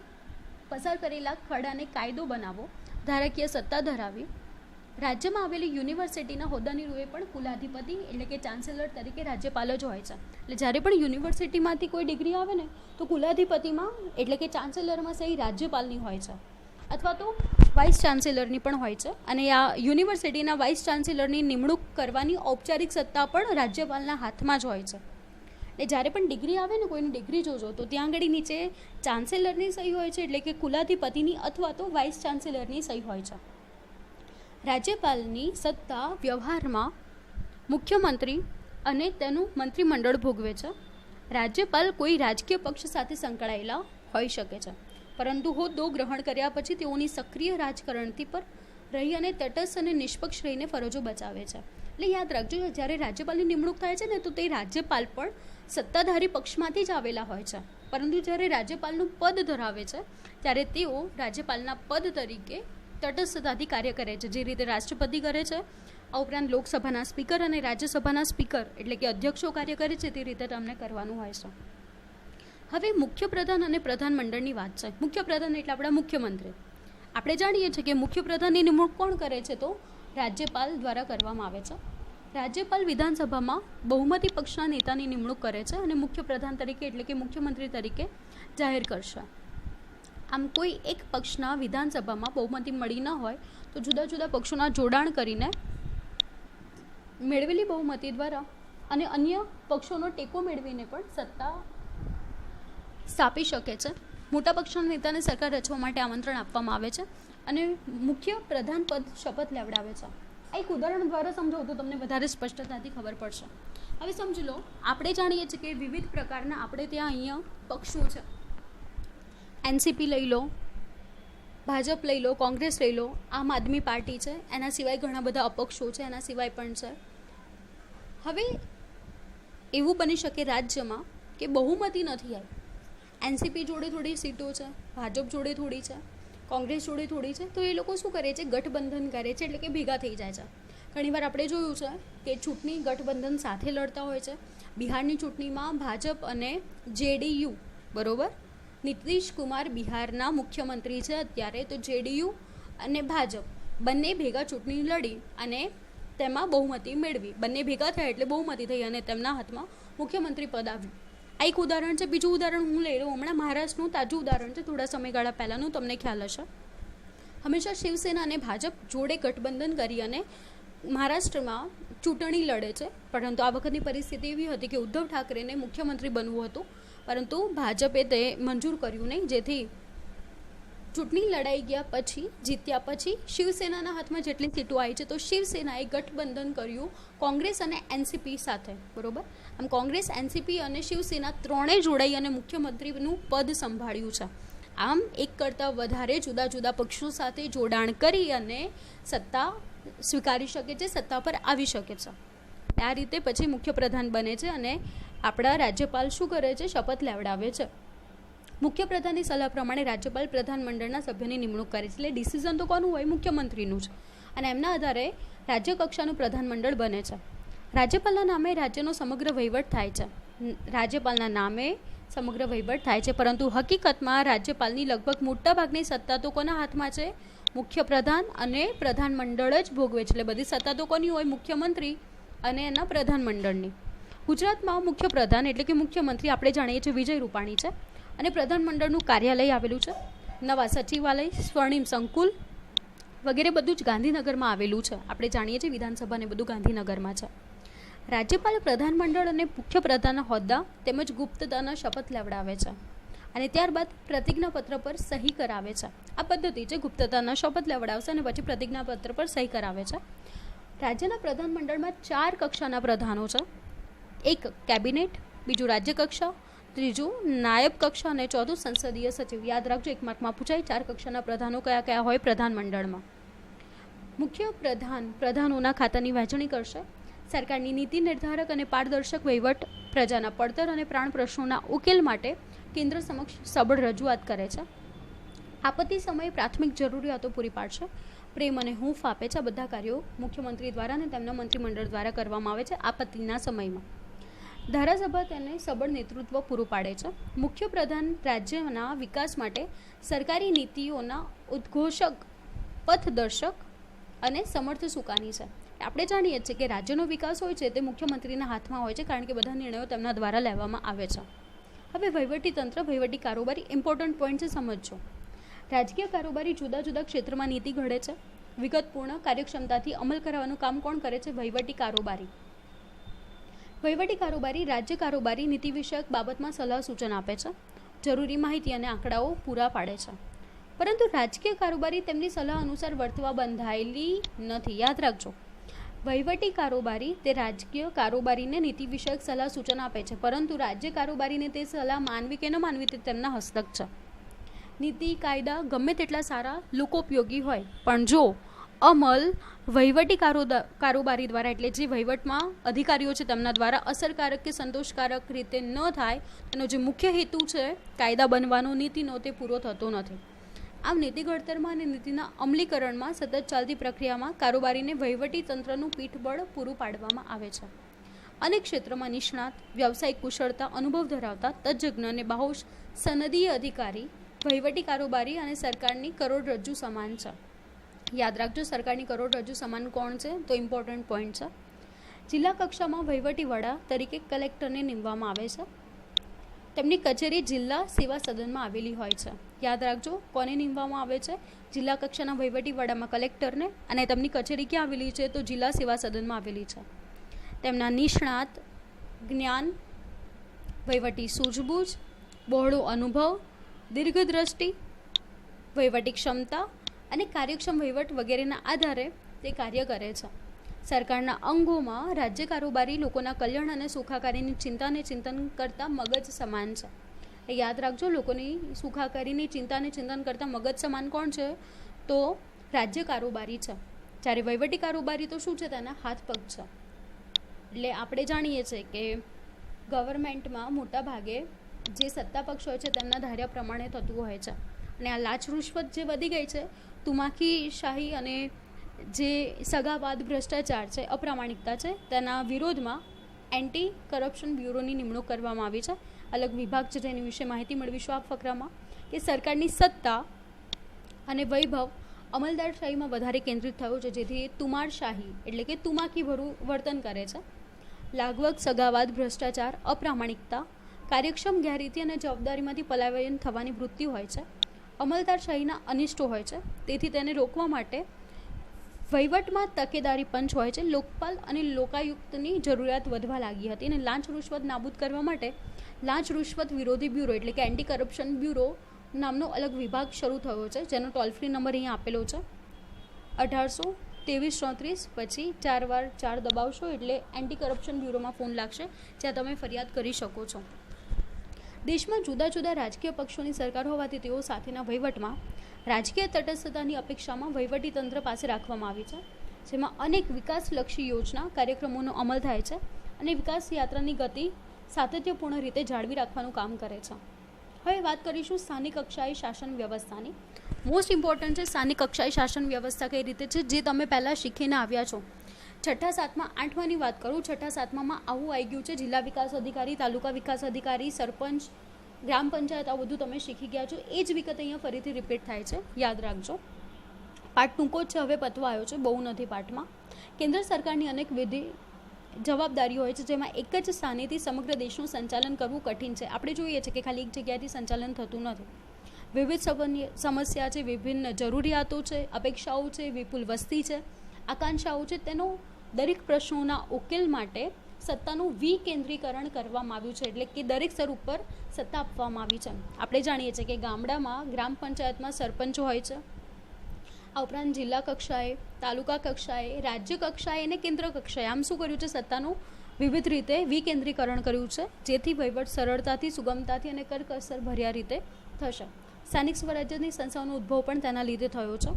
પસાર કરેલા ખરડાને કાયદો બનાવવો, ધારાકીય સત્તા ધરાવી, રાજ્યમાં આવેલી યુનિવર્સિટીના હોદ્દાની રૂએ પણ કુલાધિપતિ એટલે કે ચાન્સેલર તરીકે રાજ્યપાલ જ હોય છે. એટલે જ્યારે પણ યુનિવર્સિટીમાંથી કોઈ ડિગ્રી આવે ને તો કુલાધિપતિમાં એટલે કે ચાન્સેલરમાં સહી રાજ્યપાલની હોય છે, અથવા તો વાઇસ ચાન્સેલરની પણ હોય છે. અને આ યુનિવર્સિટીના વાઇસ ચાન્સેલરની નિમણૂક કરવાની ઔપચારિક સત્તા પણ રાજ્યપાલના હાથમાં જ હોય છે. એટલે જ્યારે પણ ડિગ્રી આવે ને, કોઈની ડિગ્રી જોજો તો ત્યાં આગળ નીચે ચાન્સેલરની સહી હોય છે, એટલે કે કુલાધિપતિની અથવા તો વાઇસ ચાન્સેલરની સહી હોય છે. રાજ્યપાલની સત્તા વ્યવહારમાં મુખ્યમંત્રી અને તેનું મંત્રીમંડળ ભોગવે છે. રાજ્યપાલ કોઈ રાજકીય પક્ષ સાથે સંકળાયેલા હોઈ શકે છે, પરંતુ હોદ્દો ગ્રહણ કર્યા પછી તેઓની સક્રિય રાજકારણથી પર રહી અને તટસ્થ અને નિષ્પક્ષ રહીને ફરજો બચાવે છે. એટલે યાદ રાખજો, જ્યારે રાજ્યપાલની નિમણૂક થાય છે ને તો તે રાજ્યપાલ પણ સત્તાધારી પક્ષમાંથી જ આવેલા હોય છે, પરંતુ જ્યારે રાજ્યપાલનું પદ ધરાવે છે ત્યારે તેઓ રાજ્યપાલના પદ તરીકે તટસ્થતાથી કાર્ય કરે છે, જે રીતે રાષ્ટ્રપતિ કરે છે. આ ઉપરાંત લોકસભાના સ્પીકર અને રાજ્યસભાના સ્પીકર એટલે કે અધ્યક્ષો કાર્ય કરે છે, તે રીતે તમને કરવાનું હોય છે. હવે મુખ્યપ્રધાન અને પ્રધાનમંડળની વાત છે. મુખ્યપ્રધાન એટલે આપણા મુખ્યમંત્રી. આપણે જાણીએ છીએ કે મુખ્યપ્રધાનની નિમણૂક કોણ કરે છે? તો રાજ્યપાલ દ્વારા કરવામાં આવે છે. રાજ્યપાલ વિધાનસભામાં બહુમતી પક્ષના નેતાની નિમણૂક કરે છે અને મુખ્યપ્રધાન તરીકે એટલે કે મુખ્યમંત્રી તરીકે જાહેર કરશે. આમ કોઈ એક પક્ષના વિધાનસભામાં બહુમતી મળી ન હોય તો જુદા જુદા પક્ષોના જોડાણ કરીને મેળવેલી બહુમતી દ્વારા અને અન્ય પક્ષોનો ટેકો મેળવીને પણ સત્તા સ્થાપી શકે છે. મોટા પક્ષના નેતાને સરકાર રચવા માટે આમંત્રણ આપવામાં આવે છે અને મુખ્ય પ્રધાન પદ શપથ લેવડાવે છે. આ એક ઉદાહરણ દ્વારા સમજો તો તમને વધારે સ્પષ્ટતાથી ખબર પડશે. હવે સમજી લો, આપણે જાણીએ છીએ કે વિવિધ પ્રકારના આપણે ત્યાં અહીંયા પક્ષો છે. એનસીપી લઈ લો, ભાજપ લઈ લો, કોંગ્રેસ લઈ લો, આમ આદમી પાર્ટી છે, એના સિવાય ઘણા બધા અપક્ષો છે, એના સિવાય પણ છે. હવે એવું બની શકે રાજ્યમાં કે બહુમતી નથી આવી. એનસીપી જોડે થોડી સીટો છે, ભાજપ જોડે થોડી છે, કોંગ્રેસ જોડે થોડી છે, તો એ લોકો શું કરે છે? ગઠબંધન કરે છે, એટલે કે ભેગા થઈ જાય છે. ઘણીવાર આપણે જોયું છે કે ચૂંટણી ગઠબંધન સાથે લડતા હોય છે. બિહારની ચૂંટણીમાં ભાજપ અને જેડીયુ, બરોબર, નીતિશ કુમાર બિહારના મુખ્યમંત્રી છે અત્યારે, તો જેડીયુ અને ભાજપ બંને ભેગા ચૂંટણી લડી અને તેમાં બહુમતી મેળવી. બંને ભેગા થયા એટલે બહુમતી થઈ અને તેમના હાથમાં મુખ્યમંત્રી પદ આવ્યું. આ એક ઉદાહરણ છે. બીજું ઉદાહરણ હું લઈ લઉં. હમણાં મહારાષ્ટ્રનું તાજું ઉદાહરણ છે, થોડા સમયગાળા પહેલાંનું, તમને ખ્યાલ હશે. હંમેશા શિવસેના અને ભાજપ જોડે ગઠબંધન કરી અને મહારાષ્ટ્રમાં ચૂંટણી લડે છે, પરંતુ આ વખતની પરિસ્થિતિ એવી હતી કે ઉદ્ધવ ઠાકરેને મુખ્યમંત્રી બનવું હતું, પરંતુ ભાજપે તે મંજૂર કર્યું નહીં, જેથી ચૂંટણી લડાઈ ગયા પછી, જીત્યા પછી શિવસેનાના હાથમાં જેટલી સીટો આવી છે તો શિવસેનાએ ગઠબંધન કર્યું કોંગ્રેસ અને એનસીપી સાથે, બરોબર. આમ કોંગ્રેસ, એનસીપી અને શિવસેના ત્રણેય જોડાઈ અને મુખ્યમંત્રીનું પદ સંભાળ્યું છે. આમ એક કરતાં વધારે જુદા જુદા પક્ષો સાથે જોડાણ કરી અને સત્તા સ્વીકારી શકે છે, સત્તા પર આવી શકે છે. આ રીતે પછી મુખ્યપ્રધાન બને છે અને આપણા રાજ્યપાલ શું કરે છે? શપથ લેવડાવે છે. મુખ્યપ્રધાનની સલાહ પ્રમાણે રાજ્યપાલ પ્રધાનમંડળના સભ્યની નિમણૂક કરે છે. એટલે ડિસિઝન તો કોનું હોય? મુખ્યમંત્રીનું જ. અને એમના આધારે રાજ્ય કક્ષાનું પ્રધાનમંડળ બને છે. રાજ્યપાલના નામે રાજ્યનો સમગ્ર વહીવટ થાય છે. રાજ્યપાલના નામે સમગ્ર વહીવટ થાય છે, પરંતુ હકીકતમાં રાજ્યપાલની લગભગ મોટાભાગની સત્તા તો કોના હાથમાં છે? મુખ્યપ્રધાન અને પ્રધાનમંડળ જ ભોગવે છે. એટલે બધી સત્તા તો કોની હોય? મુખ્યમંત્રી અને એના પ્રધાનમંડળની. ગુજરાતમાં મુખ્યપ્રધાન એટલે કે મુખ્યમંત્રી આપણે જાણીએ છીએ વિજય રૂપાણી છે અને પ્રધાનમંડળનું કાર્યાલય આવેલું છે. નવા સચિવાલય, સ્વર્ણિમ સંકુલ વગેરે બધું જ ગાંધીનગરમાં આવેલું છે. આપણે જાણીએ છીએ વિધાનસભા ને બધું ગાંધીનગરમાં છે. રાજ્યપાલ પ્રધાનમંડળ અને મુખ્યપ્રધાનના હોદ્દા તેમજ ગુપ્તતાના શપથ લેવડાવે છે અને ત્યારબાદ પ્રતિજ્ઞાપત્ર પર સહી કરાવે છે. આ પદ્ધતિ છે, ગુપ્તતાના શપથ લેવડાવશે અને પછી પ્રતિજ્ઞાપત્ર પર સહી કરાવે છે. રાજ્યના પ્રધાનમંડળમાં 4 કક્ષાના પ્રધાનો છે. એક કેબિનેટ, બીજું રાજ્ય કક્ષા, ત્રીજું નાયબ કક્ષા અને ચોથું સંસદીય સચિવ. યાદ રાખજો, 1 માર્કમાં પૂછાય 4 કક્ષાના પ્રધાનો કયા કયા હોય પ્રધાનમંડળમાં. મુખ્ય પ્રધાનોના ખાતાની વહેંચણી કરશે. સરકારની નીતિ નિર્ધારક અને પારદર્શક વહીવટ પ્રજાના પડતર અને પ્રાણ પ્રશ્નોના ઉકેલ માટે કેન્દ્ર સમક્ષ સબળ રજૂઆત કરે છે. આપત્તિ સમયે પ્રાથમિક જરૂરિયાતો પૂરી પાડશે, પ્રેમ અને હૂંફ આપે છે. આ બધા કાર્યો મુખ્યમંત્રી દ્વારા અને તેમના મંત્રીમંડળ દ્વારા કરવામાં આવે છે. આપત્તિના સમયમાં ધારાસભા તેને સબળ નેતૃત્વ પૂરું પાડે છે. મુખ્ય પ્રધાન રાજ્યના વિકાસ માટે સરકારી નીતિઓના ઉદ્ઘોષક, પથદર્શક અને સમર્થ સુકાની છે. આપણે જાણીએ છીએ કે રાજ્યનો વિકાસ હોય છે તે મુખ્યમંત્રીના હાથમાં હોય છે, કારણ કે બધા નિર્ણયો તેમના દ્વારા લેવામાં આવે છે. હવે વહીવટી તંત્ર, વહીવટી કારોબારી, ઇમ્પોર્ટન્ટ પોઈન્ટ છે, સમજજો. રાજકીય કારોબારી જુદા જુદા ક્ષેત્રમાં નીતિ ઘડે છે. વિગતપૂર્ણ કાર્યક્ષમતાથી અમલ કરાવવાનું કામ કોણ કરે છે? વહીવટી કારોબારી. વહીવટી કારોબારી રાજ્ય કારોબારી નીતિ વિષયક બાબતમાં સલાહ સૂચન આપે છે, જરૂરી માહિતી અને આંકડાઓ પૂરા પાડે છે. પરંતુ રાજકીય કારોબારી તેમની સલાહ અનુસાર વર્તવા બંધાયેલી નથી. યાદ રાખજો, વહીવટી કારોબારી તે રાજકીય કારોબારીને નીતિ વિષયક સલાહ સૂચન આપે છે, પરંતુ રાજ્ય કારોબારીને તે સલાહ માનવી કે ન માનવી તે તેમના હસ્તક છે. નીતિ કાયદા ગમે તેટલા સારા, લોકોપયોગી હોય, પણ જો અમલ વહીવટી કારોબારી દ્વારા, એટલે જે વહીવટમાં અધિકારીઓ છે તેમના દ્વારા અસરકારક કે સંતોષકારક રીતે ન થાય, તેનો જે મુખ્ય હેતુ છે કાયદા બનવાનો, નીતિનો, તે પૂરો થતો નથી. આમ નીતિ ઘડતરમાં અને નીતિના અમલીકરણમાં સતત ચાલતી પ્રક્રિયામાં કારોબારીને વહીવટી તંત્રનું પીઠબળ પૂરું પાડવામાં આવે છે. અનેક ક્ષેત્રમાં નિષ્ણાત, વ્યાવસાયિક કુશળતા, અનુભવ ધરાવતા તજજ્ઞ અને બાહોશ સનદીય અધિકારી વહીવટી કારોબારી અને સરકારની કરોડરજ્જુ સમાન છે. યાદ રાખજો, સરકારની કરોડરજ્જુ સમાન કોણ છે? તો ઇમ્પોર્ટન્ટ પોઈન્ટ છે. જિલ્લા કક્ષામાં વહીવટી વડા તરીકે કલેક્ટરને નીમવામાં આવે છે. તેમની કચેરી જિલ્લા સેવા સદનમાં આવેલી હોય છે. યાદ રાખજો, કોને નીમવામાં આવે છે? જિલ્લા કક્ષાના વહીવટી વડામાં કલેક્ટરને, અને તેમની કચેરી ક્યાં આવેલી છે? તો જિલ્લા સેવા સદનમાં આવેલી છે. તેમના નિષ્ણાત જ્ઞાન, વહીવટી સૂઝબૂઝ, બહોળો અનુભવ, દીર્ઘદ્રષ્ટિ, વહીવટી ક્ષમતા અને કાર્યક્ષમ વહીવટ વગેરેના આધારે તે કાર્ય કરે છે. સરકારના અંગોમાં રાજ્ય કારોબારી લોકોના કલ્યાણ અને સુખાકારીની ચિંતાને ચિંતન કરતા મગજ સમાન છે. યાદ રાખજો, લોકોની સુખાકારીની ચિંતાને ચિંતન કરતા મગજ સમાન કોણ છે? તો રાજ્ય કારોબારી છે. જ્યારે વહીવટી કારોબારી તો શું છે? તેના હાથ પગ છે. એટલે આપણે જાણીએ છીએ કે ગવર્મેન્ટમાં મોટા ભાગે જે સત્તા પક્ષ હોય છે તેમના ધાર્યા પ્રમાણે થતું હોય છે. અને આ લાંચ રૂશ્વત જે વધી ગઈ છે, તુમાકી શાહી અને જે સગાવાદ ભ્રષ્ટાચાર છે, અપ્રામાણિકતા છે, તેના વિરોધમાં એન્ટી કરપ્શન બ્યુરોની નિમણૂક કરવામાં આવી છે. અલગ વિભાગ છે જેની વિશે માહિતી મેળવીશું આ ફકરામાં, કે સરકારની સત્તા અને વૈભવ અમલદારશાહીમાં વધારે કેન્દ્રિત થયો છે, જેથી તુમારશાહી એટલે કે તુમાકી ભરું વર્તન કરે છે. લાગવગ, સગાવાદ, ભ્રષ્ટાચાર, અપ્રામાણિકતા, કાર્યક્ષમ ગેરરીતિ અને જવાબદારીમાંથી પલાયન થવાની વૃત્તિ હોય છે. અમલદારશાહીના અનિષ્ટો હોય છે, તેથી તેને રોકવા માટે વહીવટમાં તકેદારી પંચ હોય છે. લોકપાલ અને લોકાયુક્તની જરૂરિયાત વધવા લાગી હતી, અને લાંચ રૂશ્વત નાબૂદ કરવા માટે લાંચ રૂશ્વત વિરોધી બ્યુરો એટલે કે એન્ટી કરપ્શન બ્યુરો નામનો અલગ વિભાગ શરૂ થયો છે, જેનો ટોલ ફ્રી નંબર અહીંયા આપેલો છે 182334. પછી 4 વાર 4 દબાવશો એટલે એન્ટી કરપ્શન બ્યુરોમાં ફોન લાગશે, જ્યાં તમે ફરિયાદ કરી શકો છો. દેશમાં જુદા જુદા રાજકીય પક્ષોની સરકાર હોવાથી તેઓ સાથેના વહીવટમાં રાજકીય તટસ્થતાની અપેક્ષામાં વહીવટી તંત્ર પાસે રાખવામાં આવી છે, જેમાં અનેક વિકાસલક્ષી યોજના કાર્યક્રમોનો અમલ થાય છે અને વિકાસ યાત્રાની ગતિ સાતત્યપૂર્ણ રીતે જાળવી રાખવાનું કામ કરે છે. હવે વાત કરીશું સ્થાનિક કક્ષાએ શાસન વ્યવસ્થાની. મોસ્ટ ઇમ્પોર્ટન્ટ છે સ્થાનિક કક્ષાએ શાસન વ્યવસ્થા કઈ રીતે છે, જે તમે પહેલાં શીખીને આવ્યા છો. 6ઠા 7મા 8માની વાત કરું, 6ઠા 7મામાં આવું આવી ગયું છે, જિલ્લા વિકાસ અધિકારી, તાલુકા વિકાસ અધિકારી, સરપંચ, ગ્રામ પંચાયત, આ બધું તમે શીખી ગયા છો. એ જ વિગત અહીંયા ફરીથી રિપીટ થાય છે, યાદ રાખજો. પાઠ ટૂંકો જ છે, હવે પતવા આવ્યો છે, બહુ નથી પાઠમાં. કેન્દ્ર સરકારની અનેક જવાબદારીઓ હોય છે, જેમાં એક જ સ્થાનેથી સમગ્ર દેશનું સંચાલન કરવું કઠિન છે. આપણે જોઈએ છીએ કે ખાલી એક જગ્યાએથી સંચાલન થતું નથી. વિવિધ સમસ્યા છે, વિભિન્ન જરૂરિયાતો છે, અપેક્ષાઓ છે, વિપુલ વસ્તી છે, આકાંક્ષાઓ છે. તેનો દરેક પ્રશ્નોના ઉકેલ માટે સત્તાનું વિકેન્દ્રીકરણ કરવામાં આવ્યું છે, એટલે કે દરેક સ્તર ઉપર સત્તા આપવામાં આવી છે. આપણે જાણીએ છીએ કે ગામડામાં ગ્રામ પંચાયતમાં સરપંચો હોય છે, આ ઉપરાંત જિલ્લા કક્ષાએ, તાલુકા કક્ષાએ, રાજ્ય કક્ષાએ અને કેન્દ્ર કક્ષાએ આમ શું કર્યું છે? સત્તાનું વિવિધ રીતે વિકેન્દ્રીકરણ કર્યું છે, જેથી વહીવટ સરળતાથી, સુગમતાથી અને કરકસર ભર્યા રીતે થશે. સ્થાનિક સ્વરાજ્યની સંસ્થાઓનો ઉદ્ભવ પણ તેના લીધે થયો છે.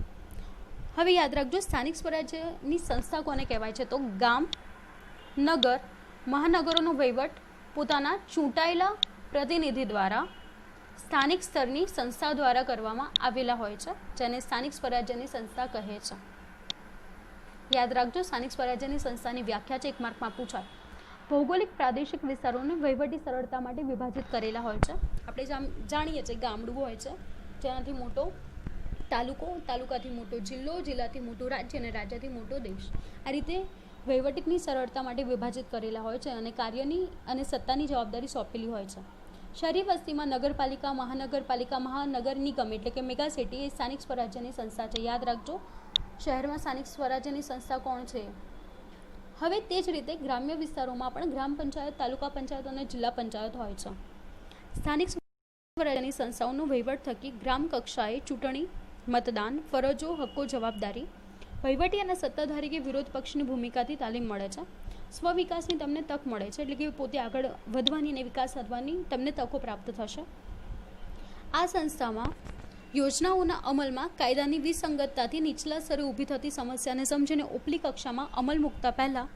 હવે યાદ રાખજો, સ્થાનિક સ્વરાજ્યની સંસ્થા કોને કહેવાય છે? તો ગામ, નગર મહાનગરોનો વહીવટ પોતાના ચૂંટાયેલા પ્રતિનિધિ દ્વારા સ્થાનિક સ્તરની સંસ્થા દ્વારા કરવામાં આવેલા હોય છે, જેને સ્થાનિક સ્વરાજ્યની સંસ્થા કહે છે. યાદ રાખજો, સ્થાનિક સ્વરાજ્યની સંસ્થાની વ્યાખ્યા છે, 1 માર્કમાં પૂછાય. ભૌગોલિક પ્રાદેશિક વિસ્તારોને વહીવટી સરળતા માટે વિભાજિત કરેલા હોય છે. આપણે જાણીએ છીએ ગામડું હોય છે, જેનાથી મોટો તાલુકો, તાલુકાથી મોટો જિલ્લો, જિલ્લાથી મોટું રાજ્ય અને રાજ્યથી મોટો દેશ. આ રીતે વહીવટની સરળતા માટે વિભાજિત કરેલા હોય છે અને કાર્યની અને સત્તાની જવાબદારી સોંપેલી હોય છે. શહેરી વસ્તીમાં નગરપાલિકા, મહાનગરપાલિકા, મહાનગર નિગમ એટલે કે મેગા સિટી એ સ્થાનિક સ્વરાજ્યની સંસ્થા છે. યાદ રાખજો, શહેરમાં સ્થાનિક સ્વરાજ્યની સંસ્થા કોણ છે? હવે તે જ રીતે ગ્રામ્ય વિસ્તારોમાં પણ ગ્રામ પંચાયત, તાલુકા પંચાયત અને જિલ્લા પંચાયત હોય છે. સ્થાનિક સ્વરાજ્યની સંસ્થાઓનો વહીવટ થકી ગ્રામ કક્ષાએ ચૂંટણી, મતદાન, ફરજો, હક્કો, જવાબદારી, વહીવટી અને સત્તાધારી કે વિરોધ પક્ષની ભૂમિકાથી તાલીમ મળે છે. સ્વવિકાસની તમને તક મળે છે, એટલે કે પોતે આગળ વધવાની અને વિકાસ સાધવાની તમને તકો પ્રાપ્ત થશે. આ સંસ્થામાં યોજનાઓના અમલમાં કાયદાની વિસંગતતાથી નીચલા સ્તરે ઊભી થતી સમસ્યાને સમજીને ઉપલી કક્ષામાં અમલ મૂકતા પહેલાં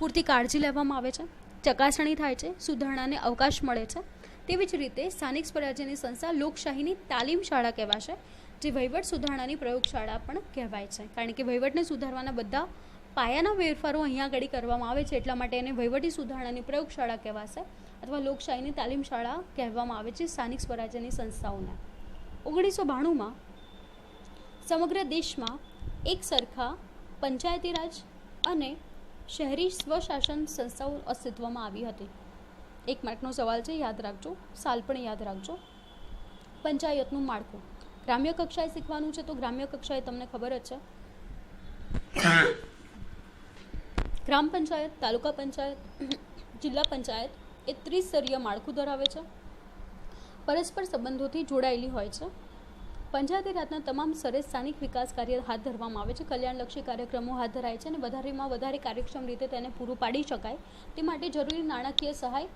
પૂરતી કાળજી લેવામાં આવે છે, ચકાસણી થાય છે, સુધારણાને અવકાશ મળે છે. તેવી જ રીતે સ્થાનિક સ્વરાજ્યની સંસ્થા લોકશાહીની તાલીમ શાળા કહેવાશે, જે વહીવટ સુધારણાની પ્રયોગશાળા પણ કહેવાય છે. કારણ કે વહીવટને સુધારવાના બધા પાયાના ફેરફારો અહીંયા આગળ કરવામાં આવે છે, એટલા માટે એને વહીવટી સુધારણાની પ્રયોગશાળા કહેવાશે અથવા લોકશાહીની તાલીમ શાળા કહેવામાં આવે છે સ્થાનિક સ્વરાજ્યની સંસ્થાઓને. 1992માં સમગ્ર દેશમાં એક સરખા પંચાયતી રાજ અને શહેરી સ્વશાસન સંસ્થાઓ અસ્તિત્વમાં આવી હતી. 1 માર્કનો સવાલ છે, યાદ રાખજો, સાલ પણ યાદ રાખજો. પંચાયતનું માળખું ગ્રામ્ય કક્ષાએ શીખવાનું છે, તો ગ્રામ્ય કક્ષાએ તમને ખબર જ છે, ગ્રામ પંચાયત, તાલુકા પંચાયત, જિલ્લા પંચાયત એ ત્રિસ્તરીય માળખું ધરાવે છે, પરસ્પર સંબંધોથી જોડાયેલી હોય છે. પંચાયતી રાજના તમામ સ્તરે સ્થાનિક વિકાસ કાર્ય હાથ ધરવામાં આવે છે, કલ્યાણલક્ષી કાર્યક્રમો હાથ ધરાય છે અને વધારેમાં વધારે કાર્યક્ષમ રીતે તેને પૂરું પાડી શકાય તે માટે જરૂરી નાણાકીય સહાય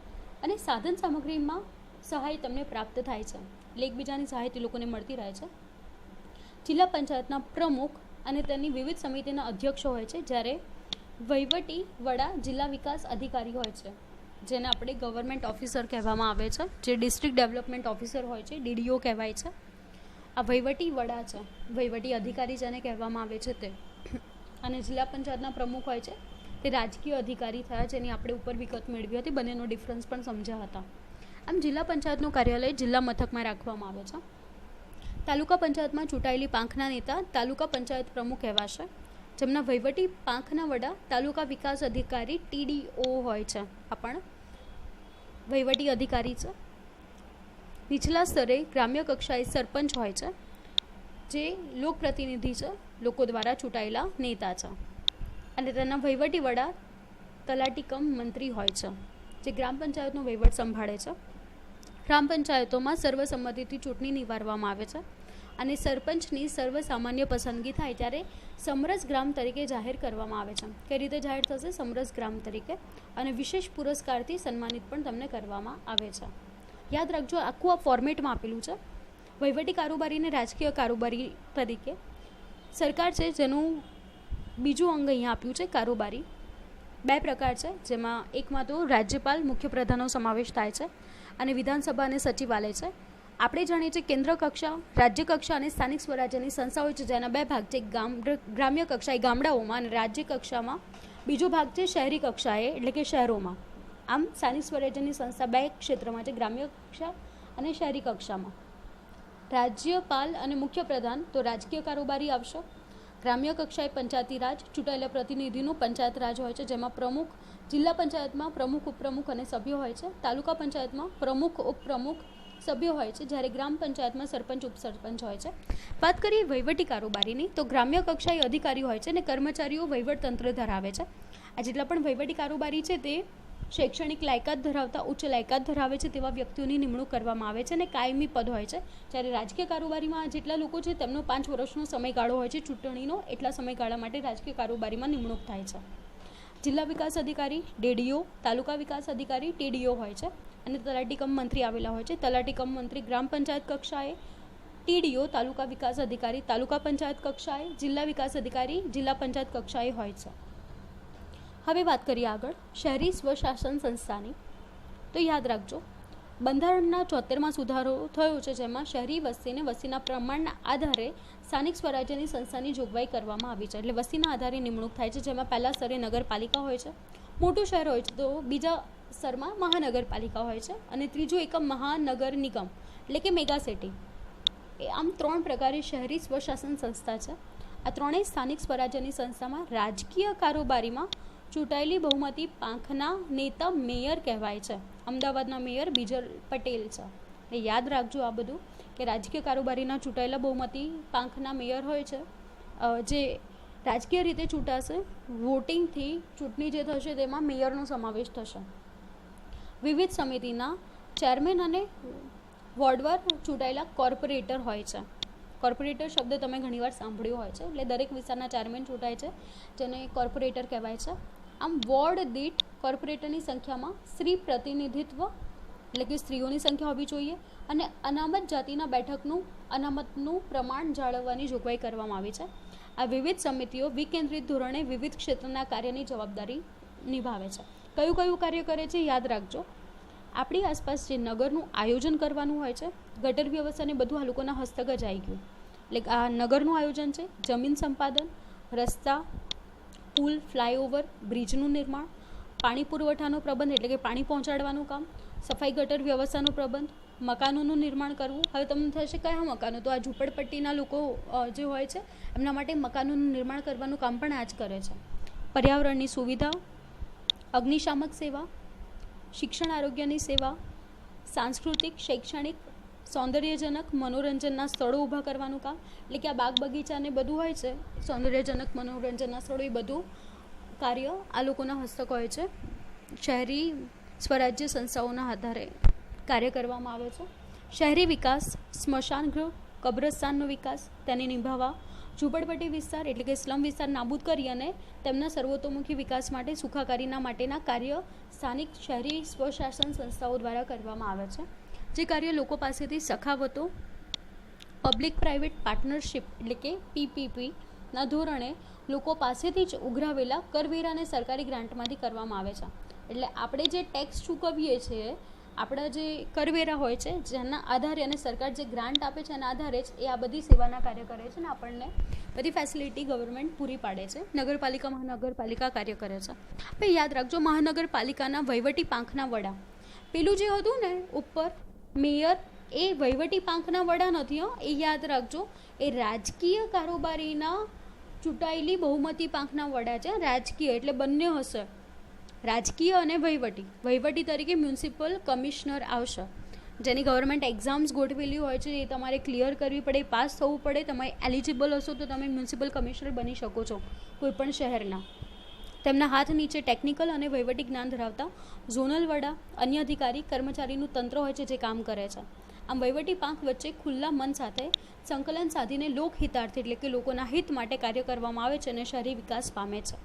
અને સાધન સામગ્રીમાં સહાય તમને પ્રાપ્ત થાય છે, એટલે એકબીજાની સહાય તે લોકોને મળતી રહે છે. જિલ્લા પંચાયતના પ્રમુખ અને તેની વિવિધ સમિતિના અધ્યક્ષો હોય છે, જ્યારે વહીવટી વડા જિલ્લા વિકાસ અધિકારી હોય છે, જેને આપણે ગવર્મેન્ટ ઓફિસર કહેવામાં આવે છે, જે ડિસ્ટ્રિક્ટ ડેવલપમેન્ટ ઓફિસર હોય છે, DDO કહેવાય છે. આ વહીવટી વડા છે, વહીવટી અધિકારી જેને કહેવામાં આવે છે તે. અને જિલ્લા પંચાયતના પ્રમુખ હોય છે, તે રાજકીય અધિકારી થયા, જેની આપણે ઉપર વિગત મેળવી હતી, બંનેનો ડિફરન્સ પણ સમજ્યા હતા. આમ જિલ્લા પંચાયતનું કાર્યાલય જિલ્લા મથકમાં રાખવામાં આવે છે. તાલુકા પંચાયતમાં ચૂંટાયેલી પાંખના નેતા તાલુકા પંચાયત પ્રમુખ કહેવાશે, જેમના વહીવટી પાંખના વડા તાલુકા વિકાસ અધિકારી TDO હોય છે. આ પણ વહીવટી અધિકારી છે. નીચલા સ્તરે ગ્રામ્ય કક્ષાએ સરપંચ હોય છે, જે લોકપ્રતિનિધિ છે, લોકો દ્વારા ચૂંટાયેલા નેતા છે. અને તેના વહીવટી વડા તલાટી કમ મંત્રી હોય છે, જે ગ્રામ પંચાયતનો વહીવટ સંભાળે છે. ગ્રામ પંચાયતોમાં સર્વસંમતિથી ચૂંટણી નિવારવામાં આવે છે અને સરપંચની સર્વસામાન્ય પસંદગી થાય ત્યારે સમરસ ગ્રામ તરીકે જાહેર કરવામાં આવે છે. કઈ રીતે જાહેર થશે? સમરસ ગ્રામ તરીકે, અને વિશેષ પુરસ્કારથી સન્માનિત પણ તમને કરવામાં આવે છે. યાદ રાખજો, આખું આ ફોર્મેટમાં આપેલું છે. વહીવટી કારોબારી અને રાજકીય કારોબારી તરીકે સરકાર છે, જેનું બીજું અંગ અહીંયા આપ્યું છે કારોબારી. 2 પ્રકાર છે, જેમાં એકમાં તો રાજ્યપાલ, મુખ્ય પ્રધાનનો સમાવેશ થાય છે અને વિધાનસભા અને સચિવાલય છે. આપણે જાણીએ છીએ કેન્દ્ર કક્ષા, રાજ્ય કક્ષા અને સ્થાનિક સ્વરાજ્યની સંસ્થાઓ છે, જેના 2 ભાગ છે, ગ્રામ્ય કક્ષાએ ગામડાઓમાં અને રાજ્ય કક્ષામાં બીજો ભાગ છે શહેરી કક્ષાએ એટલે કે શહેરોમાં. આમ સ્થાનિક સ્વરાજ્યની સંસ્થા 2 ક્ષેત્રમાં છે, ગ્રામ્ય કક્ષા અને શહેરી કક્ષામાં. રાજ્યપાલ અને મુખ્ય પ્રધાન તો રાજકીય કારોબારી આવશે. ગ્રામ્ય કક્ષાએ પંચાયતી રાજ, ચૂંટાયેલા પ્રતિનિધિનું પંચાયત રાજ હોય છે, જેમાં પ્રમુખ, જિલ્લા પંચાયતમાં પ્રમુખ, ઉપપ્રમુખ અને સભ્યો હોય છે. તાલુકા પંચાયતમાં પ્રમુખ, ઉપપ્રમુખ, સભ્યો હોય છે, જ્યારે ગ્રામ પંચાયતમાં સરપંચ, ઉપસરપંચ હોય છે. વાત કરીએ વહીવટી કારોબારીની, તો ગ્રામ્ય કક્ષાએ અધિકારી હોય છે અને કર્મચારીઓ વહીવટતંત્ર ધરાવે છે. આ જેટલા પણ વહીવટી કારોબારી છે તે શૈક્ષણિક લાયકાત ધરાવતા, ઉચ્ચ લાયકાત ધરાવે છે તેવા વ્યક્તિઓની નિમણૂક કરવામાં આવે છે અને કાયમી પદ હોય છે. જ્યારે રાજકીય કારોબારીમાં જેટલા લોકો છે તેમનો 5 વર્ષનો સમયગાળો હોય છે ચૂંટણીનો, એટલા સમયગાળા માટે રાજકીય કારોબારીમાં નિમણૂક થાય છે. જિલ્લા વિકાસ અધિકારી DDO, તાલુકા વિકાસ અધિકારી TDO હોય છે અને તલાટી કમ મંત્રી આવેલા હોય છે. તલાટી કમ મંત્રી ગ્રામ પંચાયત કક્ષાએ, TDO તાલુકા વિકાસ અધિકારી તાલુકા પંચાયત કક્ષાએ, જિલ્લા વિકાસ અધિકારી જિલ્લા પંચાયત કક્ષાએ હોય છે. હવે વાત કરીએ આગળ શહેરી સ્વશાસન સંસ્થાની. તો યાદ રાખજો, બંધારણના 73માં સુધારો થયો છે, જેમાં શહેરી વસ્તીને વસ્તીના પ્રમાણના આધારે સ્થાનિક સ્વરાજ્યની સંસ્થાની જોગવાઈ કરવામાં આવી છે. એટલે વસ્તીના આધારે નિમણૂક થાય છે, જેમાં પહેલા સ્તરે નગરપાલિકા હોય છે, મોટું શહેર હોય છે તો બીજા સ્તરમાં મહાનગરપાલિકા હોય છે, અને ત્રીજું એકમ મહાનગર નિગમ એટલે કે મેગા સિટી. એ આમ 3 પ્રકારે શહેરી સ્વશાસન સંસ્થા છે. આ ત્રણેય સ્થાનિક સ્વરાજ્યની સંસ્થામાં રાજકીય કારોબારીમાં ચૂંટાયેલી બહુમતી પાંખના નેતા મેયર કહેવાય છે. અમદાવાદના મેયર બીજલ પટેલ છે. એ યાદ રાખજો આ બધું, કે રાજકીય કારોબારીના ચૂંટાયેલા બહુમતી પાંખના મેયર હોય છે, જે રાજકીય રીતે ચૂંટાશે. વોટિંગથી ચૂંટણી જે થશે તેમાં મેયરનો સમાવેશ થશે. વિવિધ સમિતિના ચેરમેન અને વોર્ડવાર ચૂંટાયેલા કોર્પોરેટર હોય છે. કોર્પોરેટર શબ્દ તમે ઘણીવાર સાંભળ્યો હોય છે. એટલે દરેક વિસ્તારના ચેરમેન ચૂંટાય છે, જેને કોર્પોરેટર કહેવાય છે. આમ વોર્ડ દીઠ કોર્પોરેટરની સંખ્યામાં સ્ત્રી પ્રતિનિધિત્વ એટલે કે સ્ત્રીઓની સંખ્યા હોવી જોઈએ, અને અનામત જાતિના બેઠકનું અનામતનું પ્રમાણ જાળવવાની જોગવાઈ કરવામાં આવી છે. આ વિવિધ સમિતિઓ વિકેન્દ્રિત ધોરણે વિવિધ ક્ષેત્રના કાર્યની જવાબદારી નિભાવે છે. કયું કયું કાર્ય કરે છે યાદ રાખજો. આપણી આસપાસ જે નગરનું આયોજન કરવાનું હોય છે, ગટર વ્યવસ્થાને બધું આ લોકોના હસ્તક જ આવી ગયું. એટલે આ નગરનું આયોજન છે, જમીન સંપાદન, રસ્તા, પુલ, ફ્લાયઓવર, બ્રિજનું નિર્માણ, પાણી પુરવઠાનો પ્રબંધ એટલે કે પાણી પહોંચાડવાનું કામ, સફાઈ ગટર વ્યવસ્થાનો પ્રબંધ, મકાનોનું નિર્માણ કરવું. હવે તમને થશે કયા મકાનો? તો આ ઝૂંપડપટ્ટીના લોકો જે હોય છે એમના માટે મકાનોનું નિર્માણ કરવાનું કામ પણ આ જ કરે છે. પર્યાવરણની સુવિધા, અગ્નિશામક સેવા, શિક્ષણ આરોગ્યની સેવા, સાંસ્કૃતિક, શૈક્ષણિક, સૌંદર્યજનક, મનોરંજનના સ્થળો ઊભા કરવાનું કામ. એટલે કે આ બાગ બગીચાને બધું હોય છે, સૌંદર્યજનક મનોરંજનના સ્થળો, એ બધું કાર્ય આ લોકોના હસ્તક હોય છે. શહેરી સ્વરાજ્ય સંસ્થાઓના આધારે કાર્ય કરવામાં આવે છે. શહેરી વિકાસ, સ્મશાન ગૃહ, કબ્રસ્તાનનો વિકાસ, તેને નિભાવવા, ઝૂંપડપટ્ટી વિસ્તાર એટલે કે સ્લમ વિસ્તાર નાબૂદ કરી અને તેમના સર્વતોમુખી વિકાસ માટે સુખાકારીના માટેના કાર્ય સ્થાનિક શહેરી સ્વશાસન સંસ્થાઓ દ્વારા કરવામાં આવે છે. જે કાર્ય લોકો પાસેથી સખાવતો, પબ્લિક પ્રાઇવેટ પાર્ટનરશિપ એટલે કે PPP ના ધોરણે લોકો પાસેથી જ ઉઘરાવેલા કરવેરાને સરકારી ગ્રાન્ટમાંથી કરવામાં આવે છે. એટલે આપણે જે ટેક્સ ચૂકવીએ છીએ, આપણા જે કરવેરા હોય છે, જેના આધારે અને સરકાર જે ગ્રાન્ટ આપે છે એના આધારે જ એ આ બધી સેવાના કાર્ય કરે છે, અને આપણને બધી ફેસિલિટી ગવર્મેન્ટ પૂરી પાડે છે. નગરપાલિકા, મહાનગરપાલિકા કાર્ય કરે છે. ભાઈ યાદ રાખજો, મહાનગરપાલિકાના વહીવટી પાંખના વડા, પેલું જે હતું ને ઉપર મેયર, એ વહીવટી પાંખના વડા નથી હો, એ યાદ રાખજો. એ રાજકીય કારોબારીના ચૂંટાયેલી બહુમતી પાંખના વડા છે. રાજકીય એટલે બંને હશે, રાજકીય અને વહીવટી તરીકે મ્યુનિસિપલ કમિશનર આવશે, જેની ગવર્મેન્ટ એક્ઝામ્સ ગોઠવેલી હોય છે, એ તમારે ક્લિયર કરવી પડે, પાસ થવું પડે. તમે એલિજિબલ હશો તો તમે મ્યુનિસિપલ કમિશનર બની શકો છો કોઈપણ શહેરના. તેમના હાથ નીચે ટેકનિકલ અને વહીવટી જ્ઞાન ધરાવતા ઝોનલ વડા, અન્ય અધિકારી, કર્મચારીનું તંત્ર હોય છે જે કામ કરે છે. આમ વહીવટી પાંખ વચ્ચે ખુલ્લા મન સાથે સંકલન સાધીને લોકહિતાર્થી એટલે કે લોકોના હિત માટે કાર્ય કરવામાં આવે છે અને શહેરી વિકાસ પામે છે.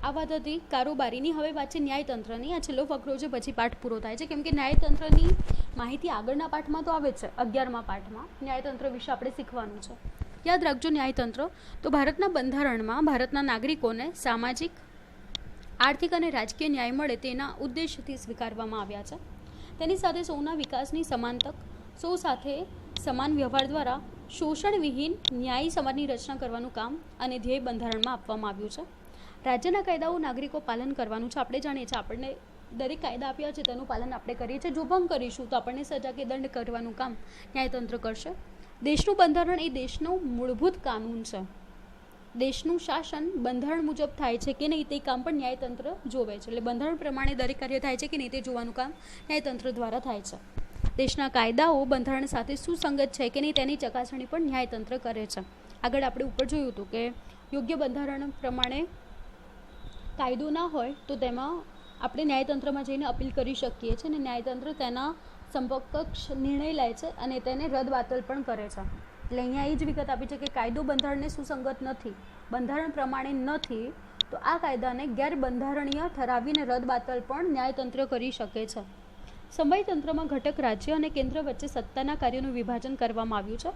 આ વાત હતી કારોબારીની. હવે વાત છે ન્યાયતંત્રની. આ છેલ્લો ફકરો છે, પછી પાઠ પૂરો થાય છે, કેમ કે ન્યાયતંત્રની માહિતી આગળના પાઠમાં તો આવે છે. 11મા પાઠમાં ન્યાયતંત્ર વિશે આપણે શીખવાનું છે. યાદ રાખજો, ન્યાયતંત્ર તો ભારતના બંધારણમાં ભારતના નાગરિકોને સામાજિક, આર્થિક અને રાજકીય ન્યાય મળે તેના ઉદ્દેશથી સ્વીકારવામાં આવ્યા છે. તેની સાથે સૌના વિકાસની સમાન તક, સૌ સાથે સમાન વ્યવહાર દ્વારા શોષણવિહીન ન્યાયી સમાજની રચના કરવાનું કામ અને ધ્યેય બંધારણમાં આપવામાં આવ્યું છે. રાજ્યના કાયદાઓ નાગરિકો પાલન કરવાનું છે. આપણે જાણીએ છીએ, આપણને દરેક કાયદા આપ્યા છે તેનું પાલન આપણે કરીએ છીએ. જો ભંગ કરીશું તો આપણને સજા કે દંડ કરવાનું કામ ન્યાયતંત્ર કરશે. દેશનું બંધારણ એ દેશનું મૂળભૂત કાનૂન છે. દેશનું શાસન બંધારણ મુજબ થાય છે કે નહીં તે કામ પણ ન્યાયતંત્ર જોવે છે. એટલે બંધારણ પ્રમાણે દરેક કાર્ય થાય છે કે નહીં તે જોવાનું કામ ન્યાયતંત્ર દ્વારા થાય છે. દેશના કાયદાઓ બંધારણ સાથે સુસંગત છે કે નહીં તેની ચકાસણી પણ ન્યાયતંત્ર કરે છે. આગળ આપણે ઉપર જોયું હતું કે યોગ્ય બંધારણ પ્રમાણે કાયદો ના હોય તો તેમાં આપણે ન્યાયતંત્રમાં જઈને અપીલ કરી શકીએ છીએ, અને ન્યાયતંત્ર તેના સમકક્ષ નિર્ણય લે છે અને તેને રદબાતલ પણ કરે છે. એટલે અહીંયા એ જ વિગત આપી છે કે કાયદો બંધારણને સુસંગત નથી, બંધારણ પ્રમાણે નથી, તો આ કાયદાને ગેરબંધારણીય ઠરાવીને રદબાતલ પણ ન્યાયતંત્ર કરી શકે છે. સમયતંત્રમાં ઘટક રાજ્ય અને કેન્દ્ર વચ્ચે સત્તાના કાર્યોનું વિભાજન કરવામાં આવ્યું છે.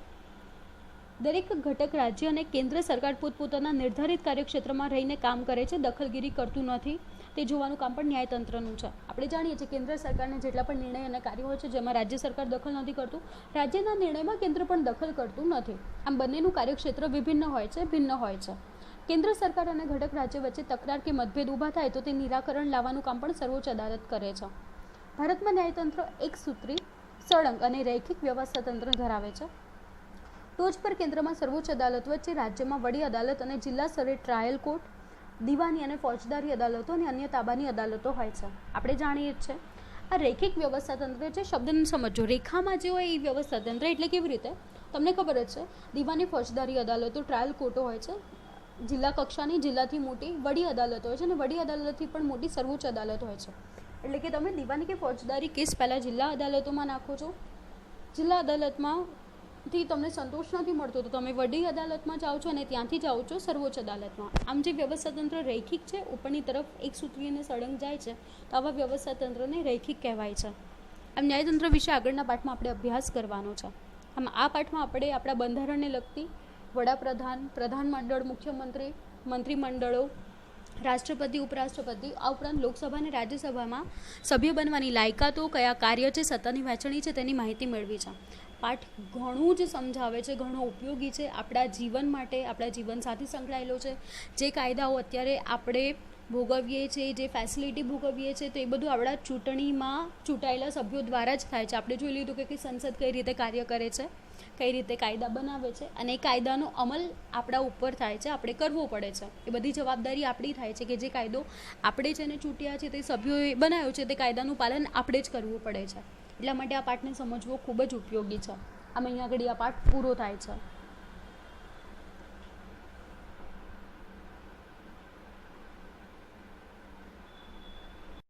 દરેક ઘટક રાજ્ય અને કેન્દ્ર સરકાર પોતપોતાના નિર્ધારિત કાર્યક્ષેત્રમાં રહીને કામ કરે છે, દખલગીરી કરતું નથી. તે જોવાનું કામ પણ ન્યાયતંત્રનું છે. આપણે જાણીએ છીએ કેન્દ્ર સરકારને જેટલા પણ નિર્ણય અને કાર્યો હોય છે જેમાં રાજ્ય સરકાર દખલ નથી કરતું, રાજ્યના નિર્ણયમાં કેન્દ્ર પણ દખલ કરતું નથી. આમ બંનેનું કાર્યક્ષેત્ર વિભિન્ન હોય છે, ભિન્ન હોય છે. કેન્દ્ર સરકાર અને ઘટક રાજ્ય વચ્ચે તકરાર કે મતભેદ ઊભા થાય તો તે નિરાકરણ લાવવાનું કામ પણ સર્વોચ્ચ અદાલત કરે છે. ભારતમાં ન્યાયતંત્ર એક સૂત્રી, સળંગ અને રૈખિક વ્યવસ્થા તંત્ર ધરાવે છે. ટોચ પર કેન્દ્રમાં સર્વોચ્ચ અદાલત વચ્ચે રાજ્યમાં વડી અદાલત અને જિલ્લા સ્તરે ટ્રાયલ કોર્ટ, દીવાની અને ફોજદારી અદાલતો અને અન્ય તાબાની અદાલતો હોય છે. આપણે જાણીએ જ છે આ રૈખિક વ્યવસ્થા તંત્ર છે. શબ્દને સમજો, રેખામાં જે હોય એ વ્યવસ્થા તંત્ર એટલે કેવી રીતે તમને ખબર જ છે. દીવાની ફોજદારી અદાલતો, ટ્રાયલ કોર્ટો હોય છે. જિલ્લા કક્ષાની, જિલ્લાથી મોટી વડી અદાલત હોય છે અને વડી અદાલતથી પણ મોટી સર્વોચ્ચ અદાલત હોય છે. એટલે કે તમે દીવાની કે ફોજદારી કેસ પહેલાં જિલ્લા અદાલતોમાં નાખો છો, જિલ્લા અદાલતમાંથી તમને સંતોષ નથી મળતો તો તમે વડી અદાલતમાં જાઓ છો અને ત્યાંથી જાઓ છો સર્વોચ્ચ અદાલતમાં. આમ જે વ્યવસ્થા તંત્ર રૈખિક છે, ઉપરની તરફ એક સૂત્રી અને સળંગ જાય છે, તો આવા વ્યવસ્થા તંત્રને રૈખિક કહેવાય છે. આમ ન્યાયતંત્ર વિશે આગળના પાઠમાં આપણે અભ્યાસ કરવાનો છે. આમ આ પાઠમાં આપણે આપણા બંધારણને લગતી વડાપ્રધાન, પ્રધાનમંડળ, મુખ્યમંત્રી, મંત્રીમંડળો, રાષ્ટ્રપતિ, ઉપરાષ્ટ્રપતિ, આ ઉપરાંત લોકસભા અને રાજ્યસભામાં સભ્ય બનવાની લાયકાતો, કયા કાર્ય છે, સત્તાની વહેંચણી છે, તેની માહિતી મેળવી છે. પાઠ ઘણું જ સમજાવે છે, ઘણો ઉપયોગી છે આપણા જીવન માટે, આપણા જીવન સાથે સંકળાયેલો છે. જે કાયદાઓ અત્યારે આપણે ભોગવીએ છીએ, જે ફેસિલિટી ભોગવીએ છીએ, તો એ બધું આપણા ચૂંટણીમાં ચૂંટાયેલા સભ્યો દ્વારા જ થાય છે. આપણે જોઈ લીધું કે સંસદ કઈ રીતે કાર્ય કરે છે, કઈ રીતે કાયદા બનાવે છે અને એ કાયદાનો અમલ આપણા ઉપર થાય છે, આપણે કરવો પડે છે. એ બધી જવાબદારી આપણી થાય છે કે જે કાયદો આપણે જેને ચૂંટ્યા છે, તે સભ્યોએ બનાવ્યો છે, તે કાયદાનું પાલન આપણે જ કરવું પડે છે. એટલા માટે આ પાઠને સમજવો ખૂબ જ ઉપયોગી છે. આમ અહીંયા આગળ આ પાઠ પૂરો થાય છે.